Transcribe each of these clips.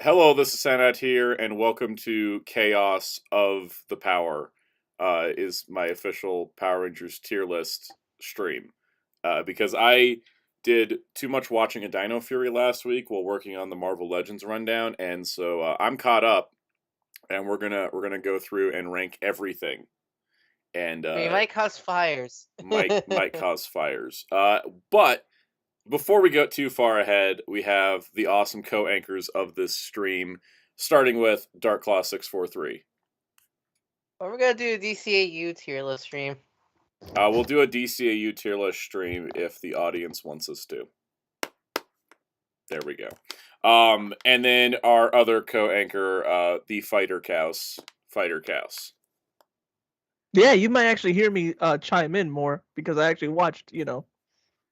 Hello, this is Soundout here, and welcome to Chaos of the Power. Is my official Power Rangers tier list stream because I did too much watching a Dino Fury last week while working on the Marvel Legends rundown, and so I'm caught up, and we're gonna go through and rank everything, and We might cause fires. might cause fires. But before we go too far ahead, we have the awesome co-anchors of this stream, starting with DarkClaw643. We're gonna do a DCAU tier list stream. We'll do a DCAU tier list stream if the audience wants us to. There we go. And then our other co-anchor, the Fighter Cows. Yeah, you might actually hear me chime in more because I actually watched,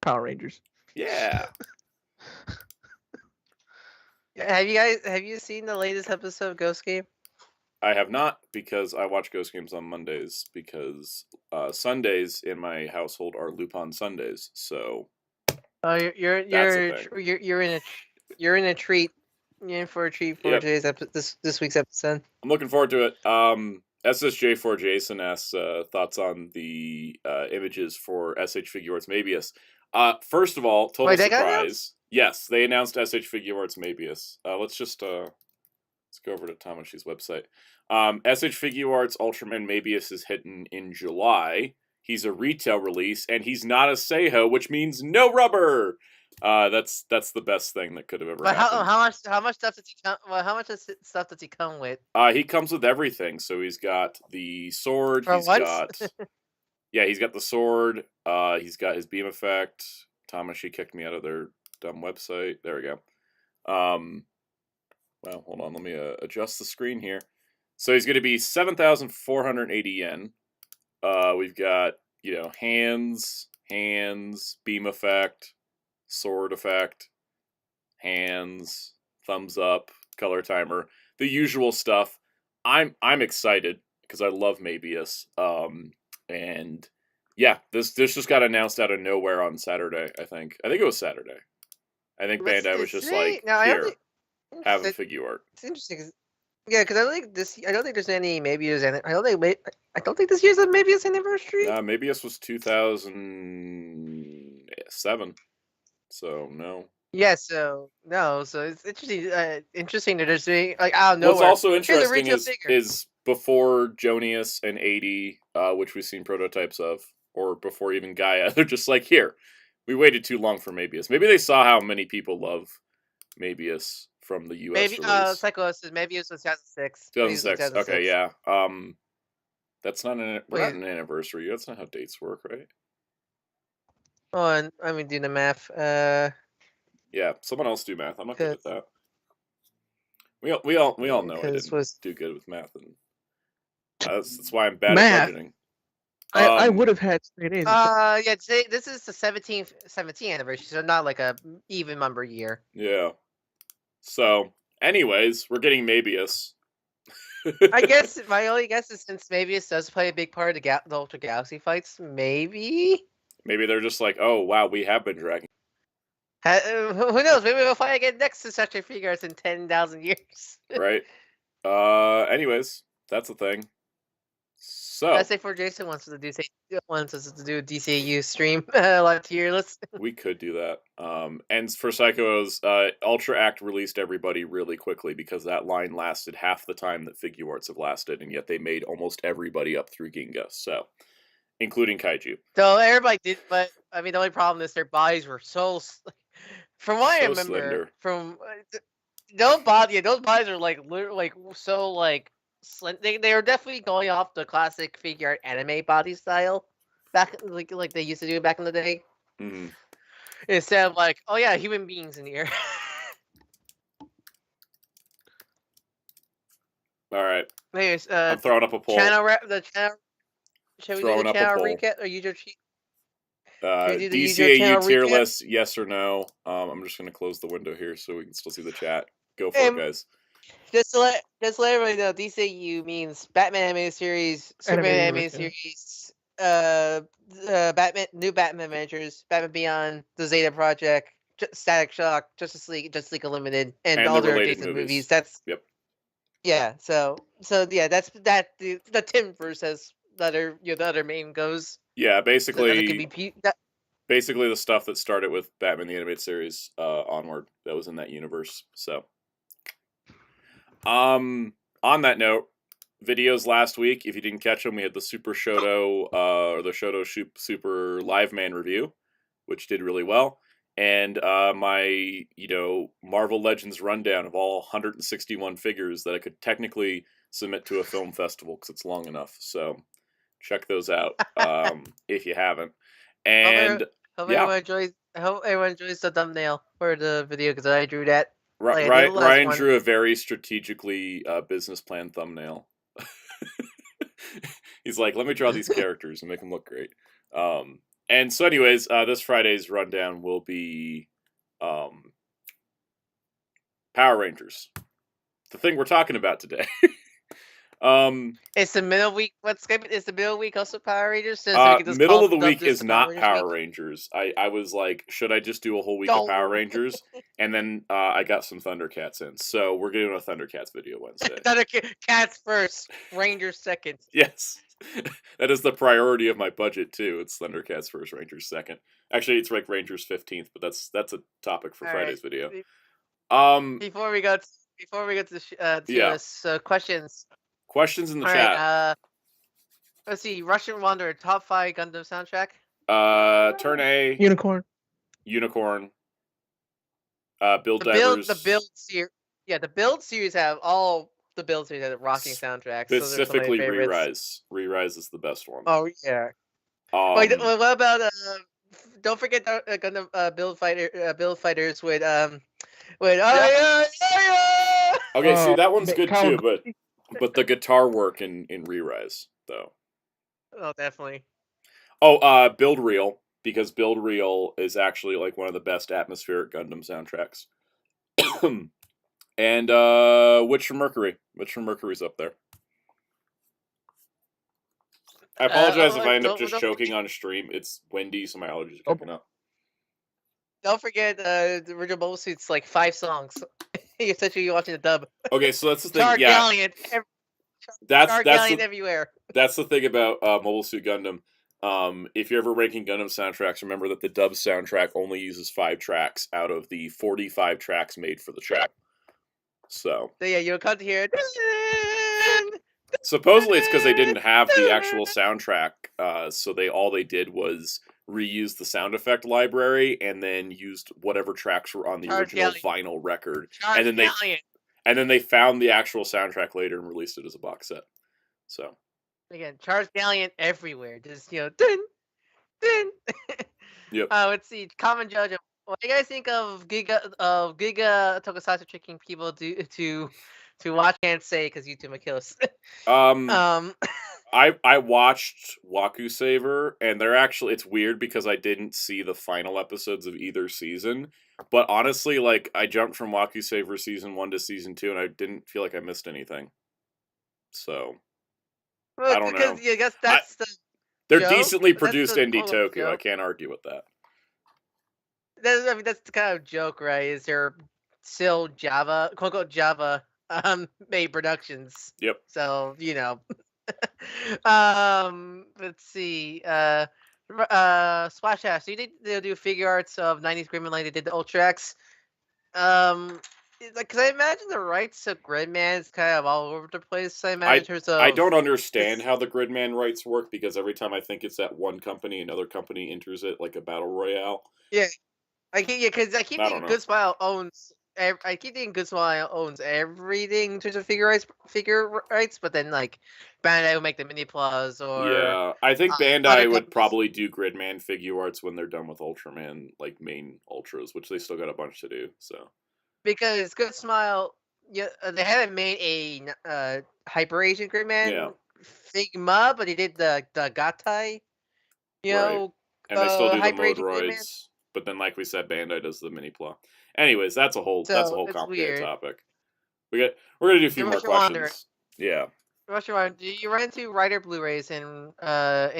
Power Rangers. Yeah. Have you seen the latest episode of Ghost Game? I have not, because I watch Ghost Games on Mondays, because Sundays in my household are Lupin Sundays. So you're in a treat. You're in for a treat for today's this week's episode. I'm looking forward to it. SSJ4 Jason asks thoughts on the images for SH Figuarts Mabius. First of all, total surprise. Yes, they announced SH Figuarts Mabius. Let's go over to Tamashi's website. SH Figuarts Ultraman Mabius is hitting in July. He's a retail release, and he's not a Seiho, which means no rubber. That's the best thing that could have ever happened. How much stuff does he come? Well, how much stuff does he come with? He comes with everything. So he's got the sword. He's got the sword. He's got his beam effect. Tamashi kicked me out of their dumb website. There we go. Well, hold on. Let me adjust the screen here. So he's going to be 7,480 yen. We've got, hands, beam effect, sword effect, hands, thumbs up, color timer, the usual stuff. I'm excited because I love Mabius. And yeah, this just got announced out of nowhere on Saturday. I think it was Saturday. I think Bandai was just like, here, have a Figuart. It's interesting. Because I don't think there's any Mabius. I don't think this year's a Mabius anniversary. Mabius was 2007. So no. Yeah, so it's interesting. Interesting that they're doing out of nowhere. What's also interesting is before Jonius and 80, which we've seen prototypes of, or before even Gaia, they're just like, here, we waited too long for Mabius. Maybe they saw how many people love Mabius from the US release. Psychosis. Mabius was 2006. 2006. Okay, yeah. That's not an anniversary. That's not how dates work, right? Oh, and I mean, do the math. Yeah, someone else do math. I'm not good at that. We all know I didn't do good with math, and that's why I'm bad at budgeting. I would have had straight A's. Yeah. This is the 17th anniversary, so not like a even number year. Yeah. So, anyways, we're getting Mabius. I guess my only guess is since Mabius does play a big part of the Ultra Galaxy fights, maybe they're just like, oh wow, we have been dragging. Who knows? Maybe we'll fight again next to such a figures in 10,000 years. Right. Anyways, that's the thing. So I say for Jason wants us to do a DCAU stream live tier list. We could do that. And for Psychos, Ultra Act released everybody really quickly because that line lasted half the time that Figuarts have lasted, and yet they made almost everybody up through Ginga. So, including Kaiju. So everybody did, but I mean the only problem is their bodies were so. From what I remember, slender. From those bodies are they are definitely going off the classic figure art anime body style back like they used to do back in the day. Mm-hmm. Instead of like, oh yeah, human beings in here. All right. Anyways, I'm throwing up a poll. Shall we do the channel recap or user cheat? DCAU tier list, yes or no? I'm just gonna close the window here so we can still see the chat. Go for it, guys. Just to let everybody know, DCAU means Batman Animated Series, Superman Animated Series, Batman, new Batman Adventures, Batman Beyond, the Zeta Project, Static Shock, Justice League Unlimited, and And all the their related adjacent movies. movies. That's Yep. yeah. So yeah, that's that the Timverse as the other main goes. Yeah, So that can basically be the stuff that started with Batman the Animated Series onward that was in that universe. So, on that note, videos last week. If you didn't catch them, we had the Super Shoto or the Shoto Super Live Man review, which did really well, and my Marvel Legends rundown of all 161 figures that I could technically submit to a film festival because it's long enough. So check those out if you haven't. And hope yeah. everyone enjoys the thumbnail for the video because I drew that. Ryan drew a very strategically business plan thumbnail. He's like, let me draw these characters and make them look great. And so anyways, this Friday's rundown will be Power Rangers. The thing we're talking about today. It's the middle week. Is the middle week also Power Rangers? Middle of the week is not Power Rangers. I was like, should I just do a whole week of Power Rangers? And then I got some Thundercats in. So we're doing a Thundercats video Wednesday. Thundercats first, Rangers second. Yes. That is the priority of my budget too. It's Thundercats first, Rangers second. Actually, it's like Rangers 15th, but that's a topic for Friday's video. Before we go to this, questions. Questions in the chat. Right, let's see. Russian Wanderer, top 5 Gundam soundtrack. Turn A. Unicorn. Build Divers. The build series. Yeah, the build series have all the build series have rocking soundtracks. Specifically, Re-Rise. Re-Rise is the best one. Oh yeah. Wait, what about don't forget Gundam build fighters with Okay, see that one's good too, but the guitar work in Re-Rise though. Oh, definitely. Oh, Build Reel, because Build Reel is actually like one of the best atmospheric Gundam soundtracks. And Witch from Mercury. Witch from Mercury's up there. I apologize if I end up just choking on stream. It's windy, so my allergies are kicking up. Don't forget the original Mobile Suit's like 5 songs. Essentially, you're watching the dub. Okay, so that's the thing. Charge Galleon. That's everywhere. That's the thing about Mobile Suit Gundam. If you're ever ranking Gundam soundtracks, remember that the dub soundtrack only uses 5 tracks out of the 45 tracks made for the show. So yeah, you'll come to hear. Supposedly, it's because they didn't have the actual soundtrack, so all they did was reuse the sound effect library and then used whatever tracks were on the original vinyl record, and then they found the actual soundtrack later and released it as a box set. So again, Charge Galleon everywhere. Just dun dun. Yep. Let's see. Common Judge. What do you guys think of Giga Tokusatsu tricking people to watch Can't Say because YouTube might kill us? I watched Waku Saver, and they're actually, it's weird because I didn't see the final episodes of either season, but honestly, like, I jumped from Waku Saver season 1 to season 2, and I didn't feel like I missed anything. So, I don't know. Yeah, I guess that's they're joke. decently produced indie Toku. I can't argue with that. That's the kind of joke, right? Is there still Java, quote unquote Java made productions? Yep. So let's see. Splash Ash. So they'll do figure arts of 90s Gridman like they did the Ultrax. Because I imagine the rights of Gridman is kind of all over the place. I don't understand how the Gridman rights work because every time I think it's at one company, another company enters it like a battle royale. Yeah. I keep thinking Good Smile owns. I keep thinking Good Smile owns everything in terms of figure rights, but then like Bandai will make the mini plus or yeah, I think Bandai would probably do Gridman figure arts when they're done with Ultraman, like main Ultras, which they still got a bunch to do. So because Good Smile, yeah, they haven't made a Hyper Asian Gridman Figma, but they did the Gatai, and they still do the Modroids. But then, like we said, Bandai does the mini plot. Anyways, that's a whole complicated topic. We're gonna do a few more questions. Yeah. Russian, do you run into Rider Blu-rays in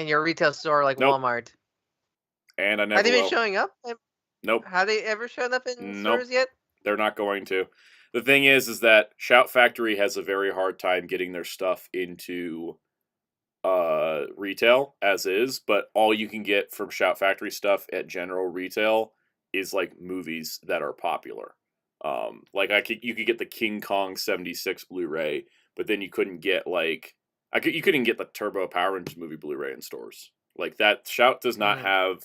your retail store like Walmart? And I never. Have they been showing up? Nope. Have they ever shown up in Nope. stores yet? They're not going to. The thing is that Shout Factory has a very hard time getting their stuff into retail as is, but all you can get from Shout Factory stuff at general retail is like movies that are popular. Like you could get the King Kong 76 Blu-ray, but then you couldn't get you couldn't get the Turbo Power Rangers movie Blu-ray in stores. Like that Shout does not have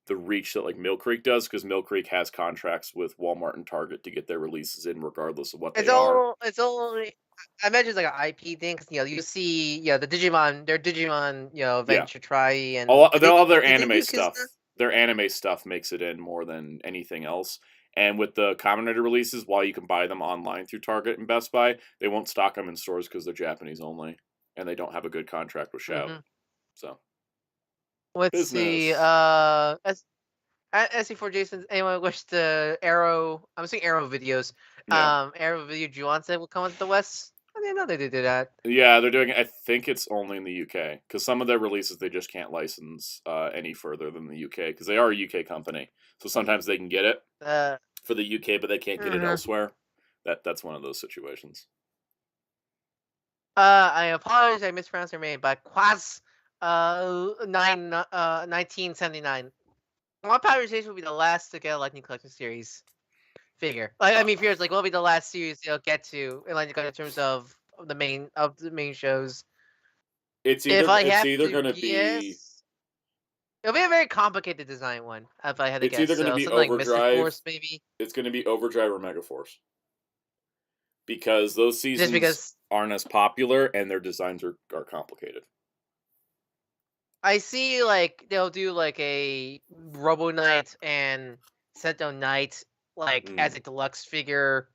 the reach that like Mill Creek does, because Mill Creek has contracts with Walmart and Target to get their releases in regardless of what they are. It's only, I imagine it's like an IP thing, because you see the Digimon, their Digimon Adventure Try and all their anime stuff. Their anime stuff makes it in more than anything else. And with the Kamen Rider releases, while you can buy them online through Target and Best Buy, they won't stock them in stores because they're Japanese only, and they don't have a good contract with Shout. So let's see. SC4 Jason, anyone wish the Arrow? I'm seeing Arrow videos. Arrow video Juanse will come into the West. I didn't know they did that. Yeah, they're doing it. I think it's only in the UK, because some of their releases they just can't license any further than the UK, because they are a UK company. So sometimes they can get it for the UK, but they can't get it elsewhere. That's one of those situations. I apologize, I mispronounced her name, but Quaz 1979. One Power Station will be the last to get a Lightning Collection series figure. I mean, Fears what will be the last series they'll get to in terms of the main shows. It's either going to be. It'll be a very complicated design one, if I had to guess. It's either going to be Overdrive, Force, maybe. It's going to be Overdrive or Megaforce, because those seasons aren't as popular and their designs are complicated. I see, they'll do a Robo Knight and Sento Knight, as a deluxe figure,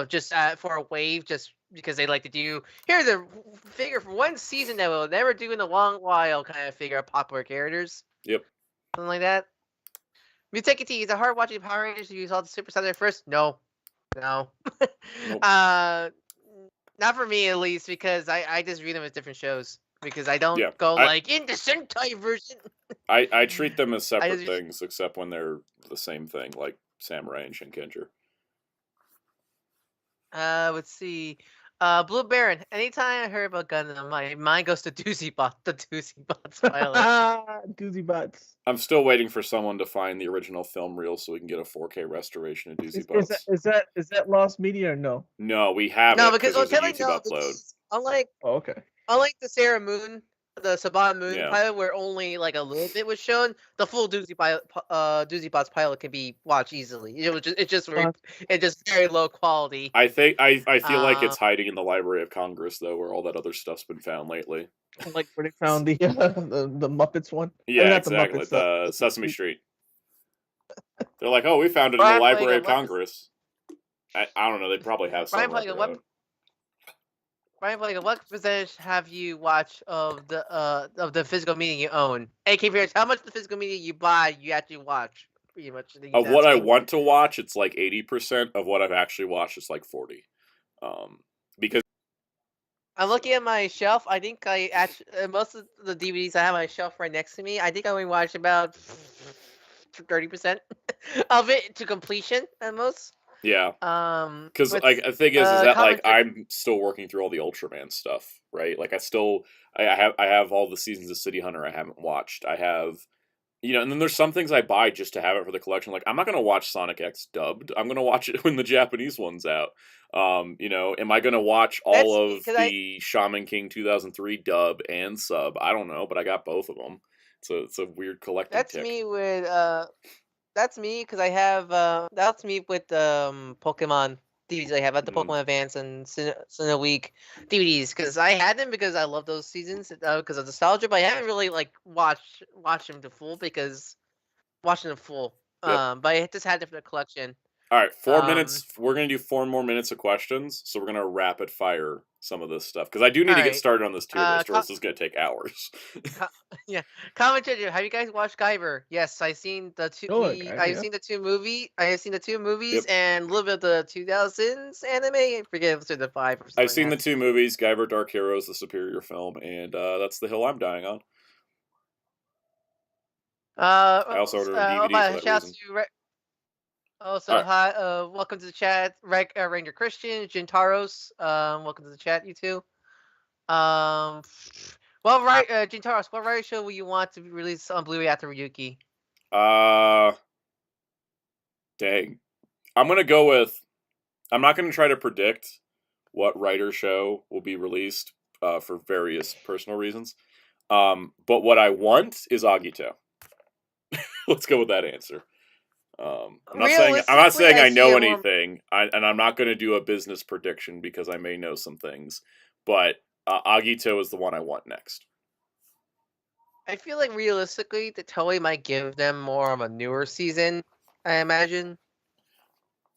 just for a wave, just because they like to do. Here's a figure for one season that we'll never do in a long while, kind of figure of popular characters. Yep. Something like that. Mutekiti, is it hard watching Power Rangers? You saw the Super Sentai first? No. Nope. Not for me, at least, because I just read them as different shows. Because I don't go in the Sentai version. I treat them as separate things, except when they're the same thing, like Samurai and Shinkenger. Let's see. Blue Baron. Anytime I heard about Gundam, my mind goes to Doozy Bot. The Doozy Bots pilot. Doozy Bots. I'm still waiting for someone to find the original film reel so we can get a 4K restoration of Doozy Bots. Is that lost media or no? No, we haven't. No, because there's a YouTube upload. Unlike the Sarah Moon, the Saban Moon pilot, where only a little bit was shown, the full Doozy Bots pilot can be watched easily. It's just very low quality. I feel like it's hiding in the Library of Congress though, where all that other stuff's been found lately. Like where they found the Muppets one. Yeah, exactly. The Sesame Street. They're like, oh, we found it in the Library of Congress. I don't know. They probably have some. Brian, what percentage have you watched of the physical media you own? AK Fears, how much of the physical media you buy you actually watch? Pretty much. Of what I want to watch, it's 80%. Of what I've actually watched, it's 40. Because I'm looking at my shelf. I think most of the DVDs I have on my shelf right next to me, I think I only watched about 30% of it to completion at most. Yeah, because the thing is that I'm still working through all the Ultraman stuff, right? I have all the seasons of City Hunter I haven't watched. I have, and then there's some things I buy just to have it for the collection. Like I'm not gonna watch Sonic X dubbed. I'm gonna watch it when the Japanese one's out. Am I gonna watch all of the Shaman King 2003 dub and sub? I don't know, but I got both of them. It's a weird collecting. That's me with That's me because I have. That's me with Pokemon DVDs. I have at the Pokemon Advance and Sinnoh Week DVDs because I had them because I love those seasons because of nostalgia. But I haven't really watched them to full because watching them full. But I just had them for the collection. All right, 4 minutes. We're gonna do 4 more minutes of questions, so we're gonna rapid fire some of this stuff because I do need to get started on this tier list, or this is gonna take hours. Commentator, have you guys watched Guyver? Yes, I've seen the two. I've seen the two movies. I have seen the two movies and a little bit of the 2000s anime. I forget if it's the 5 or something. I've seen the two movies. Guyver: Dark Heroes, the superior film, and that's the hill I'm dying on. I also ordered a DVD for that reason. Also, Alright. hi, welcome to the chat, Ranger Christian, Jintaros. Welcome to the chat, you two. Jintaros, what writer show will you want to be released on Blu-ray after Ryuki? Dang. I'm gonna go with. I'm not gonna try to predict what writer show will be released for various personal reasons. But what I want is Agito. Let's go with that answer. I'm not saying I know anything, and I'm not going to do a business prediction because I may know some things. But Agito is the one I want next. I feel like realistically, the Toei might give them more of a newer season. I imagine.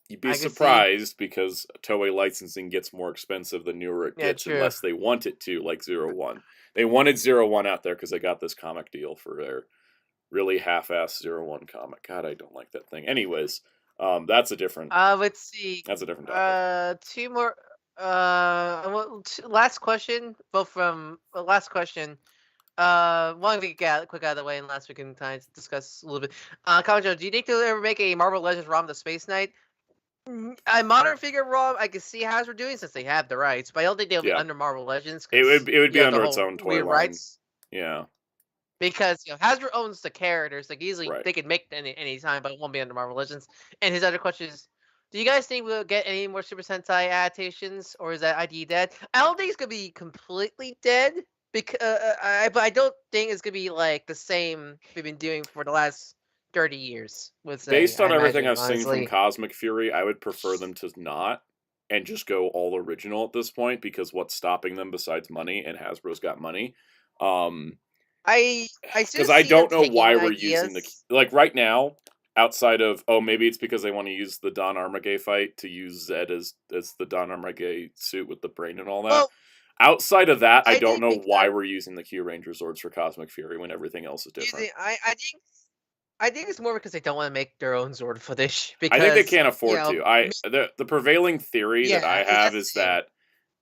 You'd be surprised because Toei licensing gets more expensive the newer it gets, unless they want it to, like 01. They wanted 01 out there because they got this comic deal for their really half-assed 01 comic. God, I don't like that thing. Anyways, that's a different. Let's see. That's a different topic. Two more. Last question. Both from last question. One to get quick out of the way, and last we can kind of discuss a little bit. Kawajo, do you think they'll ever make a Marvel Legends ROM the Space Knight? A modern figure ROM, I can see how they're doing since they have the rights, but I don't think they'll be under Marvel Legends. It would be under its own toy line. Rights. Yeah. Because Hasbro owns the characters, like easily they could make any time, but it won't be under Marvel Legends. And his other question is, do you guys think we'll get any more Super Sentai adaptations, or is that idea dead? I don't think it's gonna be completely dead, because but I don't think it's gonna be like the same we've been doing for the last 30 years. Based on everything I've seen from Cosmic Fury, I would prefer them to not and just go all original at this point, because what's stopping them besides money? And Hasbro's got money. Because I don't know why we're using the right now. Outside of maybe it's because they want to use the Don Armagay fight to use Zed as the Don Armagay suit with the brain and all that. Well, outside of that, I don't know why we're using the Q Ranger Zords for Cosmic Fury when everything else is different. I think it's more because they don't want to make their own Zord footage. Because, I think they can't afford to. The prevailing theory that I have is that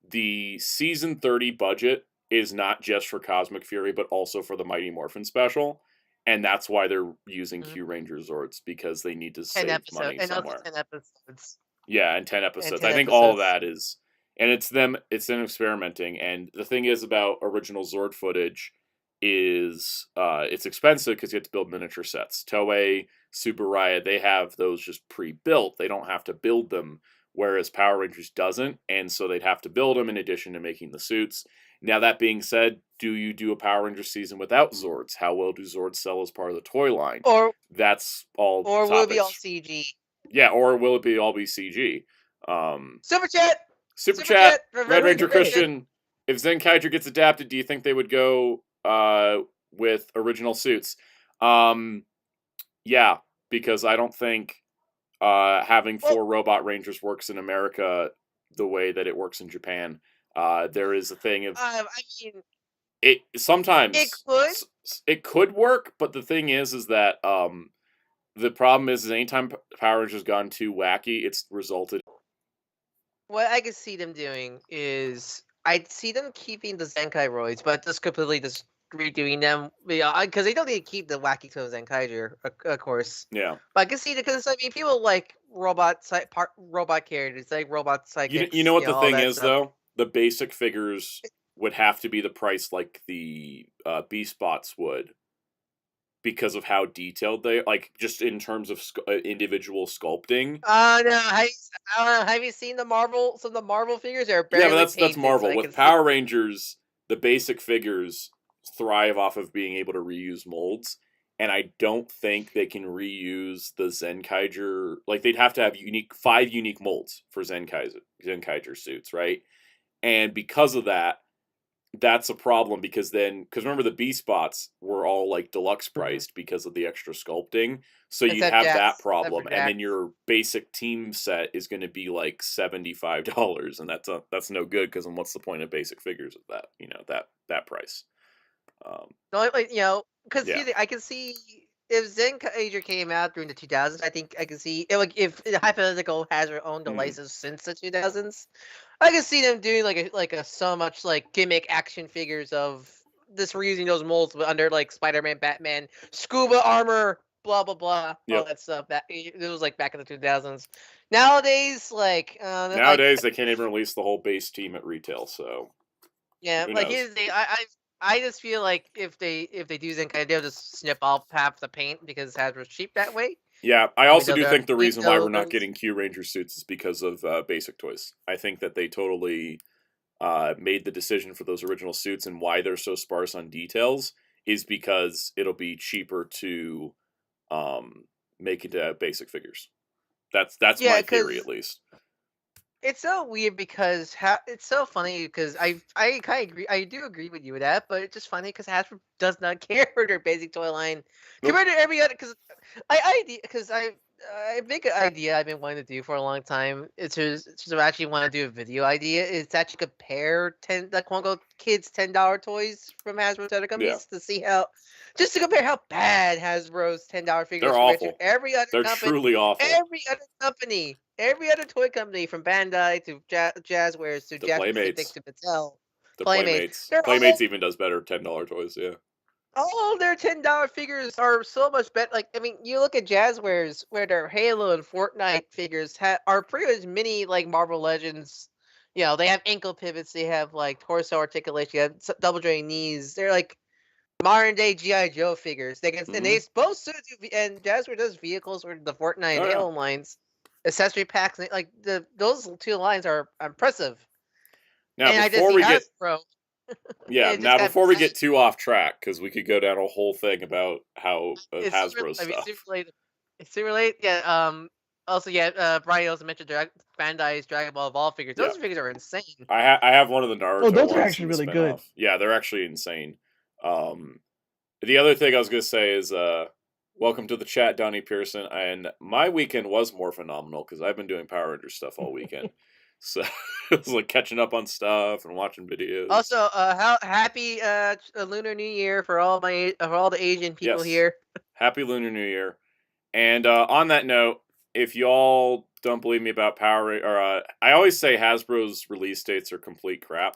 the season 30 budget is not just for Cosmic Fury, but also for the Mighty Morphin special. And that's why they're using Q Ranger Zords, because they need to save money somewhere. 10 episodes. Yeah, and 10 episodes. I think all of that is... And it's them experimenting. And the thing is about original Zord footage is it's expensive because you have to build miniature sets. Toei, Tsuburaya, they have those just pre-built. They don't have to build them, whereas Power Rangers doesn't. And so they'd have to build them in addition to making the suits. Now, that being said, do you do a Power Rangers season without Zords? How well do Zords sell as part of the toy line? That's all. Or will it be all CG? Yeah, or will it all be CG? Super chat. Red Ranger Christian. If Zenkaiger gets adapted, do you think they would go with original suits? Yeah, because I don't think having 4 Robot Rangers works in America the way that it works in Japan. There is a thing of it sometimes it could work, but the thing is that the problem is anytime Power Rangers gone too wacky, it's resulted. What I could see them doing is I'd see them keeping the Zenkai roids, but just completely just redoing them, because they don't need to keep the wacky to Zenkaiger, of course. Yeah, but I can see because people like robot characters, like robot psychics. You know what the thing is though. The basic figures would have to be the price like the Beast Bots would, because of how detailed they just in terms of individual sculpting. No, have you seen the Marvel? Some of the Marvel figures are barely but that's Marvel. With Power Rangers, the basic figures thrive off of being able to reuse molds, and I don't think they can reuse the Zenkaiger. They'd have to have 5 unique molds for Zenkaiger suits, right? And because of that, that's a problem, because remember the Beast Bots were all deluxe priced because of the extra sculpting. So you'd have that problem, and then your basic team set is going to be $75, and that's no good, because then what's the point of basic figures at that that price? Because I can see if Zenkaiger came out during the 2000s, I think I can see if hypothetical Hasbro owned the license since the 2000s. I can see them doing so much gimmick action figures of just reusing those molds under like Spider-Man, Batman, scuba armor, blah blah blah, all that stuff. That it was like back in the 2000s. Nowadays, like nowadays they can't even release the whole base team at retail. So yeah, who like knows? here's the I just feel like if they do Zenkai, they'll just snip off half the paint because Hasbro's cheap that way. Yeah, I also do think the Probably reason why we're not those- getting Q Ranger suits is because of basic toys. I think that they totally made the decision for those original suits, and why they're so sparse on details is because it'll be cheaper to make into basic figures. That's my theory, at least. It's so weird because it's so funny because I kind of agree. I do agree with you with that, but it's just funny because Hasbro does not care for their basic toy line compared to every other. Because I think an idea I've been wanting to do for a long time is to actually want to do a video idea is to actually compare quote unquote kids $10 toys from Hasbro to other companies to see just to compare how bad Hasbro's $10 figures They're awful. To every other They're company. truly awful. Every other company. Every other toy company, from Bandai to Jazzwares to Jack Playmates to Mattel, the Playmates. Playmates even does better $10 toys. Yeah, all their $10 figures are so much better. Like I mean, you look at Jazzwares, where their Halo and Fortnite figures are pretty much mini like Marvel Legends. You know, they have ankle pivots, they have like torso articulation, they have double jointed knees. They're like modern day GI Joe figures. They can and they both do, and Jazzwares does vehicles or the Fortnite and Halo lines. Accessory packs, like those two lines are impressive. Now, and before we get Hasbro, now before we get too off track, because we could go down a whole thing about how Hasbro stuff. It's super late. Yeah. Also, yeah. Brian also mentioned Bandai's Dragon Ball Evolved figures. Those figures are insane. I have one of the Naruto. Oh, those ones are actually really good. Yeah, they're actually insane. The other thing I was gonna say is welcome to the chat, Donnie Pearson. And my weekend was more phenomenal because I've been doing Power Rangers stuff all weekend. So it was like catching up on stuff and watching videos. Also, happy Lunar New Year for all the Asian people here. Happy Lunar New Year. And on that note, if y'all don't believe me about I always say Hasbro's release dates are complete crap.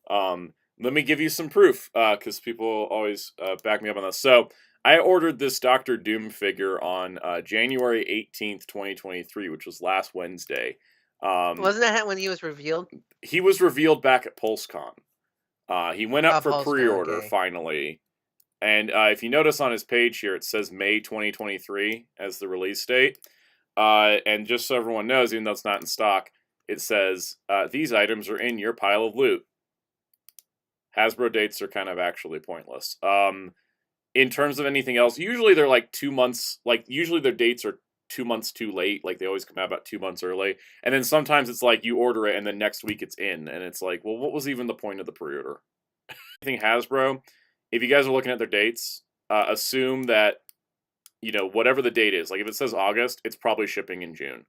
Let me give you some proof because people always back me up on this. So I ordered this Dr. Doom figure on January 18th, 2023, which was last Wednesday. Wasn't that when he was revealed? He was revealed back at PulseCon. He went up for pre-order finally. And if you notice on his page here, it says May 2023 as the release date. And just so everyone knows, even though it's not in stock, it says, these items are in your pile of loot. Hasbro dates are kind of actually pointless. In terms of anything else, usually they're like 2 months, usually their dates are 2 months too late. Like they always come out about 2 months early. And then sometimes it's like you order it and then next week it's in. And it's like, well, what was even the point of the pre-order? I think Hasbro, if you guys are looking at their dates, assume that, whatever the date is, like if it says August, it's probably shipping in June.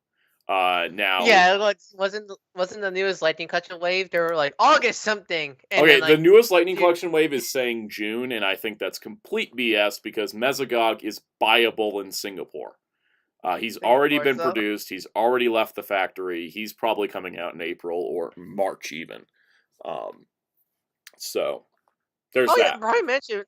Now, yeah, wasn't the newest Lightning Collection wave? They were like August something. And okay, the newest Lightning Collection wave is saying June, and I think that's complete BS because Mesogog is buyable in Singapore. He's already been produced. He's already left the factory. He's probably coming out in April or March even. So there's that. Yeah, Brian mentioned.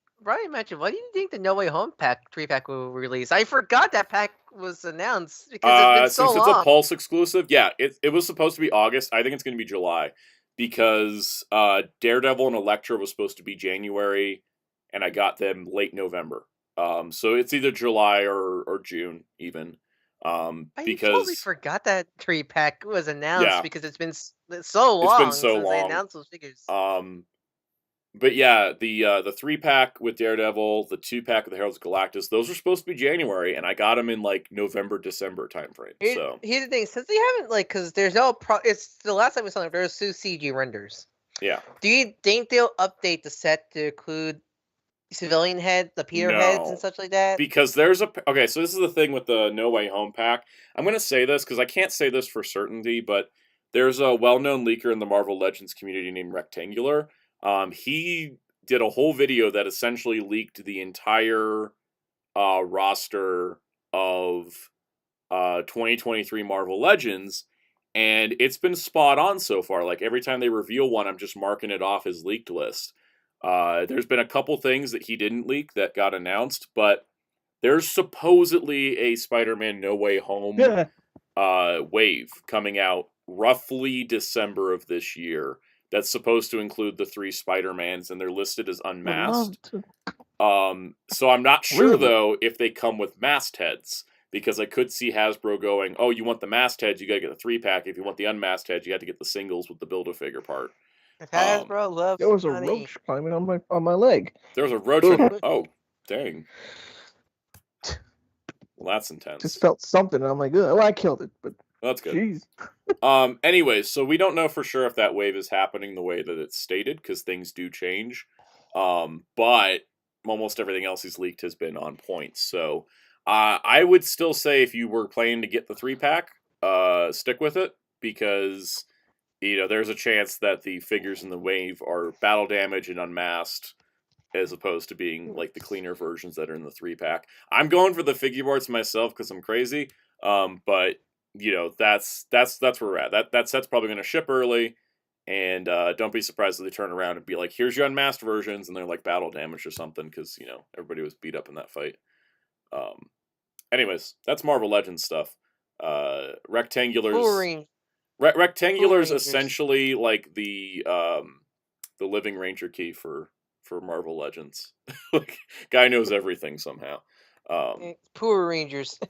What do you think the No Way Home pack 3-pack will release? I forgot that pack was announced because it's been so long. Since it's a Pulse exclusive, yeah, it was supposed to be August. I think it's going to be July because Daredevil and Elektra was supposed to be January, and I got them late November. So it's either July or June even. I totally forgot that 3-pack was announced because it's been so long. It's been so long. They announced those figures. But yeah, the 3-pack with Daredevil, the 2-pack with the Heralds of Galactus, those were supposed to be January, and I got them in like November, December timeframe. So here's the thing: since they haven't because there's no it's the last time we saw them, there was 2 CG renders. Yeah. Do you think they'll update the set to include civilian heads, the Peter heads, and such like that? Because there's so this is the thing with the No Way Home pack. I'm gonna say this because I can't say this for certainty, but there's a well-known leaker in the Marvel Legends community named Rectangular. He did a whole video that essentially leaked the entire roster of 2023 Marvel Legends, and it's been spot on so far. Like every time they reveal one, I'm just marking it off as leaked list. There's been a couple things that he didn't leak that got announced, but there's supposedly a Spider-Man No Way Home wave coming out roughly December of this year. That's supposed to include the 3 Spider-Mans, and they're listed as unmasked. So I'm not sure, though, if they come with masked heads, because I could see Hasbro going, oh, you want the masked heads, you gotta get the 3-pack. If you want the unmasked heads, you have to get the singles with the Build-A-Figure part. Hasbro loves There was a money. roach climbing on my leg. There was a roach on... Oh, dang. Well, that's intense. Just felt something, and I'm like, oh, I killed it, but that's good. Jeez. Anyways, so we don't know for sure if that wave is happening the way that it's stated, because things do change. But almost everything else he's leaked has been on point. So I would still say if you were planning to get the 3-pack, stick with it, because there's a chance that the figures in the wave are battle damage and unmasked, as opposed to being like the cleaner versions that are in the 3-pack. I'm going for the Figuarts myself because I'm crazy. But that's where we're at. That set's probably going to ship early, and don't be surprised if they turn around and be like, "Here's your unmasked versions," and they're like battle damage or something, because everybody was beat up in that fight. Anyways, that's Marvel Legends stuff. Rectangulars. Rectangular's essentially like the Living Ranger key for Marvel Legends. Like, guy knows everything somehow. Poor Rangers.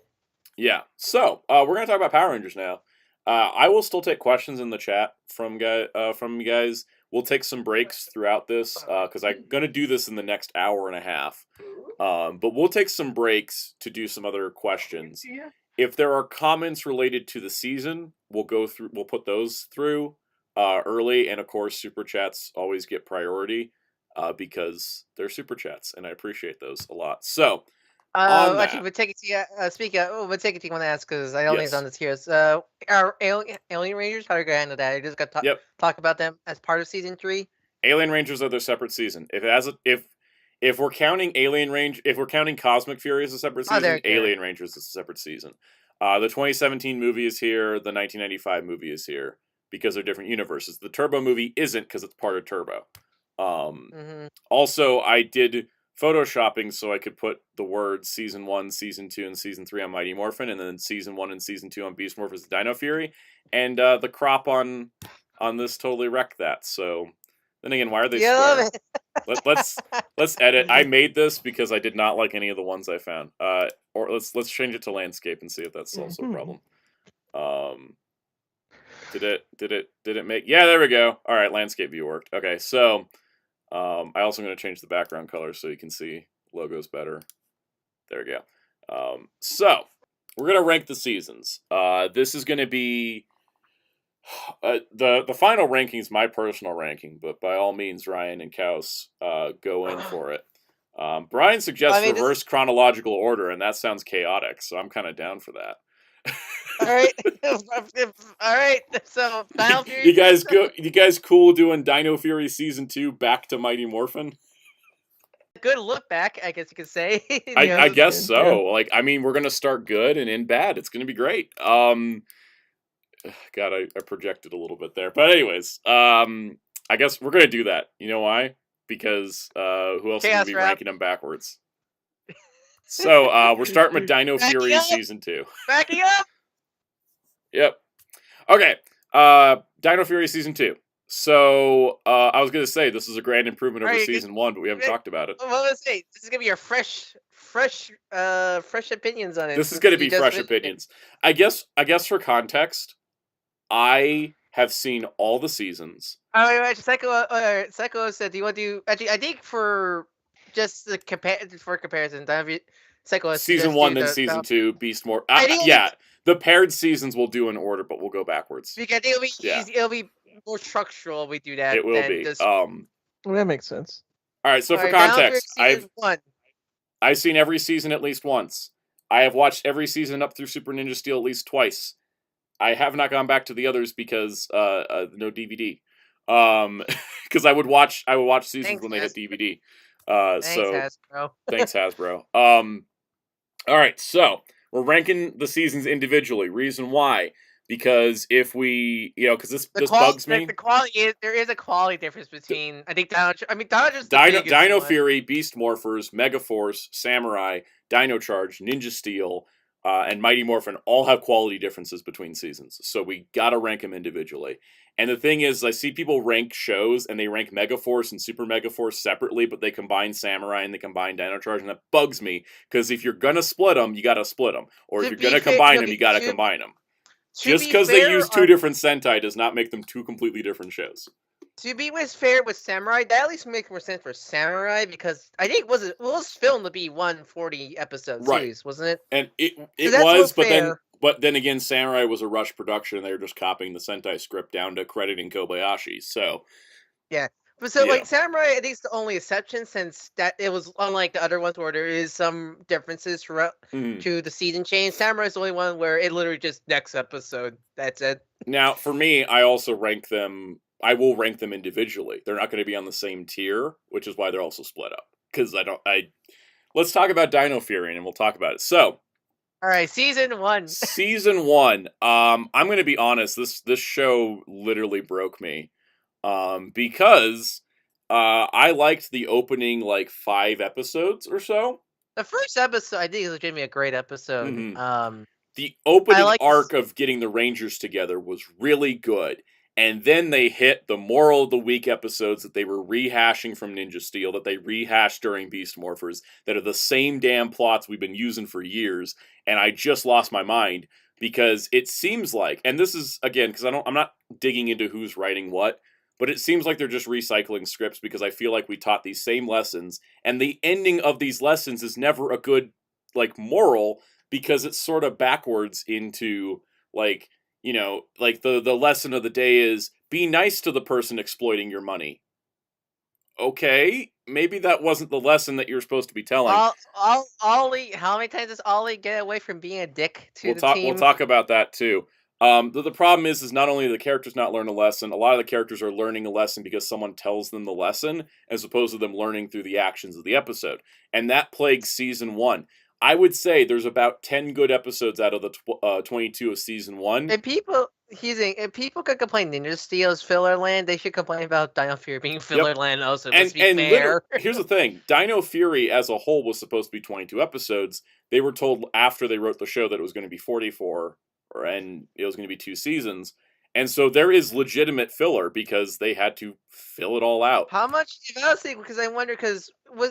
Yeah. So we're gonna talk about Power Rangers now. I will still take questions in the chat from you guys. We'll take some breaks throughout this because I'm gonna do this in the next hour and a half. But we'll take some breaks to do some other questions. If there are comments related to the season, we'll put those through early, and of course, super chats always get priority because they're super chats, and I appreciate those a lot. So. Actually, we'll take it to you. Speaking of, we'll take it to you want to ask, because I don't think it's on this here. So, our Alien Rangers, how are you going to handle that? You just got to talk about them as part of season 3? Alien Rangers are their separate season. If we're counting if we're counting Cosmic Fury as a separate season, Alien Rangers is a separate season. The 2017 movie is here. The 1995 movie is here because they're different universes. The Turbo movie isn't because it's part of Turbo. Also, I did photoshopping so I could put the words Season 1, Season 2, and Season 3 on Mighty Morphin, and then Season 1 and Season 2 on Beast Morphers and Dino Fury, and the crop on this totally wrecked that. So then again, why are they square? Let's edit. I made this because I did not like any of the ones I found. Or let's change it to landscape and see if that solves the problem. Did it make? Yeah, there we go. All right, landscape view worked. Okay, so. I also going to change the background color so you can see logos better. There we go. So, we're going to rank the seasons. This is going to be... the final ranking is my personal ranking, but by all means, Ryan and Kaus go in for it. Brian suggests reverse chronological order, and that sounds chaotic, so I'm kind of down for that. All right. So, Dino Fury. You guys cool doing Dino Fury Season 2 back to Mighty Morphin? Good look back, I guess you could say. I guess so. Like, I mean, we're gonna start good and end bad. It's gonna be great. God, I projected a little bit there, but anyways, I guess we're gonna do that. You know why? Because who else is gonna be ranking them backwards? So we're starting with Dino Fury Season 2. Backing up. Yep. Okay. Dino Fury Season 2. So, I was going to say, this is a grand improvement over Season 1, but we haven't talked about it. Well, let's say, this is going to be your fresh opinions on it. This is going to be fresh opinions. I guess for context, I have seen all the seasons. Wait, Psycho said, do you want to do... Actually, I think for just the comparison, Psycho Season 1, then Season 2, Beast More... the paired seasons we'll do in order, but we'll go backwards. Because it'll be easy. It'll be more structural if we do that. It will be. Well, that makes sense. All right, so for context, I've seen every season at least once. I have watched every season up through Super Ninja Steel at least twice. I have not gone back to the others because no DVD. Because I would watch seasons when they had DVD. Thanks, Hasbro. All right, so we're ranking the seasons individually. Reason why? because if we, because this bugs me. Like the quality there is a quality difference between I think Dino Charge the Dino biggest one. Fury, Beast Morphers, Megaforce, Samurai, Dino Charge, Ninja Steel, and Mighty Morphin all have quality differences between seasons. So we gotta rank them individually. And the thing is, I see people rank shows and they rank Megaforce and Super Megaforce separately, but they combine Samurai and they combine Dino Charge, and that bugs me because if you're gonna split them, you gotta split them, or if you're gonna combine them, you gotta combine them. Just because they use two different Sentai does not make them two completely different shows. To be fair with Samurai, that at least makes more sense for Samurai because I think it was filmed to be 140 episode series, wasn't it? And it was, but then again, Samurai was a rush production, and they were just copying the Sentai script down to crediting Kobayashi. So yeah. But so like Samurai, I think it's the only exception since that it was unlike the other ones where there is some differences throughout to the season change. Samurai is the only one where it literally just next episode. That's it. Now, for me, I also rank them. I will rank them individually. They're not going to be on the same tier, which is why they're also split up. Because let's talk about Dino Fury and we'll talk about it. So, all right, season 1. Season 1. I'm going to be honest. This show literally broke me. Because I liked the opening 5 episodes or so. The first episode, I think, is going to be a great episode. The opening arc of getting the Rangers together was really good. And then they hit the moral of the week episodes that they were rehashing from Ninja Steel, that they rehashed during Beast Morphers, that are the same damn plots we've been using for years. And I just lost my mind because it seems like, and this is, again, because I'm not digging into who's writing what, but it seems like they're just recycling scripts because I feel like we taught these same lessons. And the ending of these lessons is never a good, moral because it's sort of backwards into, the lesson of the day is be nice to the person exploiting your money. Okay, maybe that wasn't the lesson that you're supposed to be telling. Ollie, how many times does Ollie get away from being a dick to the team? We'll talk about that too. The problem is not only do the characters not learn a lesson, a lot of the characters are learning a lesson because someone tells them the lesson, as opposed to them learning through the actions of the episode. And that plagues season 1. I would say there's about 10 good episodes out of the 22 of season 1. And people could complain Ninja Steel's filler land, they should complain about Dino Fury being filler land also. Let's be fair. Here's the thing. Dino Fury as a whole was supposed to be 22 episodes. They were told after they wrote the show that it was going to be 44, and it was going to be 2 seasons. And so there is legitimate filler because they had to fill it all out. How much? Honestly, because I wonder,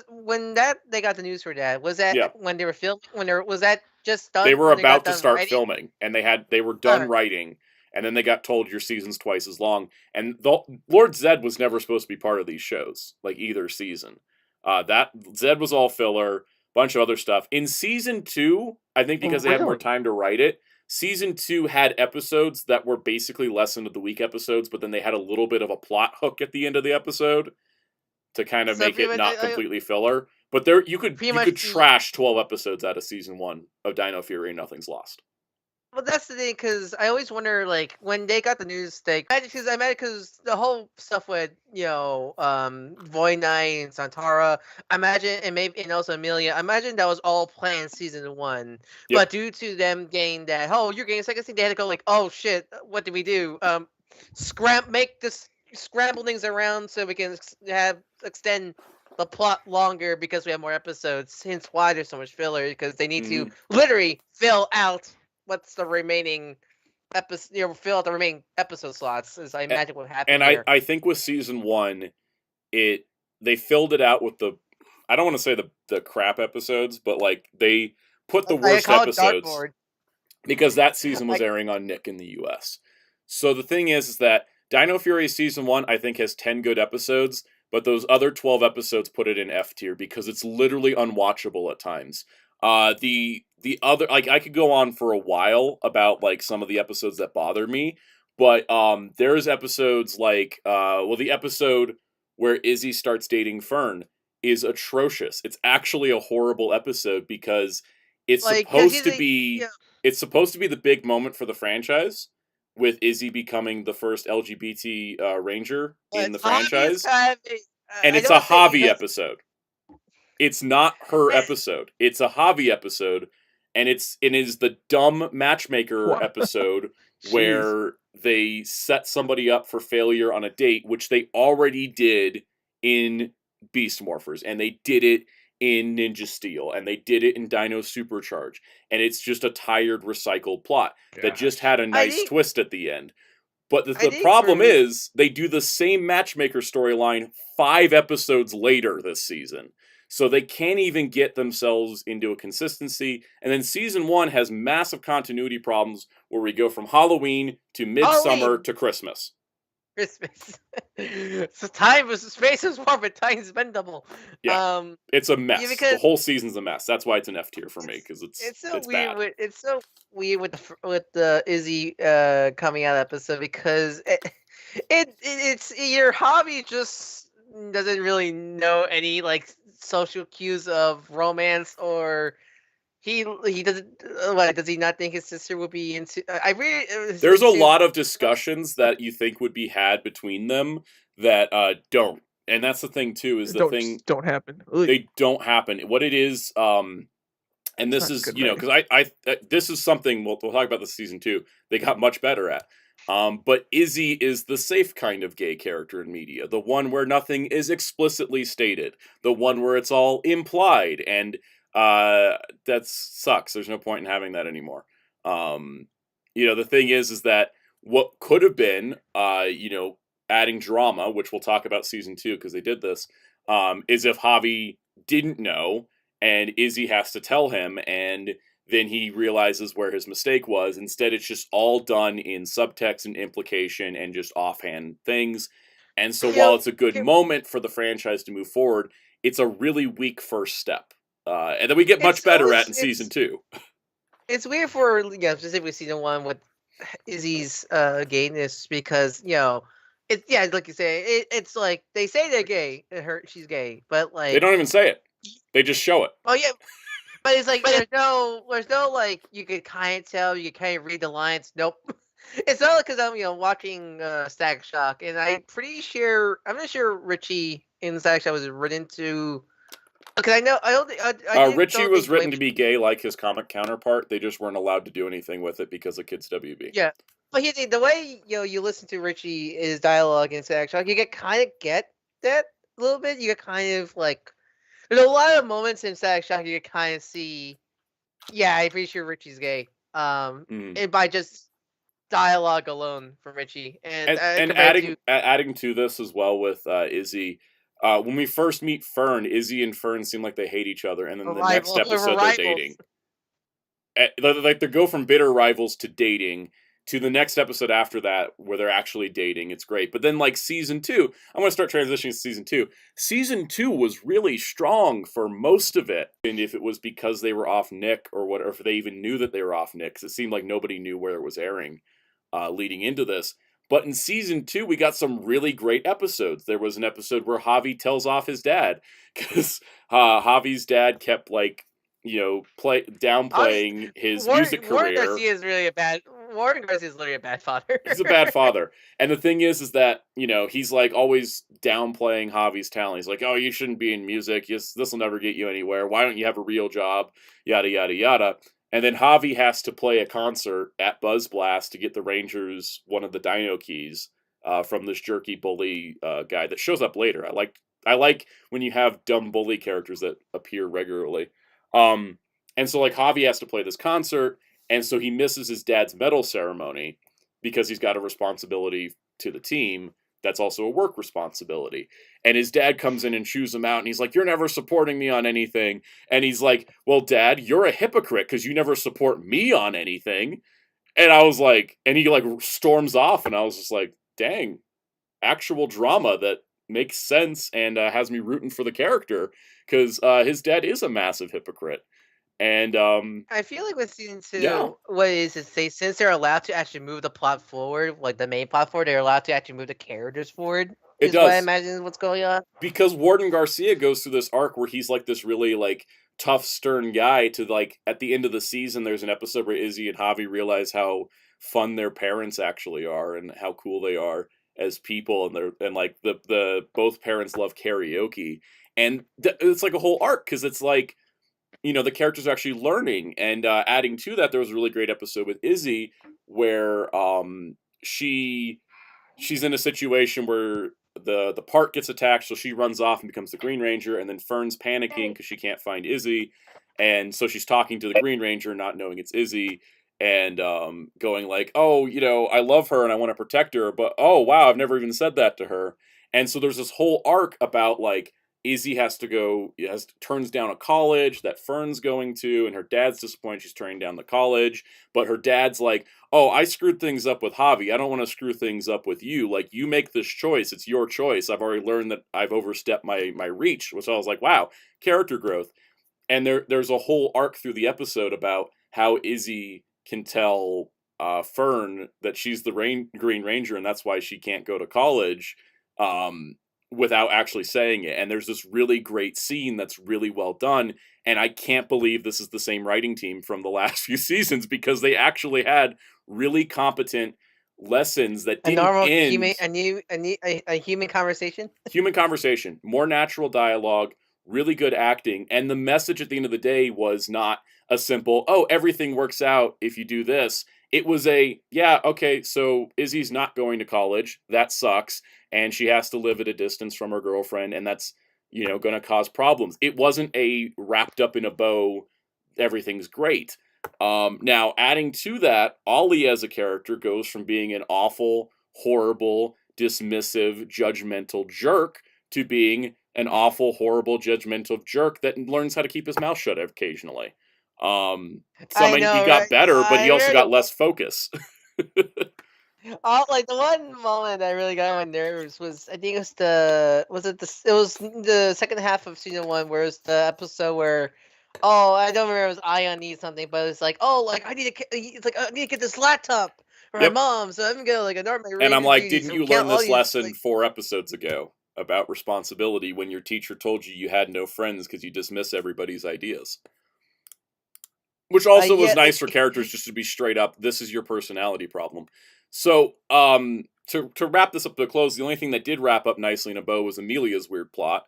when they got the news for that, was that when they were filming? Was that just done? They were about to start filming, and they were done writing, and then they got told your season's twice as long. And Lord Zed was never supposed to be part of these shows, either season. That Zed was all filler, bunch of other stuff. In season 2, I think because they had more time to write it. Season 2 had episodes that were basically lesson of the week episodes, but then they had a little bit of a plot hook at the end of the episode to kind of make it not completely filler. But you could trash 12 episodes out of season 1 of Dino Fury and nothing's lost. Well, that's the thing, because I always wonder, when they got the news, because the whole stuff with, Void Knight and Santara, and also Amelia, I imagine that was all planned season 1. Yep. But due to them getting that, you're getting a second season, they had to go oh shit, what did we do? Scramble things around so we can extend the plot longer because we have more episodes, hence why there's so much filler, because they need to literally fill out what's the remaining episode, fill out the remaining episode slots, as I imagine what happened. And I think with season 1, they filled it out with I don't want to say the crap episodes, but they put the worst episodes because that season was airing on Nick in the US. So the thing is that Dino Fury season 1 I think has 10 good episodes, but those other 12 episodes put it in F tier because it's literally unwatchable at times. The other, I could go on for a while about some of the episodes that bother me, but there's episodes the episode where Izzy starts dating Fern is atrocious. It's actually a horrible episode because it's supposed to be the big moment for the franchise with Izzy becoming the first LGBT ranger in the franchise, and it's a Javi episode. It's not her episode. It's a Javi episode, and it is the dumb matchmaker episode Jeez. where they set somebody up for failure on a date, which they already did in Beast Morphers, and they did it in Ninja Steel, and they did it in Dino Supercharge, and it's just a tired, recycled plot that just had a nice think- twist at the end. But the think problem for me- is, they do the same matchmaker storyline 5 episodes later this season. So they can't even get themselves into a consistency. And then season 1 has massive continuity problems where we go from Halloween to Midsummer Halloween. to Christmas. Christmas. So time was space is warp, but time is bendable. Yeah. It's a mess. The because- whole season's a mess. That's why it's an F tier for me, because It's so it's weird. bad. It's so weird with the Izzy coming out episode because it's your hobby just doesn't really know any like social cues of romance, or he doesn't like, does he not think his sister would be into? I really There's a lot of discussions that you think would be had between them that don't. And that's the thing too, is don't happen. Ugh. they don't happen. What it is, and this It's is, not good you know, because I this is something we'll talk about this season 2. They got much better at. But Izzy is the safe kind of gay character in media, the one where nothing is explicitly stated, the one where it's all implied, and that sucks. There's no point in having that anymore. You know, the thing is that what could have been, you know, adding drama, which we'll talk about season 2 because they did this, is if Javi didn't know and Izzy has to tell him, and then he realizes where his mistake was. Instead, it's just all done in subtext and implication and just offhand things. And so while it's a good moment for the franchise to move forward, it's a really weak first step. And then we get much better at in season 2. It's weird for, you know, specifically season 1 with Izzy's gayness, because, you know, it's, yeah, like you say, it's like they say they're gay, she's gay, but like They don't even say it. They just show it. Oh yeah, but it's like there's no like you could kind of tell, you could kind of read the lines. Nope, it's not because I'm watching Static Shock, and I'm not sure Richie in Static Shock was written to, because I don't Richie was written to be gay like his comic counterpart. They just weren't allowed to do anything with it because of Kids WB. Yeah, but the way you listen to Richie, his dialogue in Static Shock, you get that a little bit. You get kind of like. There's a lot of moments in Static Shock you can kind of see, yeah, I'm pretty sure Richie's gay. And by just dialogue alone from Richie, and adding to this as well with Izzy. When we first meet Fern, Izzy and Fern seem like they hate each other, and then the next episode they're dating. Like they go from bitter rivals to dating. To the next episode after that, where they're actually dating. It's great. But then, like, season 2, I'm going to start transitioning to season 2. Season 2 was really strong for most of it. And if it was because they were off Nick, or whatever, if they even knew that they were off Nick, 'cause it seemed like nobody knew where it was airing leading into this. But in season 2, we got some really great episodes. There was an episode where Javi tells off his dad, because Javi's dad kept, like, you know, downplaying his music career. Warren Garcia is literally a bad father. He's a bad father. And the thing is that, you know, he's like always downplaying Javi's talent. He's like, oh, you shouldn't be in music. This will never get you anywhere. Why don't you have a real job? Yada, yada, yada. And then Javi has to play a concert at Buzz Blast to get the Rangers one of the Dino keys from this jerky bully guy that shows up later. I like when you have dumb bully characters that appear regularly. And so, like, Javi has to play this concert, and so he misses his dad's medal ceremony because he's got a responsibility to the team that's also a work responsibility. And his dad comes in and chews him out, and he's like, you're never supporting me on anything. And he's like, well, Dad, you're a hypocrite because you never support me on anything. And I was like, and he, like, storms off, and I was just like, dang, actual drama that makes sense and has me rooting for the character, because his dad is a massive hypocrite. And I feel like with season 2, what is it? Since they're allowed to actually move the plot forward, like the main plot forward, they're allowed to actually move the characters forward. It does. What I imagine what's going on. Because Warden Garcia goes through this arc where he's like this really like tough, stern guy, to like at the end of the season, there's an episode where Izzy and Javi realize how fun their parents actually are and how cool they are as people, and like the both parents love karaoke, and it's like a whole arc, because it's like, you know, the characters are actually learning. And adding to that, there was a really great episode with Izzy where she's in a situation where the part gets attacked, so she runs off and becomes the Green Ranger, and then Fern's panicking because she can't find Izzy, and so she's talking to the Green Ranger, not knowing it's Izzy, and going like, oh, I love her and I want to protect her, but oh wow, I've never even said that to her. And so there's this whole arc about like Izzy turns down a college that Fern's going to, and her dad's disappointed she's turning down the college, but her dad's like, oh, I screwed things up with Javi. I don't want to screw things up with you. Like, you make this choice. It's your choice. I've already learned that I've overstepped my reach, which I was like, wow, character growth. And there's a whole arc through the episode about how Izzy can tell Fern that she's the Green Ranger, and that's why she can't go to college without actually saying it. And there's this really great scene that's really well done. And I can't believe this is the same writing team from the last few seasons, because they actually had really competent lessons that didn't end. A human conversation. Human conversation, more natural dialogue, really good acting, and the message at the end of the day was not a simple, oh, everything works out if you do this. It was okay, so Izzy's not going to college. That sucks. And she has to live at a distance from her girlfriend, and that's, going to cause problems. It wasn't a wrapped up in a bow, everything's great. Now, adding to that, Ollie as a character goes from being an awful, horrible, dismissive, judgmental jerk to being an awful, horrible, judgmental jerk that learns how to keep his mouth shut occasionally. He got better, but he also got less focus. Like the one moment that really got on my nerves was, I think it was the second half of season 1, where it was the episode where, I don't remember, it was Ion needs something, but it's like, I need to get this laptop for my mom, so I'm gonna ignore my reading. And I'm like, didn't you learn this lesson 4 episodes ago about responsibility when your teacher told you had no friends because you dismiss everybody's ideas? Which also was nice for characters just to be straight up, this is your personality problem. So, to wrap this up to a close, the only thing that did wrap up nicely in a bow was Amelia's weird plot.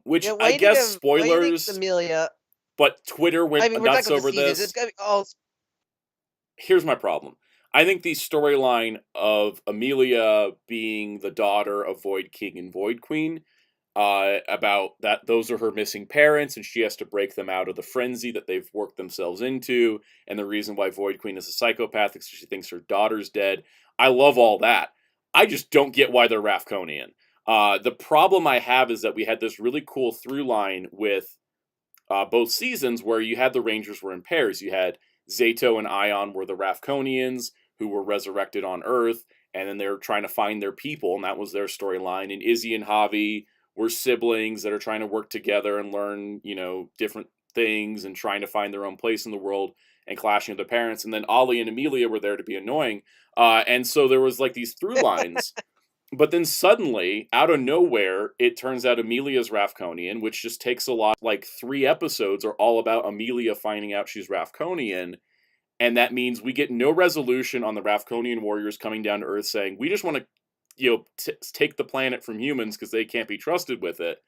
Which I guess spoilers, Amelia, but Twitter went nuts over this. Here's my problem. I think the storyline of Amelia being the daughter of Void King and Void Queen, about that those are her missing parents, and she has to break them out of the frenzy that they've worked themselves into, and the reason why Void Queen is a psychopath is she thinks her daughter's dead. I love all that. I just don't get why they're Rafkonian. The problem I have is that we had this really cool through line with both seasons where you had the Rangers were in pairs. You had Zato and Ion were the Rafkonians who were resurrected on Earth, and then they're trying to find their people, and that was their storyline. And Izzy and Javi were siblings that are trying to work together and learn, different things and trying to find their own place in the world and clashing with their parents. And then Ollie and Amelia were there to be annoying. And so there was these through lines. But then suddenly, out of nowhere, it turns out Amelia's Rafkonian, which just takes a lot. 3 episodes are all about Amelia finding out she's Rafkonian. And that means we get no resolution on the Rafkonian warriors coming down to Earth saying, we just want to take the planet from humans because they can't be trusted with it.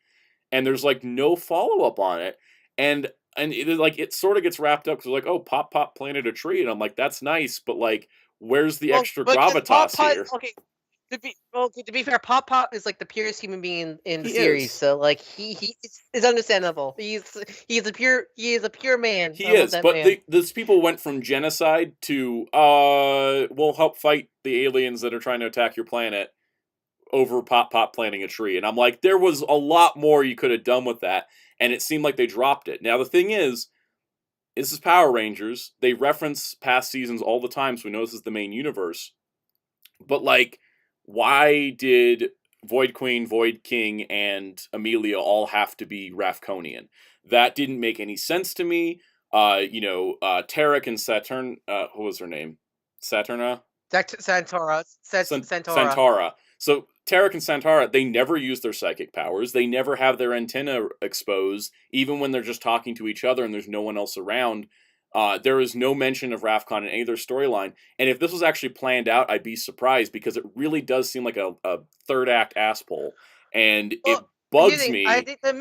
And there's no follow-up on it. And it sort of gets wrapped up because Pop planted a tree. And I'm like, that's nice, but where's the extra gravitas here? Okay. To be fair, Pop is the purest human being in the series, so he is understandable. He is a pure man. He is, but these people went from genocide to we'll help fight the aliens that are trying to attack your planet over Pop planting a tree, and I'm like, there was a lot more you could have done with that, and it seemed like they dropped it. Now the thing is, this is Power Rangers. They reference past seasons all the time, so we know this is the main universe. But why did Void Queen, Void King, and Amelia all have to be Rafkonian? That didn't make any sense to me. Tarek and Saturn, what was her name? Saturna? Santora. Santara. So Tarek and Santara, they never use their psychic powers. They never have their antenna exposed, even when they're just talking to each other and there's no one else around. There is no mention of Rafkon in any of their storyline. And if this was actually planned out, I'd be surprised, because it really does seem like a third act ass pull. And it bugs me. I think the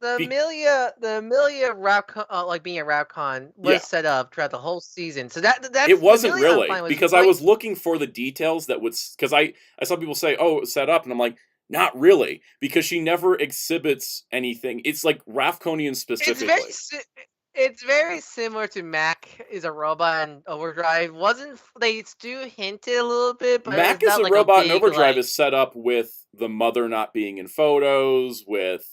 the Amelia Rapcon, like being a Rapcon, was Yeah. set up throughout the whole season. So that's It wasn't Amelia, I'm really fine with. because I was looking for the details that would because I saw people say, "Oh, it was set up," and I'm like, not really, because she never exhibits anything. It's like Rafconian specifically. It's very similar to Mac is a robot in Overdrive. Wasn't they do hint it a little bit, but Mac it's is not a like robot big, in Overdrive like, is set up with the mother not being in photos, with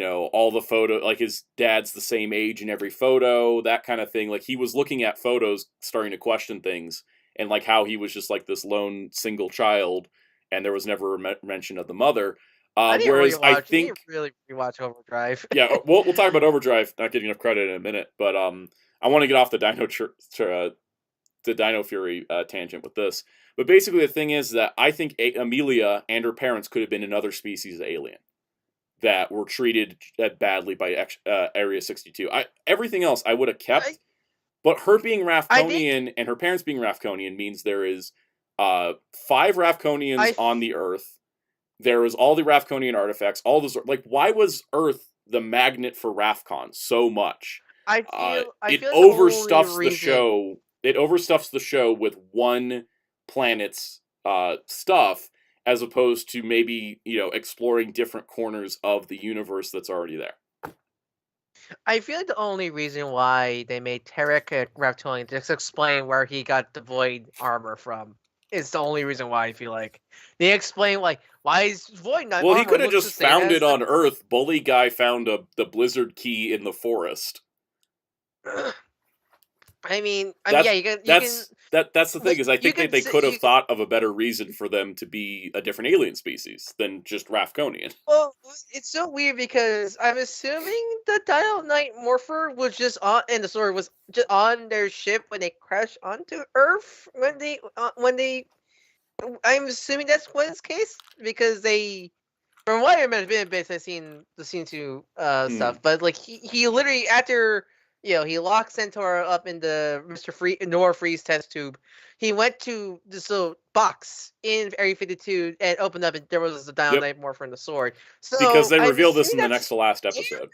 all the photo, like his dad's the same age in every photo, that kind of thing. Like he was looking at photos, starting to question things, and like how he was just like this lone single child, and there was never a mention of the mother. Whereas I think really rewatch Overdrive. yeah, we'll talk about Overdrive. Not getting enough credit in a minute, but I want to get off the Dino Fury tangent with this. But basically, the thing is that I think Amelia and her parents could have been another species of alien that were treated badly by Area 62. Everything else I would have kept, but her being Rafconian and her parents being Rafconian means there is 5 Rafconians on the Earth. There was all the Rafconian artifacts, all those. Like, why was Earth the magnet for Rafcon so much? It overstuffs the show. It overstuffs the show with one planet's stuff, as opposed to maybe exploring different corners of the universe that's already there. I feel like the only reason why they made Tarek a Rafconian just explain where he got the Void armor from. It's the only reason why I feel like they explain like why is Void not. Well, he could have just found it on Earth. Bully guy found the Blizzard key in the forest. I mean, that's the thing is I think that they could have thought of a better reason for them to be a different alien species than just Rafconian. Well, it's so weird because I'm assuming the Dino Knight Morpher was just on, and the story was just on their ship when they crashed onto Earth. When they, I'm assuming that's what's case because they, from what I remember, it's been a bit I've seen the scene 2 stuff, but like he literally after. He locked Centaur up in the Nor Freeze test tube. He went to this little box in Area 52 and opened up, and there was a Dino Knight Morpher and the sword. So because they revealed this in the next to last episode.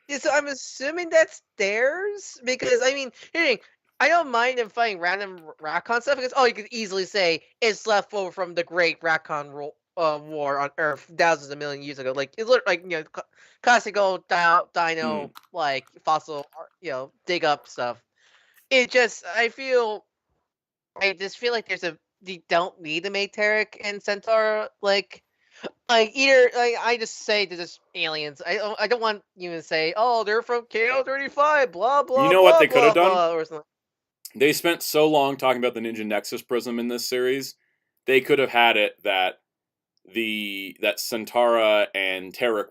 Yeah, so I'm assuming that's theirs because I mean, I don't mind them fighting random Racon stuff because you could easily say it's left over from the Great Racon War on Earth thousands of million years ago. Like it looked like classic old dino like fossil dig up stuff. It just I just feel like you don't need to make Tarek and Centaur like either I just say they're just aliens. I don't want you to say they're from KO-35 blah blah. You know what they could have done? Or something. They spent so long talking about the Ninja Nexus prism in this series. They could have had it that Centaura and Tarek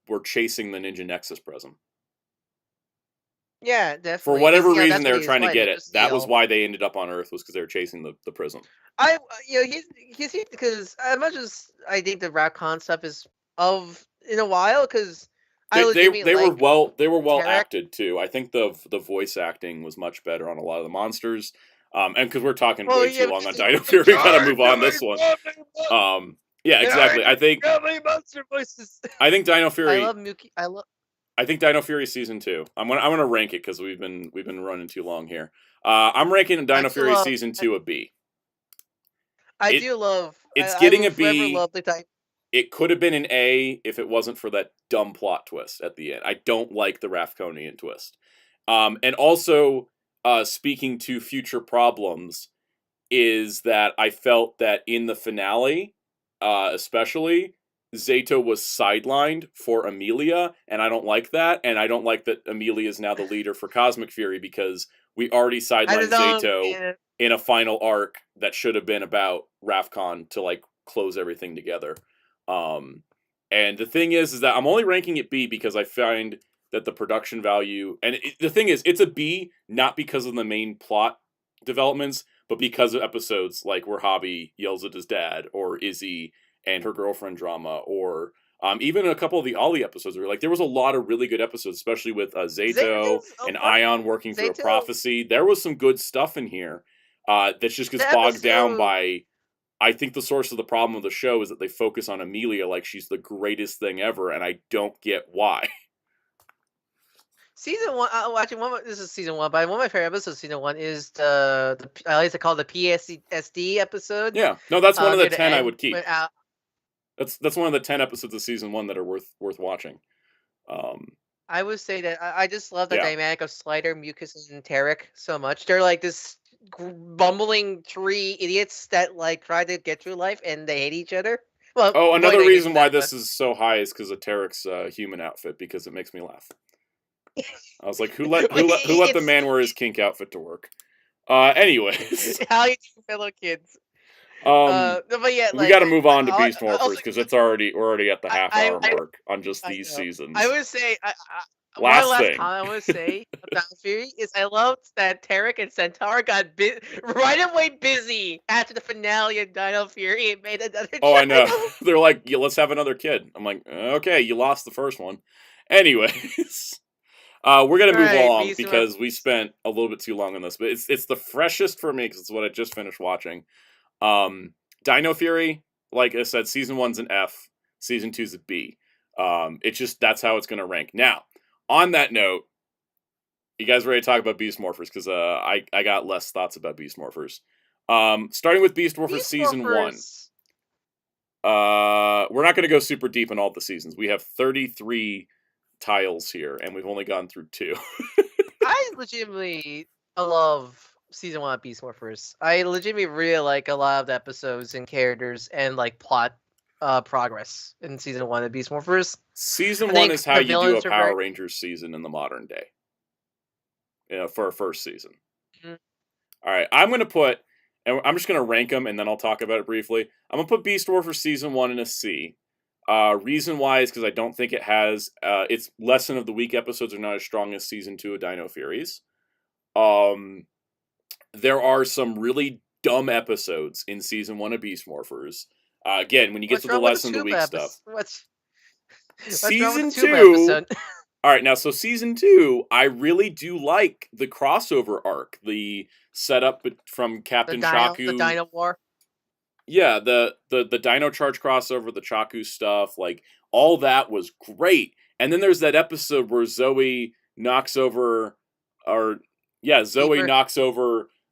were chasing the Ninja Nexus prism. Yeah, definitely. For whatever reason, they were trying to get it. That was why they ended up on Earth, was because they were chasing the prism. He's because as much as I think the Racon stuff is in a while, because they were well Tarek. acted too. I think the voice acting was much better on a lot of the monsters. And because we're talking way too long on Dino Fury, we gotta move on this one. Yeah, exactly. I think monster voices. I think Dino Fury. I love Mookie. I think Dino Fury season 2. I'm gonna rank it because we've been running too long here. I'm ranking Dino Fury season 2 a B. It's getting a B. It could have been an A if it wasn't for that dumb plot twist at the end. I don't like the Rafconian twist. And also, speaking to future problems, is that I felt that in the finale, especially, Zato was sidelined for Amelia, and I don't like that. And I don't like that Amelia is now the leader for Cosmic Fury because we already sidelined Zato in a final arc that should have been about Rafcon to like close everything together. And the thing is that I'm only ranking it B because I find that the production value, and the thing is, it's a B not because of the main plot developments, but because of episodes like where Hobby yells at his dad, or Izzy and her girlfriend drama, or even a couple of the Ollie episodes where there was a lot of really good episodes, especially with Zato and Ion working through a prophecy. There was some good stuff in here that just gets bogged down by I think the source of the problem of the show is that they focus on Amelia like she's the greatest thing ever, and I don't get why. Season 1, actually, this is season 1, but one of my favorite episodes of season 1 is the I like to call it the PSSD episode. Yeah, no, that's one of the 10 I end would keep. That's one of the 10 episodes of season 1 that are worth watching. I would say that I just love the Yeah. dynamic of Slider, Mucus, and Tarek so much. They're like this bumbling 3 idiots that like try to get through life and they hate each other. Well, Oh, another Lloyd hates reason why them, this is so high is because of Tarek's human outfit, because it makes me laugh. I was like, who let the man wear his kink outfit to work? Anyways, How you do, fellow kids? but yeah, we got to move on to Beast Morphers because we're already at the half-hour I- mark on just these seasons. I would say Last one thing. last comment I would say about Fury is I loved that Tarek and Centaur got right away busy after the finale of Dino Fury and made another. Oh, I know. They're like, yeah, let's have another kid. I'm like, okay, you lost the first one. Anyways, we're gonna move along Beast because we spent a little bit too long on this, but it's the freshest for me because it's what I just finished watching. Dino Fury, like I said, season 1's an F, season 2's a B. It's just that's how it's gonna rank. Now, on that note, you guys ready to talk about Beast Morphers? Because I got less thoughts about Beast Morphers. Starting with Beast Morphers season 1. We're not going to go super deep in all the seasons. We have 33 tiles here, and we've only gone through 2. I legitimately love season 1 of Beast Morphers. I legitimately really like a lot of the episodes and characters and like plot progress in season 1 of Beast Morphers. Season 1 is how you do a Power Rangers season in the modern day. For a first season. Mhm. All right, I'm going to put, and I'm just going to rank them, and then I'll talk about it briefly. I'm going to put Beast Morphers season 1 in a C. Reason why is because I don't think it has, its lesson of the week episodes are not as strong as season 2 of Dino Furies. There are some really dumb episodes in season 1 of Beast Morphers. Again, when you get to the lesson of the week stuff. Season 2. All right, now, so season 2, I really do like the crossover arc, the setup from Captain Chaku. The Dino War. Yeah, the Dino Charge crossover, the Chaku stuff, like, all that was great. And then there's that episode where Zoe knocks over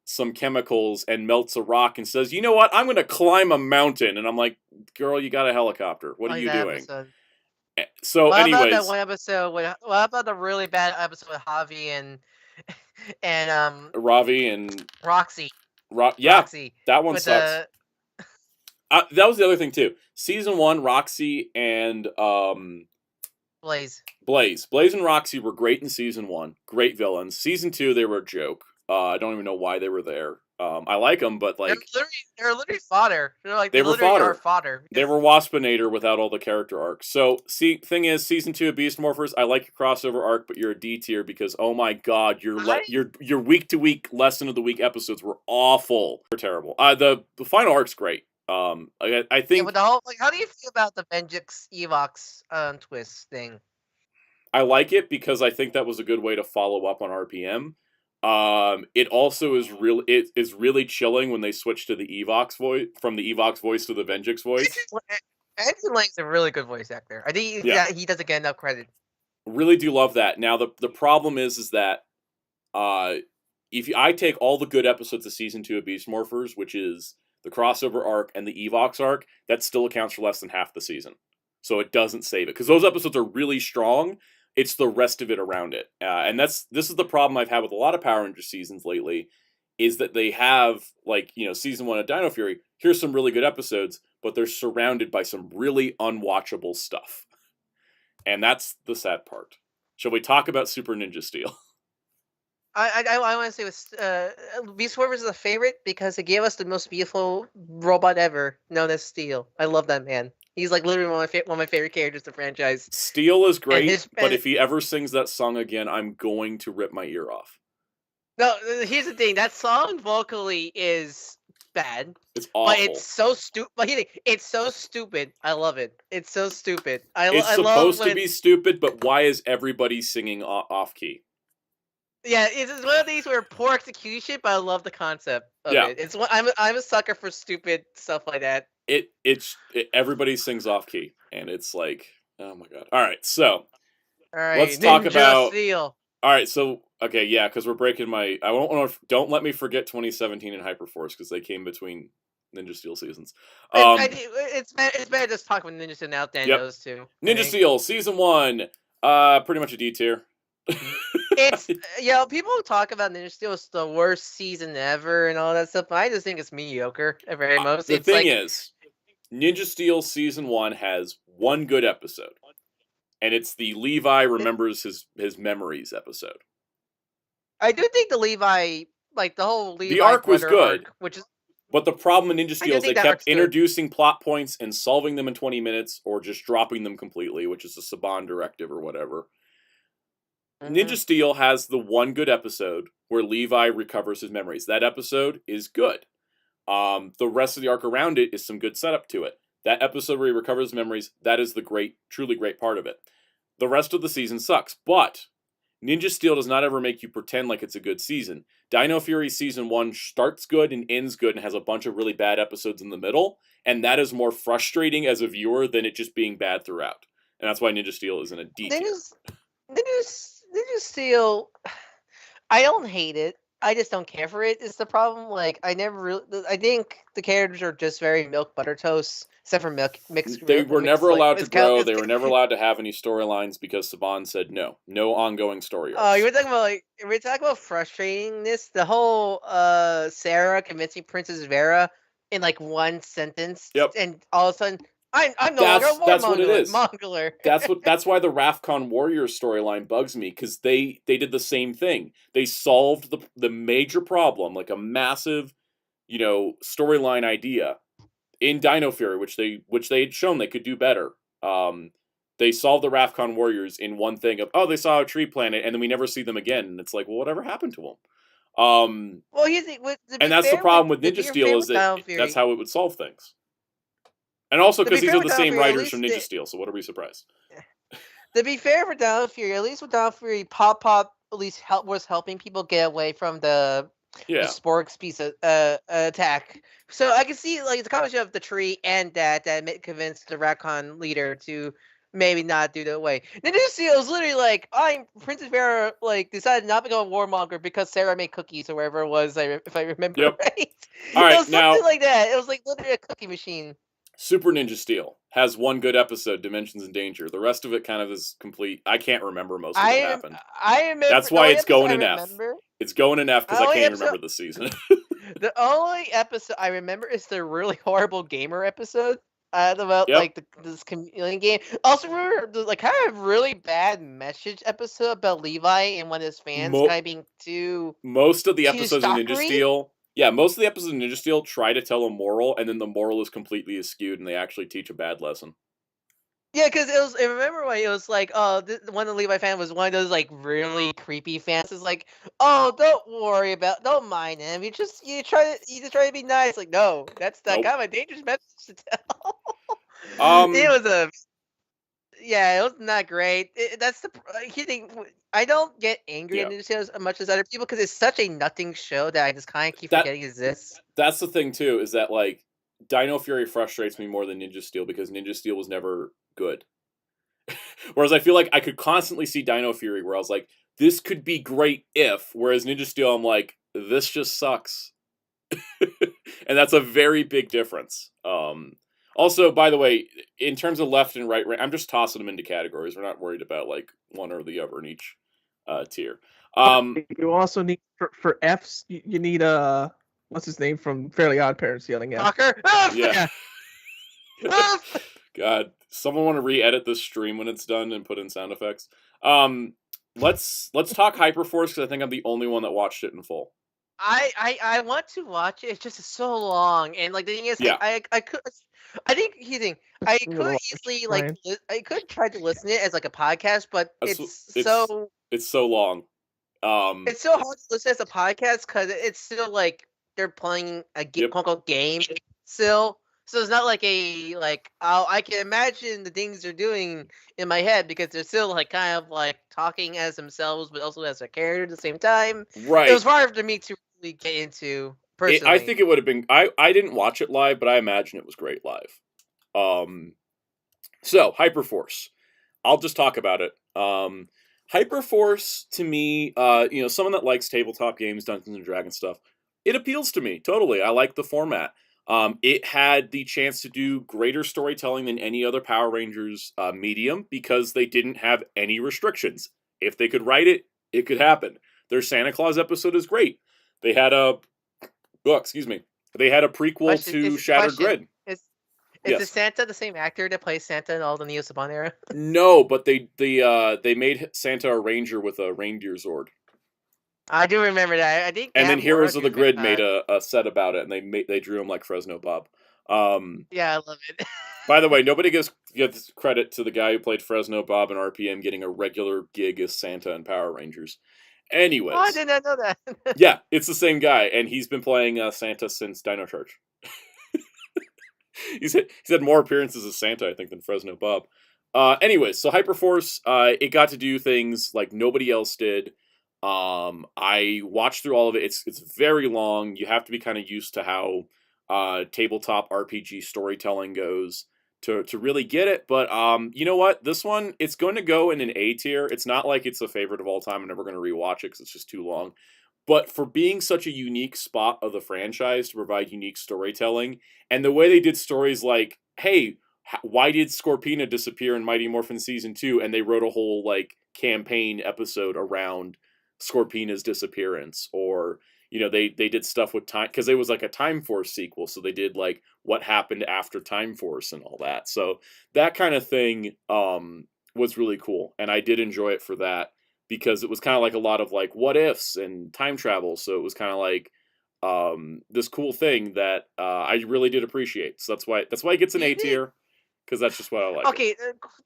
some chemicals and melts a rock and says, you know what, I'm going to climb a mountain. And I'm like, girl, you got a helicopter. What are you doing? Episode. So, what anyways, about that one episode? What about the really bad episode with Javi and Ravi and Roxy? Roxy, that one with sucks. That was the other thing too. Season 1, Roxy and Blaze and Roxy were great in season 1. Great villains. Season 2, they were a joke. I don't even know why they were there. I like them, but like they're literally fodder. They were fodder. They were Waspinator without all the character arcs. So, thing is, season 2 of Beast Morphers, I like your crossover arc, but you're a D tier because oh my god, your week to week lesson of the week episodes were awful. They're terrible. The final arc's great. I think. Yeah, but the whole how do you feel about the Venjix Evox twist thing? I like it because I think that was a good way to follow up on RPM. It also is really chilling when they switch to the Evox voice from the Evox voice to the Venjix voice. Andy Lang's a really good voice actor. I think he doesn't get enough credit. Really do love that. Now the problem is that if I take all the good episodes of season 2 of Beast Morphers, which is the crossover arc and the Evox arc, that still accounts for less than half the season. So it doesn't save it because those episodes are really strong. It's the rest of it around it. And this is the problem I've had with a lot of Power Rangers seasons lately, is that they have, like, season 1 of Dino Fury, here's some really good episodes, but they're surrounded by some really unwatchable stuff. And that's the sad part. Shall we talk about Super Ninja Steel? I want to say with Beast Morphers is a favorite because it gave us the most beautiful robot ever, known as Steel. I love that man. He's like literally one of my favorite characters in the franchise. Steel is great, but if he ever sings that song again, I'm going to rip my ear off. No, here's the thing. That song vocally is bad. It's awful. But it's so stupid. But it's so stupid. I love it. It's so stupid. It's supposed to be stupid, but why is everybody singing off key? Yeah, it's one of these where poor execution, but I love the concept of Yeah. it. It's one, I'm a sucker for stupid stuff like that. Everybody sings off key, and it's like, oh my god. All right, so All right, let's talk Ninja about. Steel. All right, so okay, yeah, because we're breaking my. I won't want to. Don't let me forget 2017 and Hyperforce because they came between Ninja Steel seasons. It's better just talk about Ninja Steel now than Yep. those two. I Ninja think. Steel season 1, pretty much a D tier. It's people talk about Ninja Steel as the worst season ever and all that stuff, but I just think it's mediocre at very most. The It's thing like, is, Ninja Steel season 1 has one good episode, and it's the Levi remembers his memories episode. I do think the Levi, like the whole Levi The arc was brother good, arc, which is. but the problem in Ninja Steel is they think that kept arc's good. introducing plot points and solving them in 20 minutes, or just dropping them completely, which is the Saban directive or whatever. Ninja Steel has the one good episode where Levi recovers his memories. That episode is good. The rest of the arc around it is some good setup to it. That episode where he recovers his memories, that is the truly great part of it. The rest of the season sucks, but Ninja Steel does not ever make you pretend like it's a good season. Dino Fury season 1 starts good and ends good and has a bunch of really bad episodes in the middle, and that is more frustrating as a viewer than it just being bad throughout. And that's why Ninja Steel is in a D tier. Ninja Steel, I don't hate it. I just don't care for it. Is the problem? Like, I think the characters are just very milk butter toast, except for mixed. They were never allowed to grow. It's They were never allowed to have any storylines because Saban said no ongoing story arcs. Oh, you were talking about frustratingness. The whole Sarah convincing Princess Vera in like one sentence, Yep. and all of a sudden, I'm no longer a That's what it is. Mongler. That's why the Rafcon Warriors storyline bugs me, because they did the same thing. They solved the major problem, like a massive, storyline idea in Dino Fury, which they had shown they could do better. They solved the Rafcon Warriors in one thing of, they saw a tree planet, and then we never see them again, and it's like, well, whatever happened to them? Well, and that's the problem with Ninja Steel, is that that's how it would solve things. And also because these are the same writers from Ninja Steel, so what are we surprised? To be fair for Dino Fury, at least with Dino Fury, Pop at least was helping people get away from the Spork's piece attack. So I can see like the combination of the tree and that convinced the Raccoon leader to maybe not do that way. Ninja Steel is literally like, Princess Vera decided not to go warmonger because Sarah made cookies or wherever it was, if I remember right. All right, it was something like that. It was like literally a cookie machine. Super Ninja Steel has one good episode, Dimensions in Danger. The rest of it kind of is complete. I can't remember most of what happened. I remember. That's why it's going in F. It's going in F because I can't remember the season. The only episode I remember is the really horrible gamer episode about this chameleon game. Also remember the kind of really bad message episode about Levi and one of his fans kind of being too. Most of the episodes of Ninja Steel. Yeah, most of the episodes of Ninja Steel try to tell a moral, and then the moral is completely askewed, and they actually teach a bad lesson. Yeah, because I remember when it was like, one of the Levi fan was one of those really creepy fans. It's like, don't mind him. You just try to be nice. Like, no, that's kind of a dangerous message to tell. It was not great. That's the thing. I don't get angry at Ninja Steel as much as other people because it's such a nothing show that I just kind of keep forgetting exists. That's the thing too, is that Dino Fury frustrates me more than Ninja Steel because Ninja Steel was never good. Whereas I feel like I could constantly see Dino Fury where I was like, this could be great if, whereas Ninja Steel I'm like, this just sucks. And that's a very big difference. Also, by the way, in terms of left and right, I'm just tossing them into categories. We're not worried about one or the other in each tier. You also need for Fs. You need what's his name from Fairly Odd Parents yelling at. Tucker. Yeah. God, someone want to re-edit this stream when it's done and put in sound effects. Let's talk Hyperforce because I think I'm the only one that watched it in full. I want to watch it. It's just so long, and the thing is, I could. I think I could easily I could try to listen to it as a podcast, but it's so long. It's so hard to listen as a podcast because it's still they're playing a quote unquote game still. So it's not like I can imagine the things they're doing in my head because they're still like kind of like talking as themselves, but also as a character at the same time. Right. It was hard for me to really get into personally. I think it would have been. I didn't watch it live, but I imagine it was great live. So Hyperforce. I'll just talk about it. Hyperforce to me, someone that likes tabletop games, Dungeons and Dragons stuff, it appeals to me totally. I like the format. It had the chance to do greater storytelling than any other Power Rangers medium because they didn't have any restrictions. If they could write it, it could happen. Their Santa Claus episode is great. They had They had a prequel to Shattered Grid. Is the Santa the same actor that plays Santa in all the Neo Saban era? No, but they made Santa a ranger with a reindeer Zord. I do remember that. I think. And then Heroes of the Grid made a set about it, and they drew him like Fresno Bob. Yeah, I love it. By the way, nobody gives credit to the guy who played Fresno Bob in RPM getting a regular gig as Santa in Power Rangers. Anyways, I did not know that. Yeah, it's the same guy, and he's been playing Santa since Dino Charge. He's had more appearances as Santa, I think, than Fresno Bob. Anyways, so Hyperforce, it got to do things like nobody else did. I watched through all of it. It's very long. You have to be kind of used to how tabletop RPG storytelling goes to really get it. But you know what? This one, it's going to go in an A tier. It's not like it's a favorite of all time. I'm never going to rewatch it because it's just too long. But for being such a unique spot of the franchise to provide unique storytelling, and the way they did stories like, hey, why did Scorpina disappear in Mighty Morphin Season 2? And they wrote a whole like campaign episode around Scorpina's disappearance. Or, they did stuff with time, because it was like a Time Force sequel, so they did like what happened after Time Force and all that. So that kind of thing was really cool, and I did enjoy it for that. Because it was kind of like a lot of like what ifs and time travel, so it was kind of like this cool thing that I really did appreciate. So that's why it gets an A tier, because that's just what I like. Okay,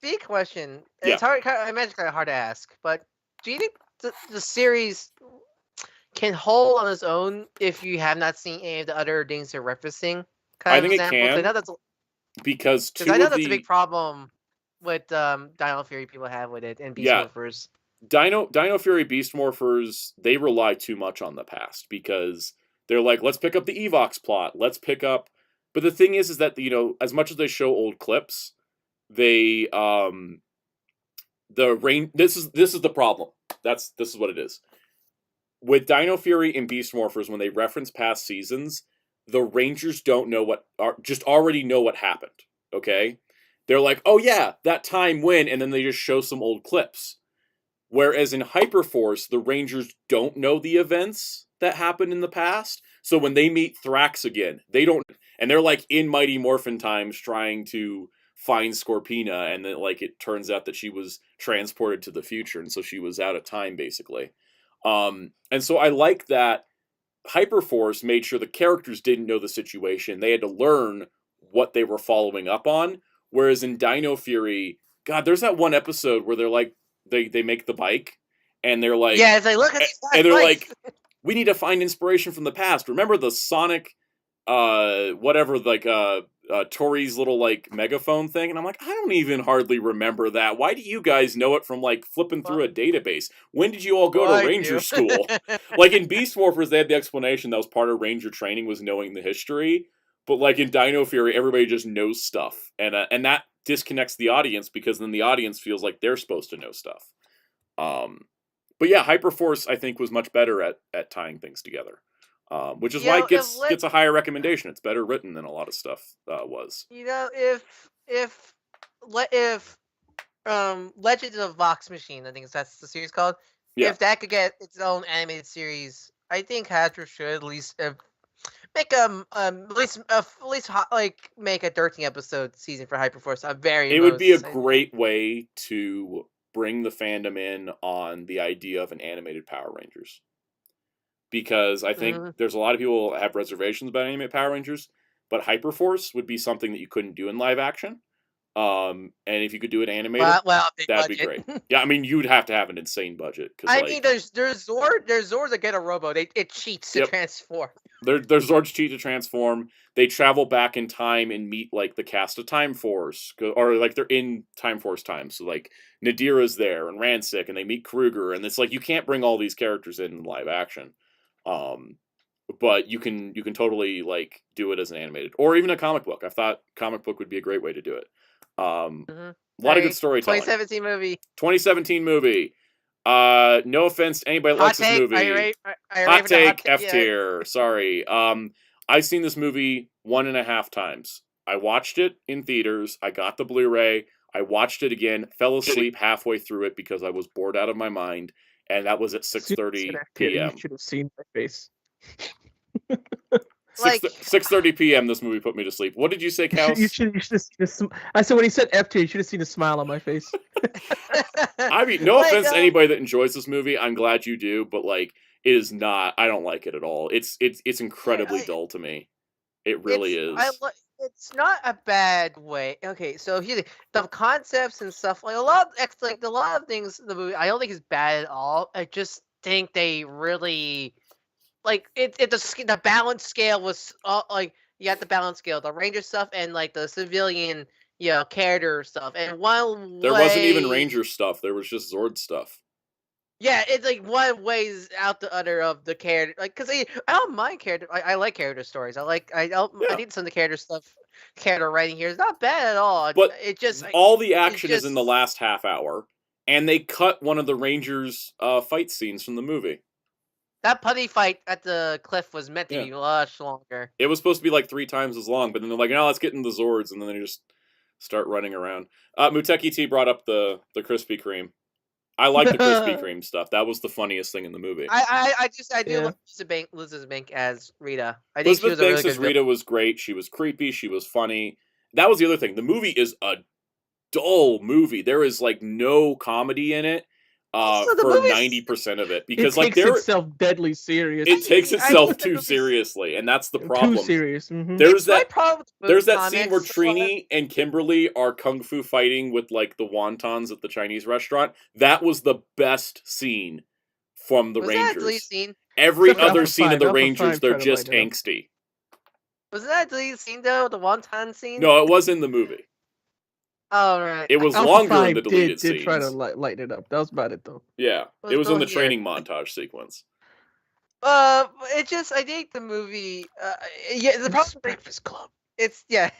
big question. Yeah. It's hard. I imagine kind of hard to ask, but do you think the series can hold on its own if you have not seen any of the other things they're referencing? I think it can. Because I know that's a big problem with Dino Fury people have with it and Beast Morphers. Dino Fury Beast Morphers, they rely too much on the past because they're like, let's pick up the Evox plot. But the thing is that, as much as they show old clips, they, this is the problem. This is what it is. With Dino Fury and Beast Morphers, when they reference past seasons, the Rangers just already know what happened. Okay? They're like, oh yeah, that time when, and then they just show some old clips. Whereas in Hyperforce, the Rangers don't know the events that happened in the past. So when they meet Thrax again, they don't, and they're like in Mighty Morphin times trying to find Scorpina, and then like it turns out that she was transported to the future, and so she was out of time basically. And so I like that Hyperforce made sure the characters didn't know the situation. They had to learn what they were following up on. Whereas in Dino Fury, God, there's that one episode where they're like, they make the bike, and they're like, yeah, it's like, look at these and they're bikes. like, we need to find inspiration from the past. Remember the Sonic, Tori's little like megaphone thing? And I'm like, I don't even hardly remember that. Why do you guys know it from like flipping through a database? When did you all go to Ranger school? Like in Beast Morphers, they had the explanation that was part of Ranger training was knowing the history. But like in Dino Fury, everybody just knows stuff, and that disconnects the audience because then the audience feels like they're supposed to know stuff. But yeah, Hyperforce I think was much better at tying things together, which is why it gets a higher recommendation. It's better written than a lot of stuff was. If Legends of Vox Machine, I think that's the series called. Yeah. If that could get its own animated series, I think Hasbro should at least make make a 13 episode season for Hyperforce. It would be a great way to bring the fandom in on the idea of an animated Power Rangers, because I think there's a lot of people that have reservations about animated Power Rangers, but Hyperforce would be something that you couldn't do in live action. And if you could do it animated, Well, big that'd be budget. great. Yeah, I mean, you'd have to have an insane budget. I mean, there's Zords that get a robo. It cheats to Yep. transform. There's Zords cheat to transform. They travel back in time and meet like the cast of Time Force, or like they're in Time Force time. So like Nadira's there and Ransik, and they meet Kruger, and it's like you can't bring all these characters in live action, but you can totally like do it as an animated or even a comic book. I thought comic book would be a great way to do it. A lot of good storytelling. 2017 movie. 2017 movie. No offense to anybody that likes this movie. Hot take, F tier. Sorry. I've seen this movie 1.5 times. I watched it in theaters. I got the Blu-ray. I watched it again. Fell asleep halfway through it because I was bored out of my mind, and that was at 6:30 p.m. You should have seen my face. 6:30 p.m. This movie put me to sleep. What did you say, Kels? You should have seen I said when he said F tier, you should have seen a smile on my face. I mean, no offense to anybody that enjoys this movie. I'm glad you do, but like, it is not. I don't like it at all. It's incredibly dull to me. It really is. It's not a bad way. Okay, so here the concepts and stuff, like a lot of things in the movie, I don't think is bad at all. I just think they really like the balance scale was like you got the balance scale, the Ranger stuff, and like the civilian character stuff, and there wasn't even Ranger stuff. There was just Zord stuff. Yeah, it's like one weighs out the other of the character, like because I don't mind character. I like character stories. I think some of the character writing here is not bad at all. But it just all the action is in the last half hour, and they cut one of the Rangers' fight scenes from the movie. That putty fight at the cliff was meant to be much longer. It was supposed to be like 3 times as long, but then they're like, no, let's get in the Zords, and then they just start running around. Muteki T brought up the Krispy Kreme. I like the Krispy Kreme stuff. That was the funniest thing in the movie. I do love Elizabeth Banks as Rita. I think Elizabeth Banks as Rita was great. She was creepy. She was funny. That was the other thing. The movie is a dull movie. There is like no comedy in it for 90% of it because it takes itself deadly serious. It takes itself too seriously, and that's the problem. Too serious. Mm-hmm. There's that scene where Trini and Kimberly are kung fu fighting with like the wontons at the Chinese restaurant. That was the best scene from the Rangers. Scene? Every other scene of the Rangers, they're just angsty. Wasn't that a deleted scene though? The wonton scene? No, it was in the movie. Oh, right. It was longer in the deleted scenes. Did try to lighten it up. That was about it, though. Yeah, it was in the training montage sequence. I think the movie. The problem. Breakfast Club. It's Yep.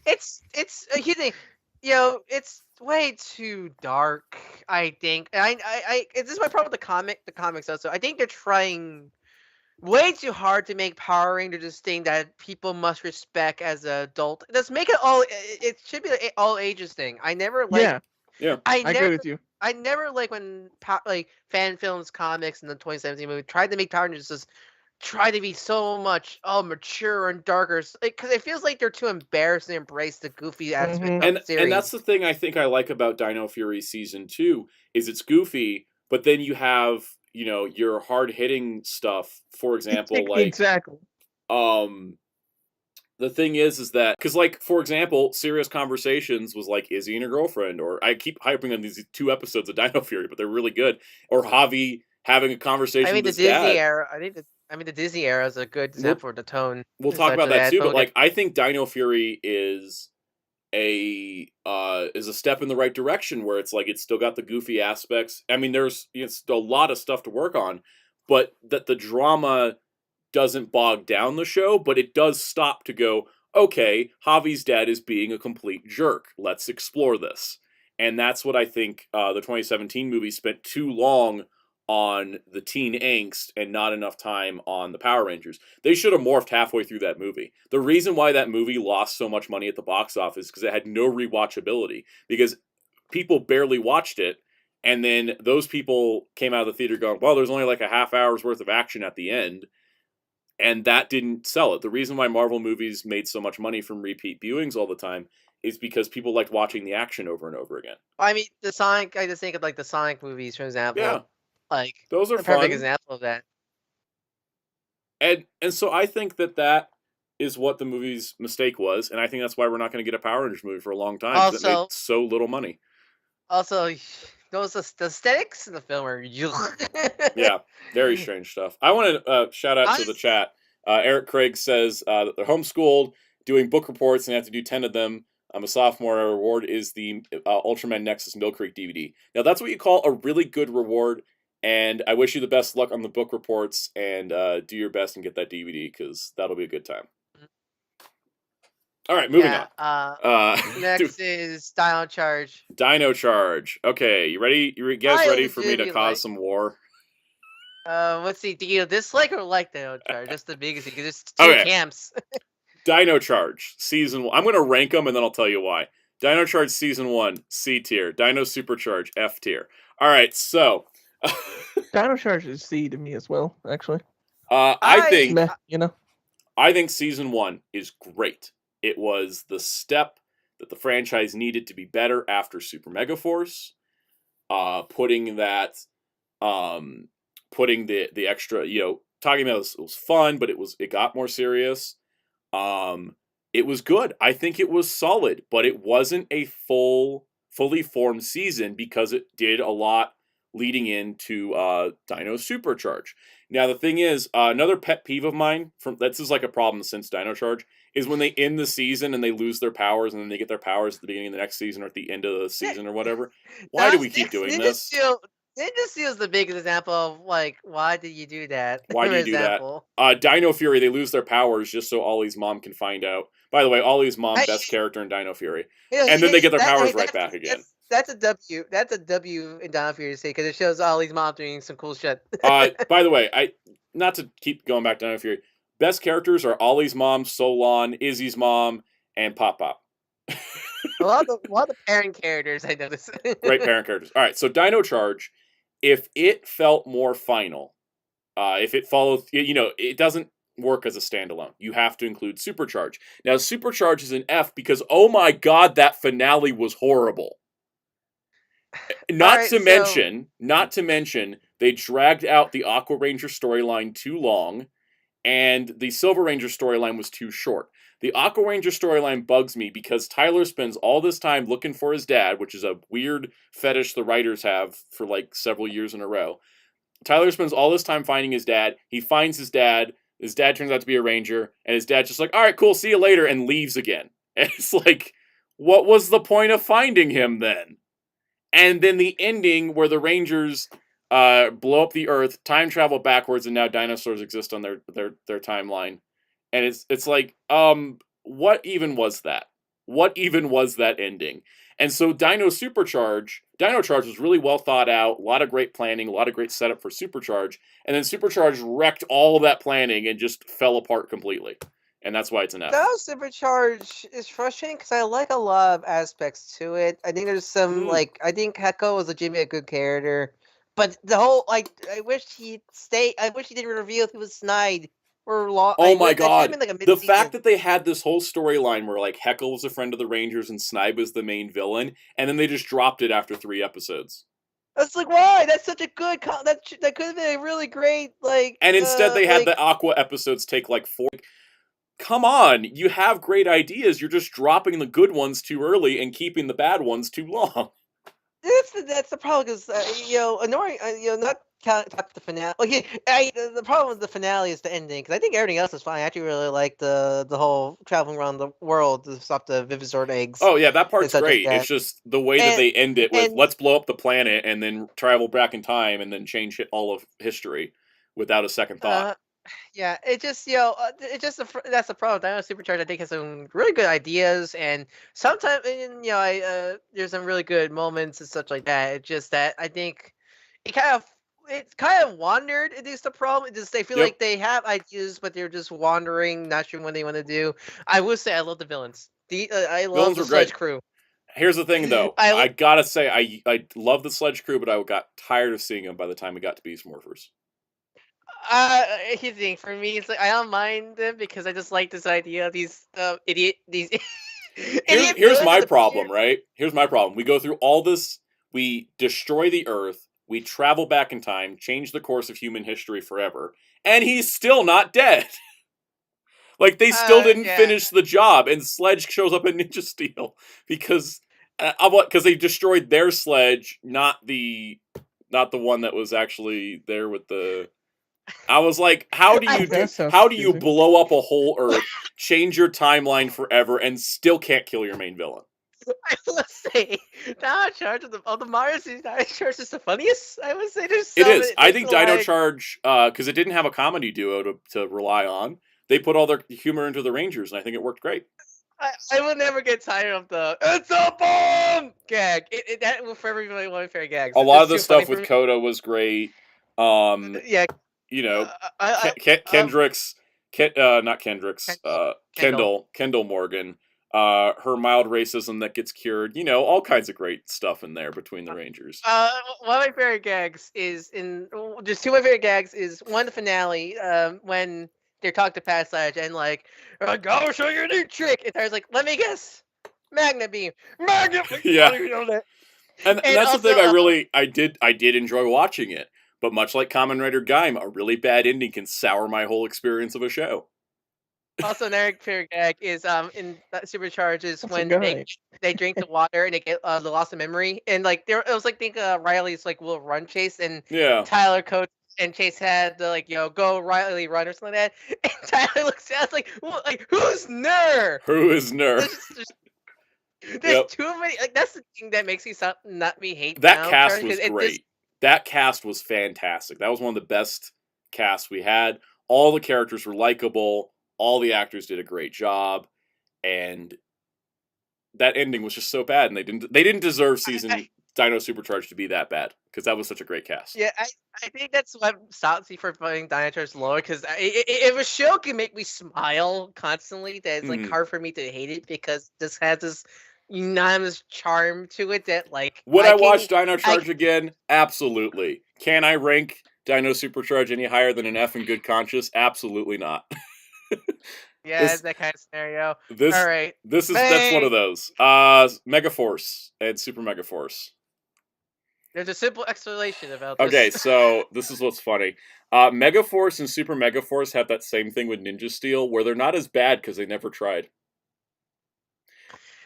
It's it's way too dark. I think. This is my problem with the comics also. I think they're trying way too hard to make Power Rangers this thing that people must respect as an adult. Let's make it all. It should be an all ages thing. I never like. Yeah. I agree with you. I never like when fan films, comics, in the 2017 movie tried to make Power Rangers just try to be so much mature and darker. Because it feels like they're too embarrassed to embrace the goofy aspect of the series. And that's the thing I think I like about Dino Fury Season 2 is it's goofy, but then you have your hard-hitting stuff, for example, like... Exactly. The thing is that... Because, like, for example, Serious Conversations was like Izzy and her girlfriend, or I keep hyping on these 2 episodes of Dino Fury, but they're really good. Or Javi having a conversation with his dad. The Disney era is a good example for the tone. We'll talk about that too, but like, I think Dino Fury is a step in the right direction where it's like it's still got the goofy aspects. I mean, there's a lot of stuff to work on, but that the drama doesn't bog down the show, but it does stop to go, okay, Javi's dad is being a complete jerk. Let's explore this. And that's what I think the 2017 movie spent too long on the teen angst and not enough time on the Power Rangers. They should have morphed halfway through that movie. The reason why that movie lost so much money at the box office is because it had no rewatchability. Because people barely watched it, and then those people came out of the theater going, well, there's only like a half hour's worth of action at the end. And that didn't sell it. The reason why Marvel movies made so much money from repeat viewings all the time is because people liked watching the action over and over again. I mean, I just think of like the Sonic movies, for example. Yeah. Like, those are a perfect fun. example of that. And so I think that is what the movie's mistake was, and I think that's why we're not going to get a Power Rangers movie for a long time, because it made so little money. Also, the aesthetics in the film are Yeah, very strange stuff. I want to shout out to the chat. Eric Craig says that they're homeschooled, doing book reports, and they have to do 10 of them. I'm a sophomore. Our reward is the Ultraman Nexus Mill Creek DVD. Now, that's what you call a really good reward, and I wish you the best luck on the book reports, and do your best and get that DVD, because that'll be a good time. All right, moving on. Next is Dino Charge. Dino Charge. Okay, you ready? You guys ready for me to cause some war? Let's see. Do you dislike or like Dino Charge? That's the biggest thing, because it's two camps. Dino Charge, Season 1. I'm going to rank them, and then I'll tell you why. Dino Charge Season 1, C tier. Dino Supercharge, F tier. All right, so... Dino Charge is C to me as well, actually. I think... I think Season 1 is great. It was the step that the franchise needed to be better after Super Megaforce. Putting the extra, talking about it was fun, but it got more serious. It was good. I think it was solid, but it wasn't a fully formed season because it did a lot leading into Dino Supercharge. Now the thing is, another pet peeve of mine this is like a problem since Dino Charge is when they end the season and they lose their powers and then they get their powers at the beginning of the next season or at the end of the season or whatever. Why do we keep doing this? Ninja Steel's the biggest example of, why did you do that? Why do you do that? Dino Fury, they lose their powers just so Ollie's mom can find out. By the way, Ollie's mom, best character in Dino Fury. And then they get their powers right back again. That's a W. That's a W in Dino Fury to say, because it shows Ollie's mom doing some cool shit. By the way, not to keep going back to Dino Fury, best characters are Ollie's mom, Solon, Izzy's mom, and Pop Pop. a lot of parent characters, I noticed. Great parent characters. All right, so Dino Charge, if it felt more final, if it followed, it doesn't work as a standalone. You have to include Supercharge. Now, Supercharge is an F because, oh my god, that finale was horrible. Not to mention, they dragged out the Aqua Ranger storyline too long, and the Silver Ranger storyline was too short. The Aqua Ranger storyline bugs me because Tyler spends all this time looking for his dad, which is a weird fetish the writers have for several years in a row. Tyler spends all this time finding his dad. He finds his dad. His dad turns out to be a ranger, and his dad's just like, all right, cool, see you later, and leaves again. And it's like, what was the point of finding him then? And then the ending where the Rangers blow up the Earth, time travel backwards, and now dinosaurs exist on their timeline. And it's like, what even was that? What even was that ending? And so Dino Charge was really well thought out, a lot of great planning, a lot of great setup for Supercharge, and then Supercharge wrecked all of that planning and just fell apart completely. And that's why it's an F. Dino Supercharge is frustrating because I like a lot of aspects to it. I think there's some, I think Heko was legitimately a good character. But the whole, I wish he stayed, I wish he didn't reveal if he was snide. Oh my god, the fact that they had this whole storyline where Heckle was a friend of the Rangers and Snipe was the main villain, and then they just dropped it after 3 episodes. That's why? That's such a good, that could have been a really great, And instead they had the Aqua episodes take 4. Come on, you have great ideas, you're just dropping the good ones too early and keeping the bad ones too long. That's the problem, because, annoying, not count the finale. The problem with the finale is the ending, because I think everything else is fine. I actually really like the whole traveling around the world to stop the Vivizord eggs. Oh yeah, that part's great. It's just the way that they end it with let's blow up the planet and then travel back in time and then change all of history without a second thought. Yeah, it just that's the problem. Dino Supercharge, I think, has some really good ideas, and sometimes there's some really good moments and such like that. It's just that I think it kind of wandered. It is the problem. They feel like they have ideas, but they're just wandering, not sure what they want to do. I will say I love the villains. I love the Sledge Crew. Here's the thing, though. I gotta say, I love the Sledge Crew, but I got tired of seeing them by the time we got to Beast Morphers. Here's the thing, for me, it's I don't mind them because I just like this idea of these Here's my problem, right? Here's my problem. We go through all this, we destroy the Earth, we travel back in time, change the course of human history forever, and he's still not dead. Like they still didn't Yeah. finish the job, and Sledge shows up in Ninja Steel because they destroyed their Sledge, not the one that was actually there with the. I was like, how do That sounds how do you confusing. blow up a whole Earth, change your timeline forever, and still can't kill your main villain? I would say Dino Charge of the Mario series, Dino Charge is the funniest. I would say there's It some. is. I think Dino like, Charge, because it didn't have a comedy duo to rely on, they put all their humor into the Rangers, and I think it worked great. I will never get tired of the "It's a bomb" gag. That will forever be one of my favorite gags. A lot It's of the too funny stuff for with me. Coda was great. Yeah, You know, I- Kendrick's, not Kendrick's, Kendall Morgan, her mild racism that gets cured. You know, all kinds of great stuff in there between the Rangers. one of my favorite gags is just two of my favorite gags is one the finale when they're talking to Pat Sledge and like go show your new trick and Tyler's like let me guess Magna Beam Yeah. You know that. And that's also, the thing I did enjoy watching it. But much like Kamen Rider Gaim, a really bad ending can sour my whole experience of a show. Also, another favorite gag is in Supercharges That's when a guy. they drink the water and they get the loss of memory and like it was like think Riley's like will run chase and Yeah. Tyler coach and Chase had the like go Riley run or something like that and Tyler looks at us like well, like who's Ner? Who is Ner? There's too many like that's the thing that makes me not me hate that Dino cast Charge, was 'cause great. That cast was fantastic. That was one of the best casts we had. All the characters were likable. All the actors did a great job, and that ending was just so bad. And they didn't deserve season Dino Supercharged to be that bad because that was such a great cast. Yeah, I think that's what stops me from putting Dino Charge lower because if a show can make me smile constantly, that it's like hard for me to hate it because this has this unanimous charm to it that like would I watch Dino Charge again? Absolutely. Can I rank Dino Supercharge any higher than an F in good conscience? Absolutely not. Yeah, it's that kind of scenario. All right. That's one of those. Megaforce and Super Megaforce. There's a simple explanation about this. Okay, so this is what's funny. Megaforce and Super Megaforce have that same thing with Ninja Steel, where they're not as bad because they never tried.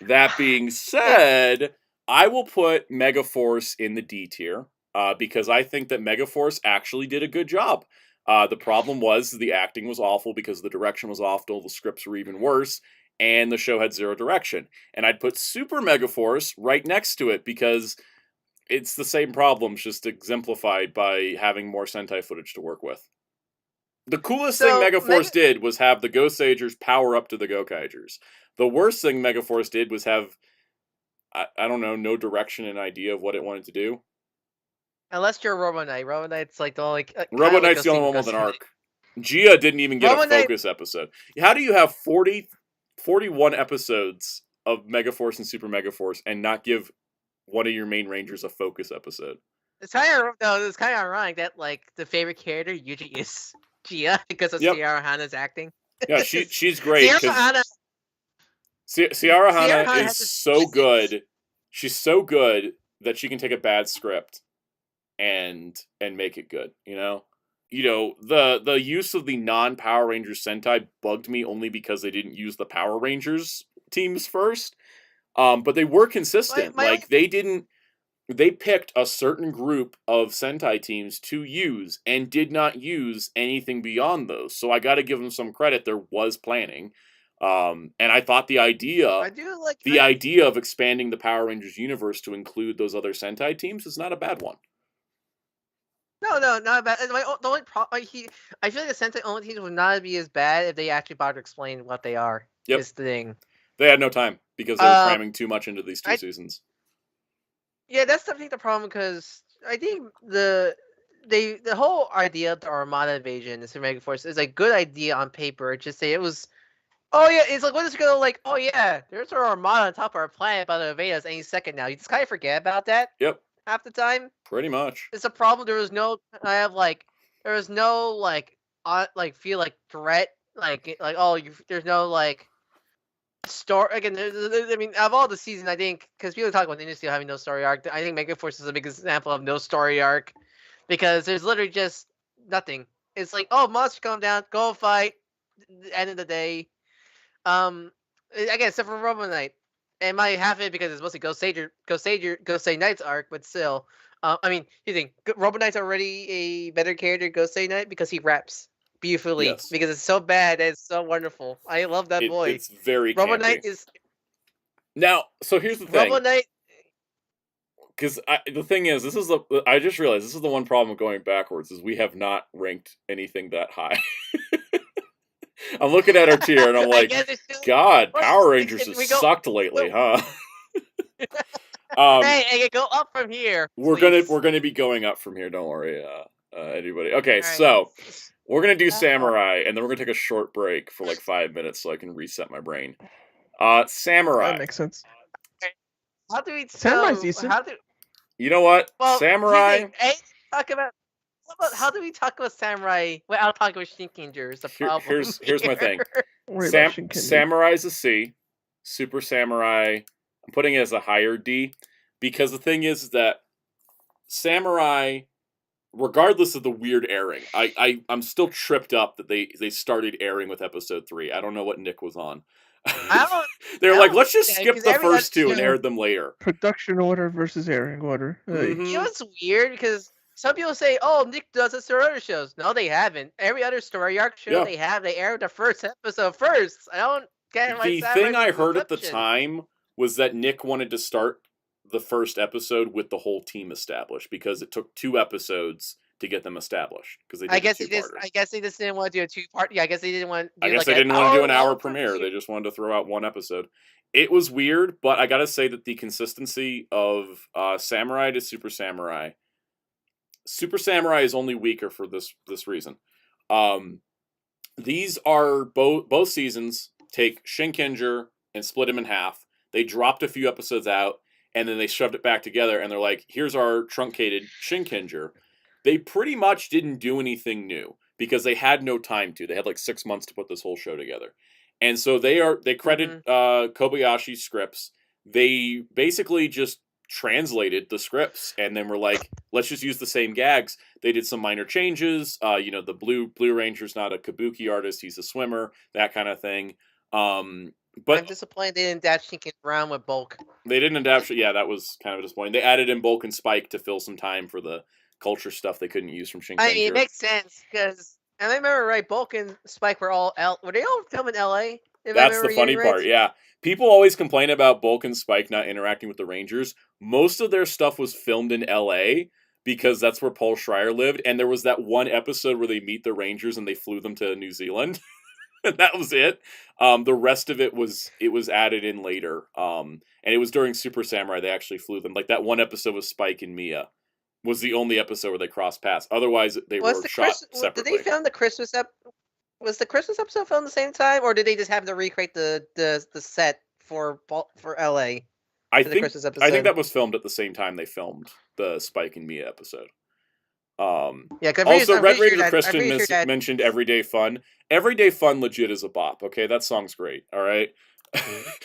That being said, I will put Megaforce in the D tier because I think that Megaforce actually did a good job. The problem was the acting was awful because the direction was awful, the scripts were even worse, and the show had zero direction. And I'd put Super Megaforce right next to it because it's the same problems, just exemplified by having more Sentai footage to work with. The coolest thing Megaforce did was have the Go-Sagers power up to the Go-Kaigers. The worst thing Megaforce did was have, I don't know, no direction and idea of what it wanted to do. Unless you're Robo Knight. Robo Knight's like the only... Robo Knight's the only one with an arc. Gia didn't even get a focus episode. How do you have 41 episodes of Megaforce and Super Megaforce and not give one of your main Rangers a focus episode? It's kind of ironic that like the favorite character usually is Gia because of Ciara Hana's acting. Yeah, she's great. Ciara Hana is so good. She's so good that she can take a bad script and make it good. You know, the use of the non-Power Rangers Sentai bugged me only because they didn't use the Power Rangers teams first. But they were consistent. They picked a certain group of Sentai teams to use and did not use anything beyond those. So I got to give them some credit. There was planning. And I thought the idea of expanding the Power Rangers universe to include those other Sentai teams is not a bad one. No, not bad. The only problem, I feel like the Sentai only teams would not be as bad if they actually bothered to explain what they are. Yep. Is the thing. They had no time because they were cramming too much into these two seasons. Yeah, that's definitely the problem because I think the whole idea of the Armada invasion, the Super Megaforce, is a good idea on paper. Just say it was. Oh yeah, it's like what is it gonna like? Oh yeah, there's our Armada on top of our planet about to invade us any second now. You just kind of forget about that. Yep. Half the time. Pretty much. It's a problem. There was no feel like threat there's no like story again. I mean, of all the seasons, I think because people talk about Ninja Steel having no story arc, I think Megaforce is a big example of no story arc because there's literally just nothing. It's like, oh, monster come down, go fight, the end of the day, again, except for Robo Knight, it might have it because it's mostly Ghost Knight's arc, but still, I mean, you think Robo Knight's already a better character than Ghost Knight because he raps beautifully, Yes. because it's so bad and it's so wonderful. I love that boy. It's very Robo campy. Knight is Now, so here's the thing. Robo Knight. Because the thing is, I just realized this is the one problem with going backwards, is we have not ranked anything that high. I'm looking at our tier and I'm like, God, Power Rangers has sucked lately, huh? Hey, go up from here. We're gonna be going up from here. Don't worry, anybody. Okay, right. So we're gonna do Samurai, and then we're gonna take a short break for like 5 minutes so I can reset my brain. Samurai. That makes sense. How do we? Samurai's decent. You know what? Samurai. How do we talk about Samurai without talking about Shinkenger? Here's my thing. Samurai's a C. Super Samurai, I'm putting it as a higher D, because the thing is that Samurai, regardless of the weird airing, I'm still tripped up that they started airing with episode 3. I don't know what Nick was on. They're like, let's just skip the first 2 and air them later. Production order versus airing order. Mm-hmm. You know what's weird? Because some people say, "Oh, Nick does this for other shows." No, they haven't. Every other story arc show they aired the first episode first. I don't get why. The thing I heard at the time was that Nick wanted to start the first episode with the whole team established, because it took 2 episodes to get them established. Because I guess they just didn't want to do a 2-part. Yeah, I guess they didn't want. I guess they didn't want to do an hour premiere. They just wanted to throw out 1 episode. It was weird, but I gotta say that the consistency of Samurai to Super Samurai. Super Samurai is only weaker for this reason. These are both seasons take Shinkenger and split him in half. They dropped a few episodes out, and then they shoved it back together, and they're like, here's our truncated Shinkenger. They pretty much didn't do anything new, because they had no time to. They had like 6 months to put this whole show together. And so they credit Kobayashi's scripts. They basically just translated the scripts, and then we're like, let's just use the same gags. They did some minor changes. The Blue Ranger's not a kabuki artist, he's a swimmer, that kind of thing. But I'm disappointed they didn't adapt Shinken Brown with Bulk. They didn't adapt. Yeah, that was kind of disappointing. They added in Bulk and Spike to fill some time for the culture stuff they couldn't use from Shinkenger. I mean, it makes sense, because, and I remember, right, Bulk and Spike were they all filmed in LA? That's the funny part, yeah. People always complain about Bulk and Spike not interacting with the Rangers. Most of their stuff was filmed in LA, because that's where Paul Schreier lived, and there was that one episode where they meet the Rangers and they flew them to New Zealand. And that was it. The rest of it was added in later. And it was during Super Samurai they actually flew them. Like that one episode with Spike and Mia was the only episode where they crossed paths. Otherwise, they were shot separately. Did they film the Christmas Was the Christmas episode filmed the same time, or did they just have to recreate the set for LA? I think that was filmed at the same time they filmed the Spike and Mia episode. Also, Red Raider Christian mentioned Everyday Fun. Everyday Fun legit is a bop, okay? That song's great, all right?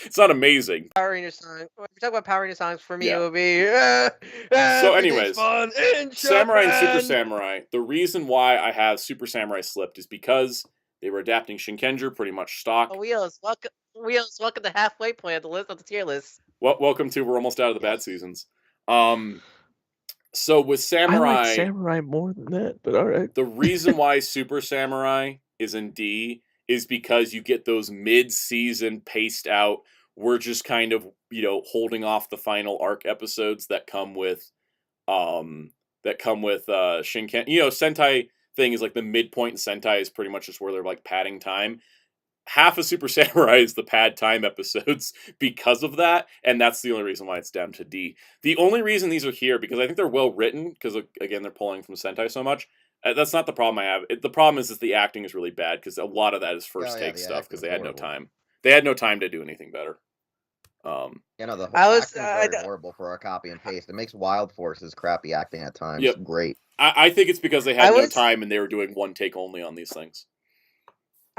It's not amazing. Power Ranger song. If we talk about Power Ranger songs, for me it would be... So anyways, Samurai and Super Samurai, the reason why I have Super Samurai slipped is because they were adapting Shinkenger pretty much stock. Oh, Wheels, welcome to halfway point of the list of the tier list. Welcome to, we're almost out of the bad seasons. So with Samurai... I like Samurai more than that, but alright. The reason why Super Samurai is in D is because you get those mid-season paced out, we're just kind of, holding off the final arc episodes that come with Shinken. Sentai thing is like the midpoint in Sentai is pretty much just where they're like padding time. Half of Super Samurai is the pad time episodes because of that, and that's the only reason why it's down to D. The only reason these are here, because I think they're well written, because again, they're pulling from Sentai so much. That's not the problem I have. The problem is that the acting is really bad, because a lot of that is first take stuff, because they had no time. They had no time to do anything better. The whole acting is very horrible for our copy and paste. It makes Wild Force's crappy acting at times great. I think it's because they had no time and they were doing one take only on these things.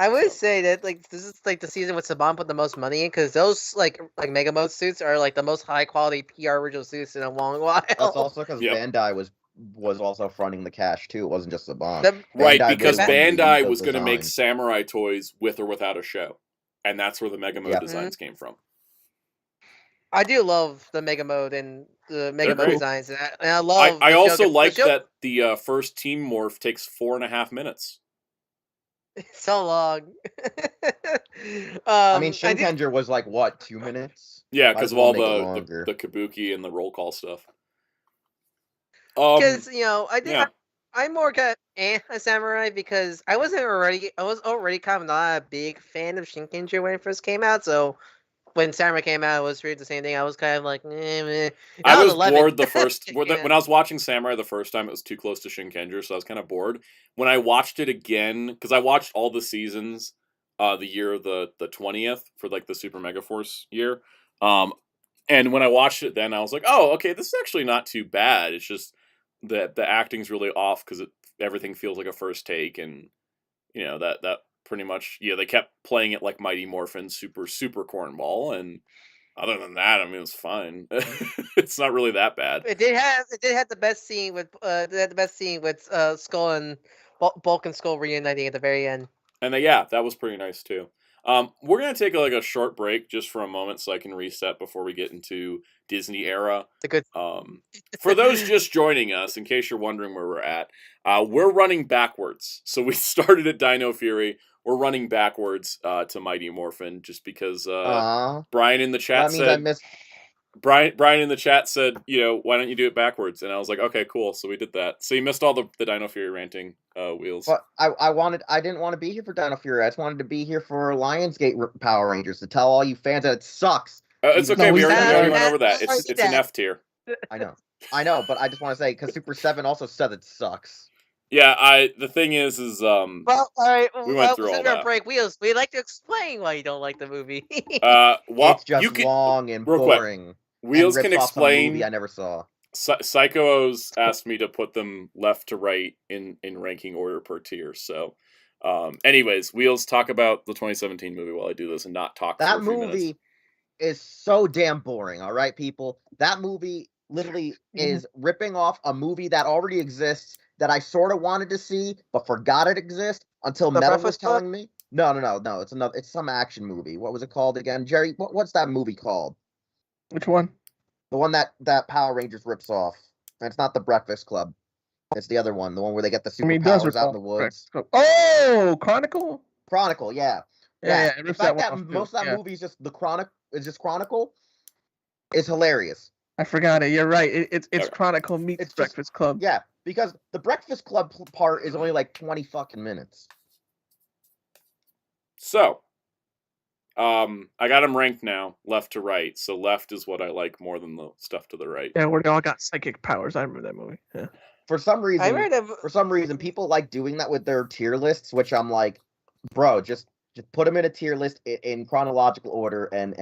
I would say that this is the season with Saban put the most money in, because those like Mega Mode suits are the most high quality PR original suits in a long while. That's also because Bandai was was also fronting the cash too. It wasn't just Saban. Right, Bandai because really wanted to Bandai use was those going to make designs. samurai toys with or without a show, and that's where the Mega Mode Yep. designs came from. I do love the Mega Mode and the Mega Mode great. designs, and I love. I the also show, like the show, that the first team morph takes 4.5 minutes. It's so long. I mean, Shinkenger was like what, 2 minutes? Yeah, Might because as of well all make it the longer. kabuki and the roll call stuff. Because yeah. I'm more kind of a samurai because I was already kind of not a big fan of Shinkenger when it first came out. So when Samurai came out, it was really the same thing. I was kind of like, meh. I was 11. bored the first when I was watching Samurai the first time. It was too close to Shinkenger, so I was kind of bored. When I watched it again, because I watched all the seasons, the year of the 20th for like the Super Megaforce year, and when I watched it then, I was like, oh, okay, this is actually not too bad. It's just that the acting's really off because everything feels like a first take, and that pretty much they kept playing it like Mighty Morphin, super cornball, and other than that, I mean, it's fine. It's not really that bad. It did have the best scene with Skull and Bulk and Skull reuniting at the very end. And that was pretty nice too. We're gonna take a short break just for a moment so I can reset before we get into Disney era. For those just joining us, in case you're wondering where we're at, we're running backwards. So we started at Dino Fury. We're running backwards to Mighty Morphin just because Brian in the chat said. Brian in the chat said, why don't you do it backwards? And I was like, okay, cool. So we did that. So you missed all the Dino Fury ranting wheels. But I didn't want to be here for Dino Fury. I just wanted to be here for Lionsgate Power Rangers to tell all you fans that it sucks. It's okay. We already went over that. It's an F tier. I know, but I just want to say because Super 7 also said it sucks. Yeah, the thing is well, all right. We went through all that. Break wheels. We'd like to explain why you don't like the movie. It's just long and boring. Quick. Wheels can explain. Movie I never saw. Psychos asked me to put them left to right in ranking order per tier. So, anyways, Wheels, talk about the 2017 movie while I do this and not talk. That for a few movie minutes. is so damn boring. All right, people. That movie literally is ripping off a movie that already exists that I sort of wanted to see but forgot it exists until Metal was telling me. No. It's some action movie. What was it called again, Jerry? What's that movie called? Which one? The one that Power Rangers rips off. And it's not the Breakfast Club. It's the other one. The one where they get the superpowers out in the woods. Oh, Chronicle? Chronicle, yeah. Yeah. The fact that most of that movie is just Chronicle is hilarious. I forgot it. You're right. It's Chronicle meets Breakfast Club. Yeah, because the Breakfast Club part is only like 20 fucking minutes. So, I got them ranked now, left to right. So left is what I like more than the stuff to the right. Yeah, where they all got psychic powers. I remember that movie. Yeah. For some reason, people like doing that with their tier lists, which I'm like, bro, just put them in a tier list in chronological order, and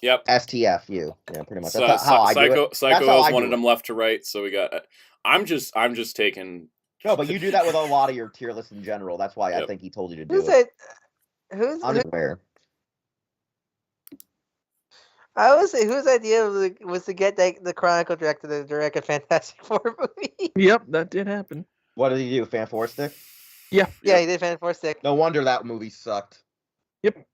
Yep. STFU. Yeah, pretty much. That's how I do it. Psycho wanted them left to right, so we got. I'm just taking. No, but you do that with a lot of your tier lists in general. That's why I think he told you to do it. I'm just aware. I would say whose idea was to get the Chronicle director to direct a Fantastic Four movie. Yep, that did happen. What did he do? Fan Four Stick? Yeah. Yeah, he did Fan Four Stick. No wonder that movie sucked. Yep.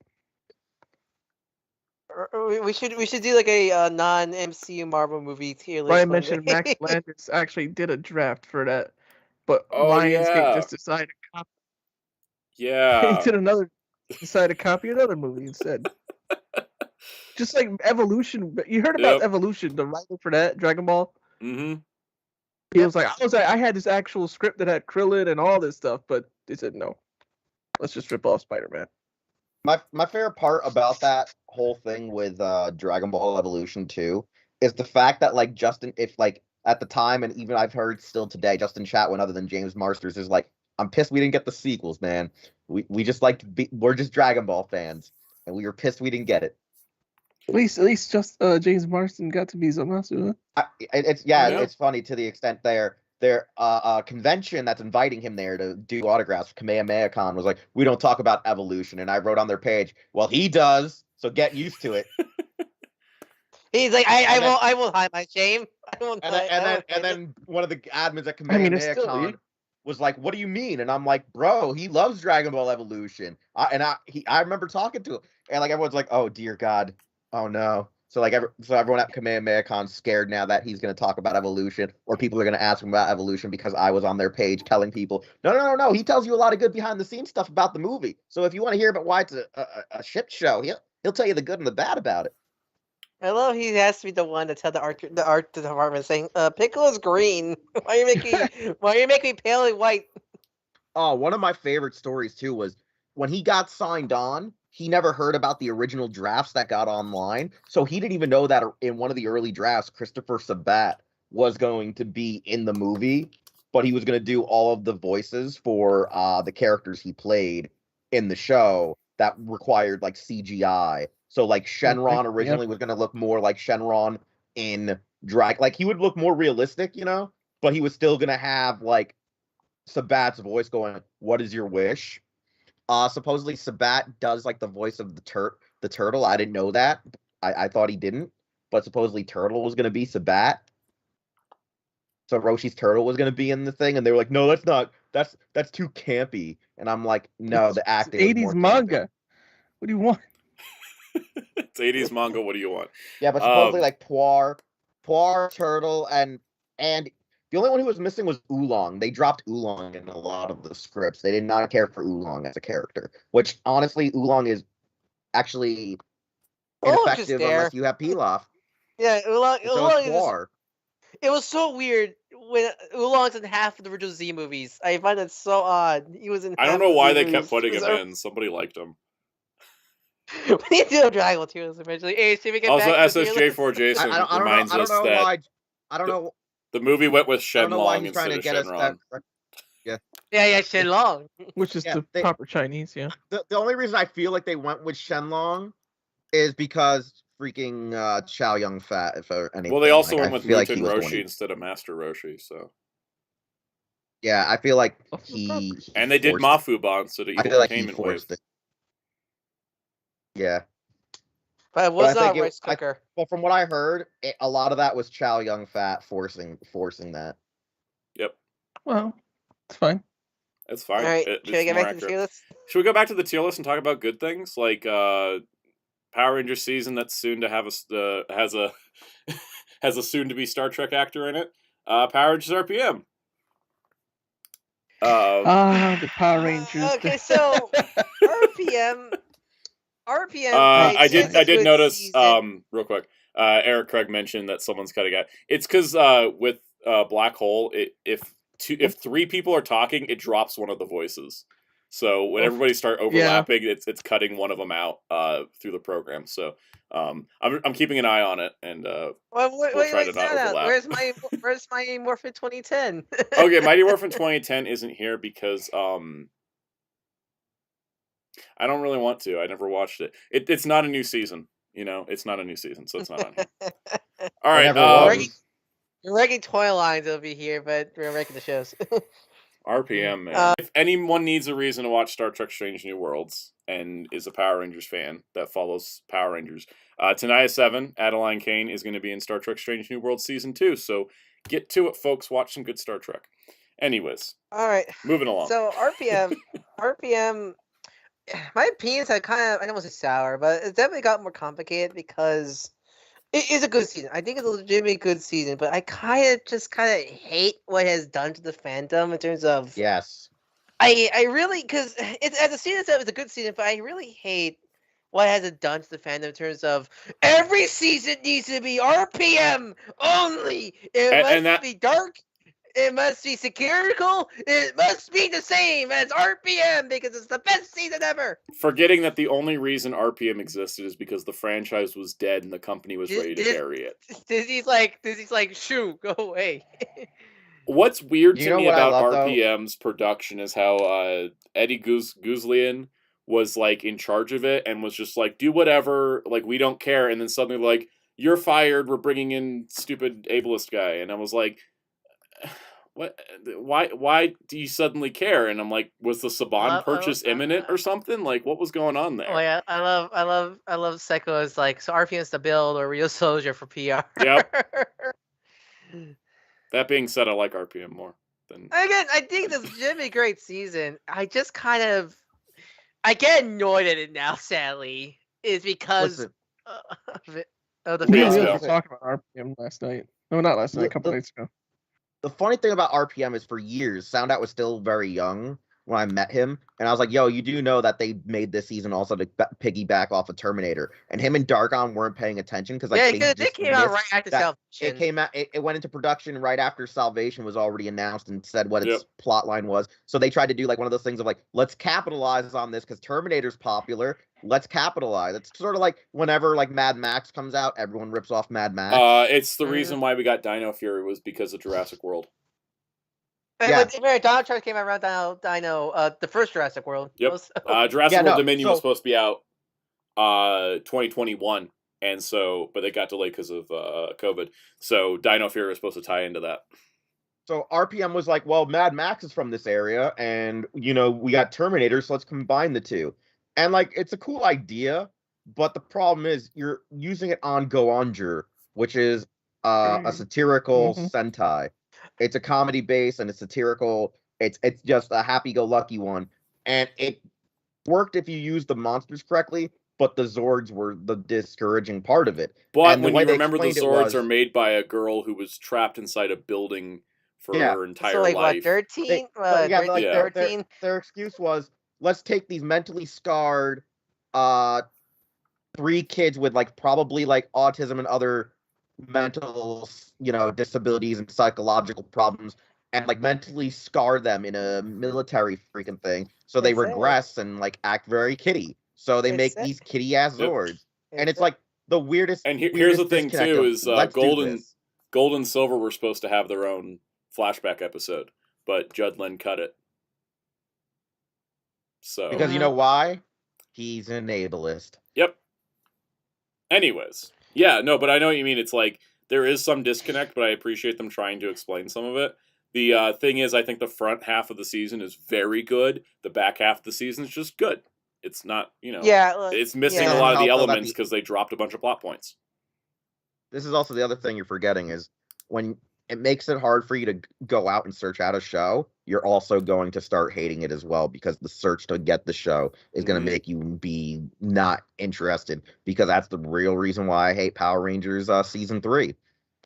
We should do like a non-MCU Marvel movie tier list. Ryan mentioned Max Landis actually did a draft for that, but Lionsgate just decided to copy. Yeah. He decided to copy another movie instead. Just like Evolution. You heard about Evolution, the writer for that, Dragon Ball? Mm-hmm. He was like, I had this actual script that had Krillin and all this stuff, but they said no. Let's just rip off Spider-Man. My favorite part about that whole thing with Dragon Ball Evolution 2 is the fact that like Justin, if like at the time and even I've heard still today, Justin Chatwin other than James Marsters is like, I'm pissed we didn't get the sequels, man. We just like we're just Dragon Ball fans, and we were pissed we didn't get it. At least just James Marsden got to be Zamasu. It's funny to the extent their convention that's inviting him there to do autographs. Kamehameha Con was like, we don't talk about Evolution, and I wrote on their page, well, he does, so get used to it. He's like, I won't hide my shame. I won't And hide, I won't hide it. then one of the admins at I mean, it's still Kamehameha you. was like, "What do you mean?" And I'm like, "Bro, he loves Dragon Ball Evolution." I remember talking to him, and like everyone's like, "Oh dear God, oh no." So like everyone at Kamehameha scared now that he's going to talk about Evolution, or people are going to ask him about Evolution because I was on their page telling people, no. He tells you a lot of good behind the scenes stuff about the movie. So if you want to hear about why it's a shit show, he'll tell you the good and the bad about it. I love he has to be the one to tell the art department saying, Piccolo's green. Why are you making me pale and white? Oh, one of my favorite stories too was when he got signed on, he never heard about the original drafts that got online. So he didn't even know that in one of the early drafts, Christopher Sabat was going to be in the movie, but he was going to do all of the voices for the characters he played in the show that required like CGI. So like Shenron originally was going to look more like Shenron in drag. Like he would look more realistic, but he was still going to have like Sabat's voice going, "What is your wish?" Supposedly Sabat does like the voice of the turtle. I didn't know that. I thought he didn't, but supposedly Turtle was gonna be Sabat. So Roshi's turtle was gonna be in the thing, and they were like, "No, that's not. That's too campy." And I'm like, "No, the acting." It's 80s manga. What do you want? It's 80s manga. What do you want? Yeah, but supposedly like Poir, Turtle, and the only one who was missing was Oolong. They dropped Oolong in a lot of the scripts. They did not care for Oolong as a character, which honestly, Oolong is actually ineffective unless you have Pilaf. Yeah, Oolong Poir. It was so weird when Oolong's in half of the original Z movies. I find that so odd. He was in. I don't know why they kept putting him in. Somebody liked him. We need to do a Dragon Ball tier list eventually. Hey, see if we get also, back to the tier SSJ4 list. Jason reminds us that I don't know. The movie went with I don't know why Shenlong he's trying instead to of get us Shenron. that. Yeah, Shenlong. Which is the proper Chinese, yeah. The only reason I feel like they went with Shenlong is because freaking Chow Yun Fat, if anything. Well, they also like, went with Muten Roshi instead of Master Roshi, so. Yeah, I feel like he and they did Mafuba instead of Evil Containment Wave. Yeah. But it was not a rice cooker. But from what I heard, a lot of that was Chow Yun Fat forcing that. Yep. Well, it's fine. It's fine. All right, should I get back to the tier list? Should we go back to the tier list and talk about good things like Power Rangers season that's soon to have has a soon to be Star Trek actor in it? Power Rangers RPM. The Power Rangers. Okay, so RPM. I did notice real quick. Eric Craig mentioned that someone's cutting out. It's because with Black Hole, if 3 people are talking, it drops one of the voices. So when everybody start overlapping, it's cutting one of them out through the program. So I'm keeping an eye on it, and we'll try to not overlap. Where's my Morphin 2010? Okay, Mighty Morphin 2010 isn't here because I don't really want to. I never watched it. It's not a new season. It's not a new season, so it's not on here. All right. Reggie Toy Lines will be here, but we're making the shows. RPM, man. If anyone needs a reason to watch Star Trek Strange New Worlds and is a Power Rangers fan that follows Power Rangers, Tanaya 7, Adeline Kane, is going to be in Star Trek Strange New Worlds Season 2, so get to it, folks. Watch some good Star Trek. Anyways. All right. Moving along. So, RPM, my opinions are kind of, I don't want to say sour, but it's definitely got more complicated because it is a good season. I think it's a legitimately good season, but I kind of hate what it has done to the fandom in terms of. Yes. I really, because it's as a season itself, it's a good season, but I really hate what has it done to the fandom in terms of every season needs to be RPM only. It must be dark. It must be satirical. It must be the same as RPM because it's the best season ever. Forgetting that the only reason RPM existed is because the franchise was dead and the company was ready to bury it. Disney's like, shoo, go away. What's weird to me about RPM's production is how Eddie Guzlian was like in charge of it and was just like, do whatever, like we don't care, and then suddenly like, you're fired, we're bringing in stupid ableist guy, and I was like, what? Why do you suddenly care? And I'm like, was the Saban purchase imminent or something? Like, what was going on there? Oh yeah, I love Seiko as like, so RPM is the build or real soldier for PR. Yep. That being said, I like RPM more than Again, I think this should be a great season. I just I get annoyed at it now, sadly, is because Listen, of the Me and Please Wheels go. were talking about RPM last night. No, not last night. A couple nights ago. the funny thing about RPM is for years, Soundout was still very young when I met him, and I was like, yo, you do know that they made this season also to piggyback off of Terminator, and him and Dargon weren't paying attention because like they came out right after Salvation. It came out. It went into production right after Salvation was already announced and said what its plot line was. So they tried to do like one of those things of like, let's capitalize on this because Terminator's popular. Let's capitalize. It's sort of like whenever like Mad Max comes out, everyone rips off Mad Max. It's the reason why we got Dino Fury was because of Jurassic World. Yeah. Dino Charge came out around Dino, the first Jurassic World. Yep. Jurassic World Dominion was supposed to be out 2021, and so but it got delayed because of COVID. So Dino Fury was supposed to tie into that. So RPM was like, well, Mad Max is from this area, and you know we got Terminator, so let's combine the two. And like, it's a cool idea, but the problem is you're using it on Goanger, which is a satirical Sentai. It's a comedy base and it's satirical. It's just a happy-go-lucky one, and it worked if you used the monsters correctly. But the Zords were the discouraging part of it. But when you remember, the Zords are made by a girl who was trapped inside a building for her entire life. What, 13? 13? Their excuse was, let's take these mentally scarred 3 kids with like probably like autism and other mental, disabilities and psychological problems, and like mentally scar them in a military freaking thing, so they regress and like act very kiddie. So they make these kitty ass Zords, and it's like the weirdest. And here's the thing too: is Gold and Silver were supposed to have their own flashback episode, but Judlin cut it. So because you know why? He's an ableist. Yep. Anyways, yeah, no, but I know what you mean. It's like there is some disconnect, but I appreciate them trying to explain some of it. The thing is, I think the front half of the season is very good. The back half of the season is just good. It's not, it's missing a lot of the elements because they dropped a bunch of plot points. This is also the other thing you're forgetting is when it makes it hard for you to go out and search out a show, you're also going to start hating it as well, because the search to get the show is going to make you be not interested, because that's the real reason why I hate Power Rangers Season 3.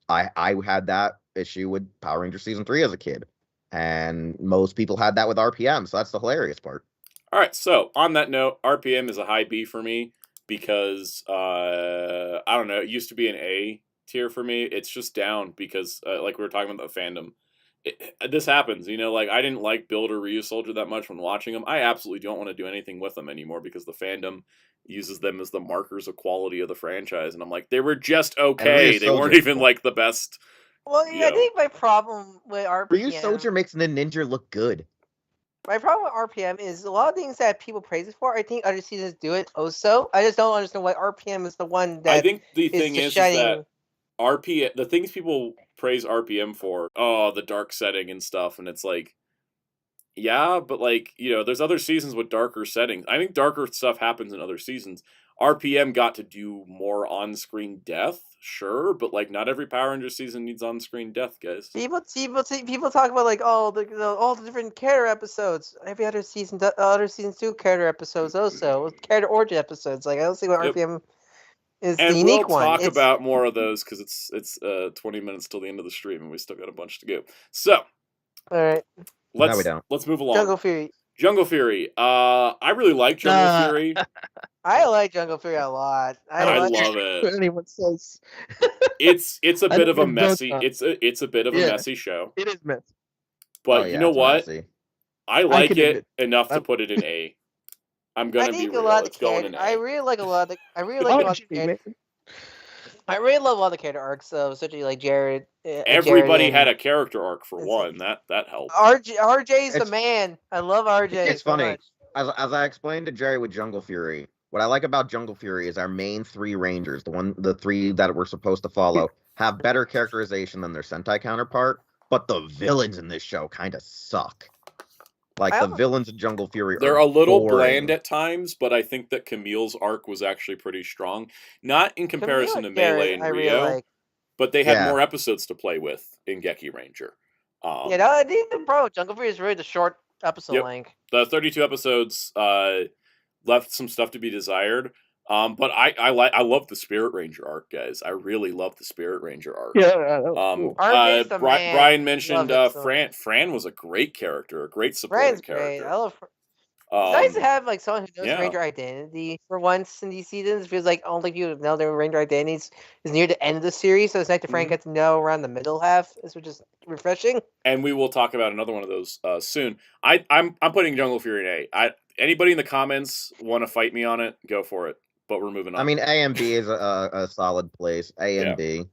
I had that issue with Power Rangers Season 3 as a kid, and most people had that with RPM, so that's the hilarious part. All right, so on that note, RPM is a high B for me because, I don't know, it used to be an A tier for me. It's just down because, like we were talking about the fandom, this happens, like I didn't like Build or Ryu Soldier that much when watching them. I absolutely don't want to do anything with them anymore because the fandom uses them as the markers of quality of the franchise, and I'm like, they were just okay. They weren't even like the best. Well, I think my problem with RPM... Ryu Soldier makes the ninja look good. My problem with RPM is a lot of things that people praise it for. I think other seasons do it also. I just don't understand why RPM is the one that. I think the thing is that RPM, the things people praise RPM for, the dark setting and stuff, and it's like, yeah, but like, there's other seasons with darker settings. I think darker stuff happens in other seasons. RPM got to do more on-screen death, sure, but like not every Power Ranger season needs on-screen death, guys. People talk about like all the different character episodes. Every other seasons do character episodes also, character origin episodes. Like I don't see why RPM is the unique one. And we'll talk about more of those because it's 20 minutes till the end of the stream and we still got a bunch to go. So, all right, let's move along. Jungle Fury. I really like Jungle Fury. I like Jungle Fury a lot. I love it. Anyone says it's a bit of a messy. It's a bit of a messy show. It is messy. But you know what? Messy. I like it enough to put it in A. I'm gonna be real. It's going in A. I really like a lot of the character arcs, though, especially like Jared. Everybody had a character arc for one. That helped. RJ's the man. I love RJ. It's funny. As I explained to Jerry with Jungle Fury, what I like about Jungle Fury is our main 3 Rangers, the 3 that we're supposed to follow, have better characterization than their Sentai counterpart. but the villains in this show kind of suck. Like, I the don't- villains in Jungle Fury They're are a little boring. bland at times, but I think that Camille's arc was actually pretty strong. Not in comparison to Camille Melee and I really Rio, like. but they had Yeah. more episodes to play with in Geki Ranger. Yeah, no, I think the pro Jungle Fury is really the short episode Yep. length. The 32 episodes left some stuff to be desired. But I love the Spirit Ranger arc, guys. I really love the Spirit Ranger arc. Yeah, that was cool. Arc is the man. Brian mentioned Love it so Fran. Fran was a great character, a great supporting Fran's great. character. I love. It's nice to Um, have like someone who knows yeah. Ranger identity for once in these seasons. It feels like only people know their Ranger identities is near the end of the series, so it's nice to Frank Mhm. get to know around the middle half, which is refreshing. and we will talk about another one of those soon. I'm putting Jungle Fury in A. Anybody in the comments want to fight me on it? Go for it. But we're moving on. I mean, A and B is a solid place. A and Yeah. B.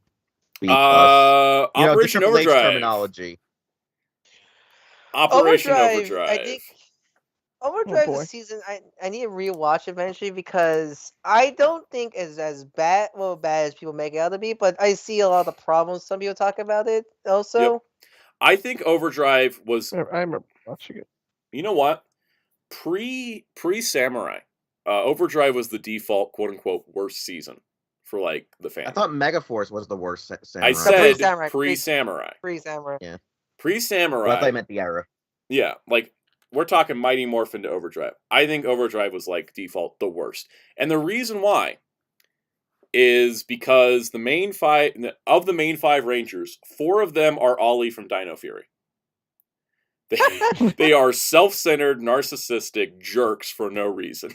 B plus. You know, the Operation Triple H Overdrive. terminology. Operation I Overdrive. think Overdrive boy. this season, I need to rewatch eventually because I don't think it's as bad as people make it out to be, but I see a lot of the problems some people talk about it also. Yep. I think Overdrive was. I remember watching it. You know what? Pre Samurai, Overdrive was the default quote unquote worst season for like the fans. I thought Megaforce was the worst samurai. I said pre-Samurai. pre Samurai. Free Samurai. Pre But I Samurai. thought I meant the era. Yeah, like we're talking Mighty Morphin to Overdrive. I think Overdrive was like default the worst. And the reason why is because the main five Rangers, 4 of them are Ollie from Dino Fury. They are self-centered, narcissistic jerks for no reason.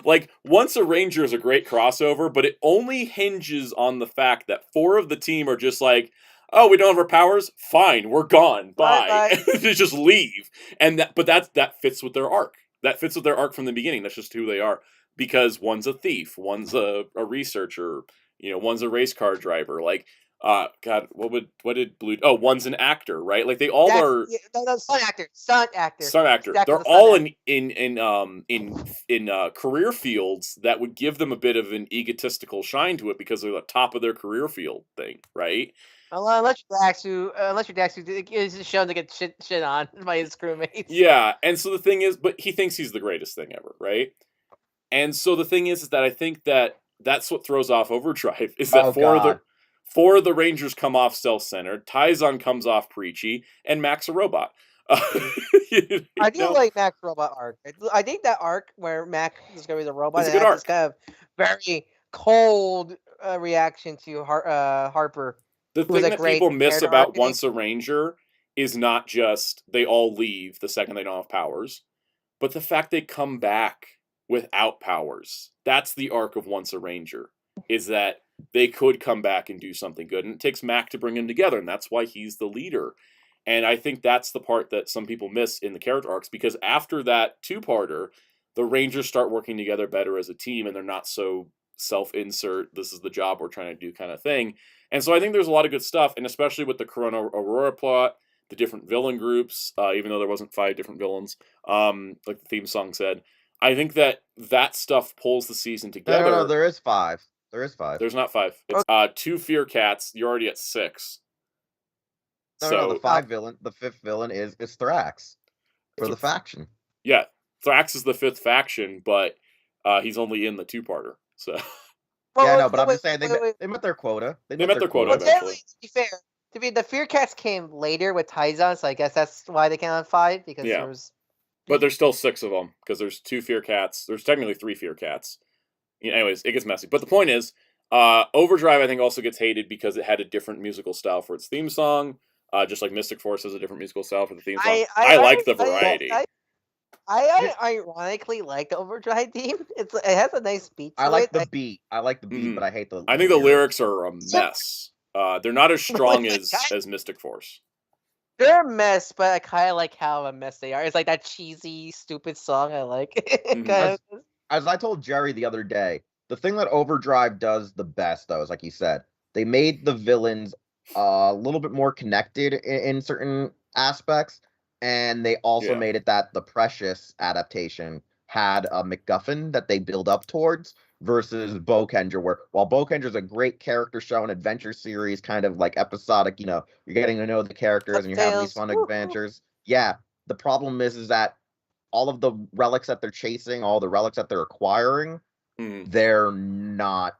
Like, Once a Ranger is a great crossover, but it only hinges on the fact that 4 of the team are just like, oh, we don't have our powers? Fine, we're gone. Bye. Bye. They just leave. And that fits with their arc. That fits with their arc from the beginning. That's just who they are. Because one's a thief, one's a researcher, one's a race car driver. Like, God, what did Blue? Oh, one's an actor, right? Like they all are. No, stunt actor. Stunt actor. They're all in career fields that would give them a bit of an egotistical shine to it because they're the top of their career field thing, right? Unless your Daxu is shown to get shit on by his crewmates. Yeah, and so the thing is, but he thinks he's the greatest thing ever, right? And so the thing is that I think that that's what throws off Overdrive is that four of the Rangers come off self-centered, Taizan comes off preachy, and Mac's a robot. I do like Mac's robot arc. I think that arc where Mac discovers a robot It's a and good has this kind of very cold reaction to Harper. The was thing a that great people miss character about arc, Once a Ranger is not just they all leave the second they don't have powers, but the fact they come back without powers. That's the arc of Once a Ranger, is that they could come back and do something good. And it takes Mac to bring them together, and that's why he's the leader. And I think that's the part that some people miss in the character arcs, because after that 2-parter, the Rangers start working together better as a team, and they're not so self-insert, this is the job we're trying to do kind of thing. And so I think there's a lot of good stuff, and especially with the Corona Aurora plot, the different villain groups, even though there wasn't 5 different villains, like the theme song said, I think that stuff pulls the season together. No, there is 5. There is 5. There's not 5. It's 2 Fear Cats. You're already at 6. No, the 5th villain is Thrax for the faction. Yeah, Thrax is the 5th faction, but he's only in the 2-parter. So yeah, no, but I'm just saying they met their quota. They met their quota. Well, generally, to be fair, the Fear Cats came later with Taizan, so I guess that's why they came on 5 because there was. But there's still 6 of them because there's 2 Fear Cats. There's technically 3 Fear Cats. Anyways, it gets messy. But the point is, Overdrive I think also gets hated because it had a different musical style for its theme song. Just like Mystic Force has a different musical style for the theme song. I like the variety. I ironically like the Overdrive theme. It has a nice beat. I like the beat. I like the beat, but I hate the. I think the lyrics are a mess. They're not as strong as Mystic Force. They're a mess, but I kind of like how a mess they are. It's like that cheesy, stupid song I like. As I told Jerry the other day, the thing that Overdrive does the best, though, is like you said, they made the villains a little bit more connected in certain aspects, and they also made it that the Precious adaptation had a MacGuffin that they build up towards, versus Bokenger, where while Bokenger's a great character show and adventure series, kind of like episodic, you're getting to know the characters and you're having these fun adventures. Yeah, the problem is that all of the relics that they're chasing, all the relics that they're acquiring, they're not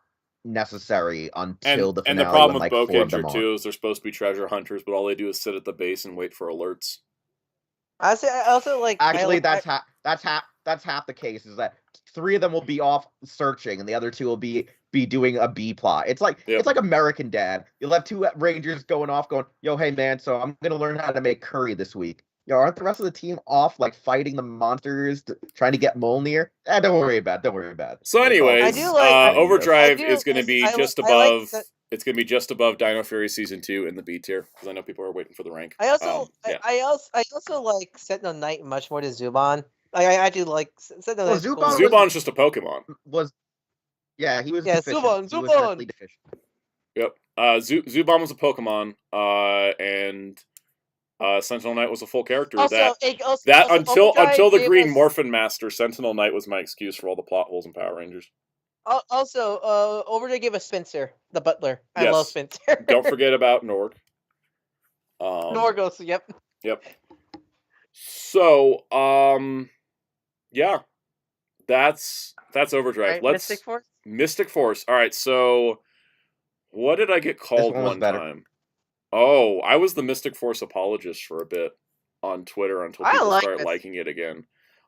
necessary until the finale. And the problem when, with like, Bokenger too is they're supposed to be treasure hunters, but all they do is sit at the base and wait for alerts. I also like. Actually, that's half the case. Is that 3 of them will be off searching, and the other 2 will be doing a B plot. It's like it's like American Dad. You'll have 2 Rangers going, yo, hey man, so I'm gonna learn how to make curry this week. Aren't the rest of the team off like fighting the monsters, trying to get Mjolnir? Don't worry about it. So, anyways, Overdrive is going to be just above. It's going to be just above Dino Fury Season 2 in the B tier because I know people are waiting for the rank. I also like Sentinel Knight much more than Zubon. I actually like Sentinel Knight. Zubon's just a Pokemon. He was deficient. Zubon. Yep. Zubon was a Pokemon, and Sentinel Knight was a full character. Until the Green Morphin Master, Sentinel Knight was my excuse for all the plot holes in Power Rangers. Also, Overdrive gave us Spencer, the butler. I love Spencer. Don't forget about Norg. Norg also, yep. So, yeah, that's Overdrive. Right, Mystic Force. Mystic Force. All right. So, what did I get called one time? Oh, I was the Mystic Force apologist for a bit on Twitter until people started liking it again.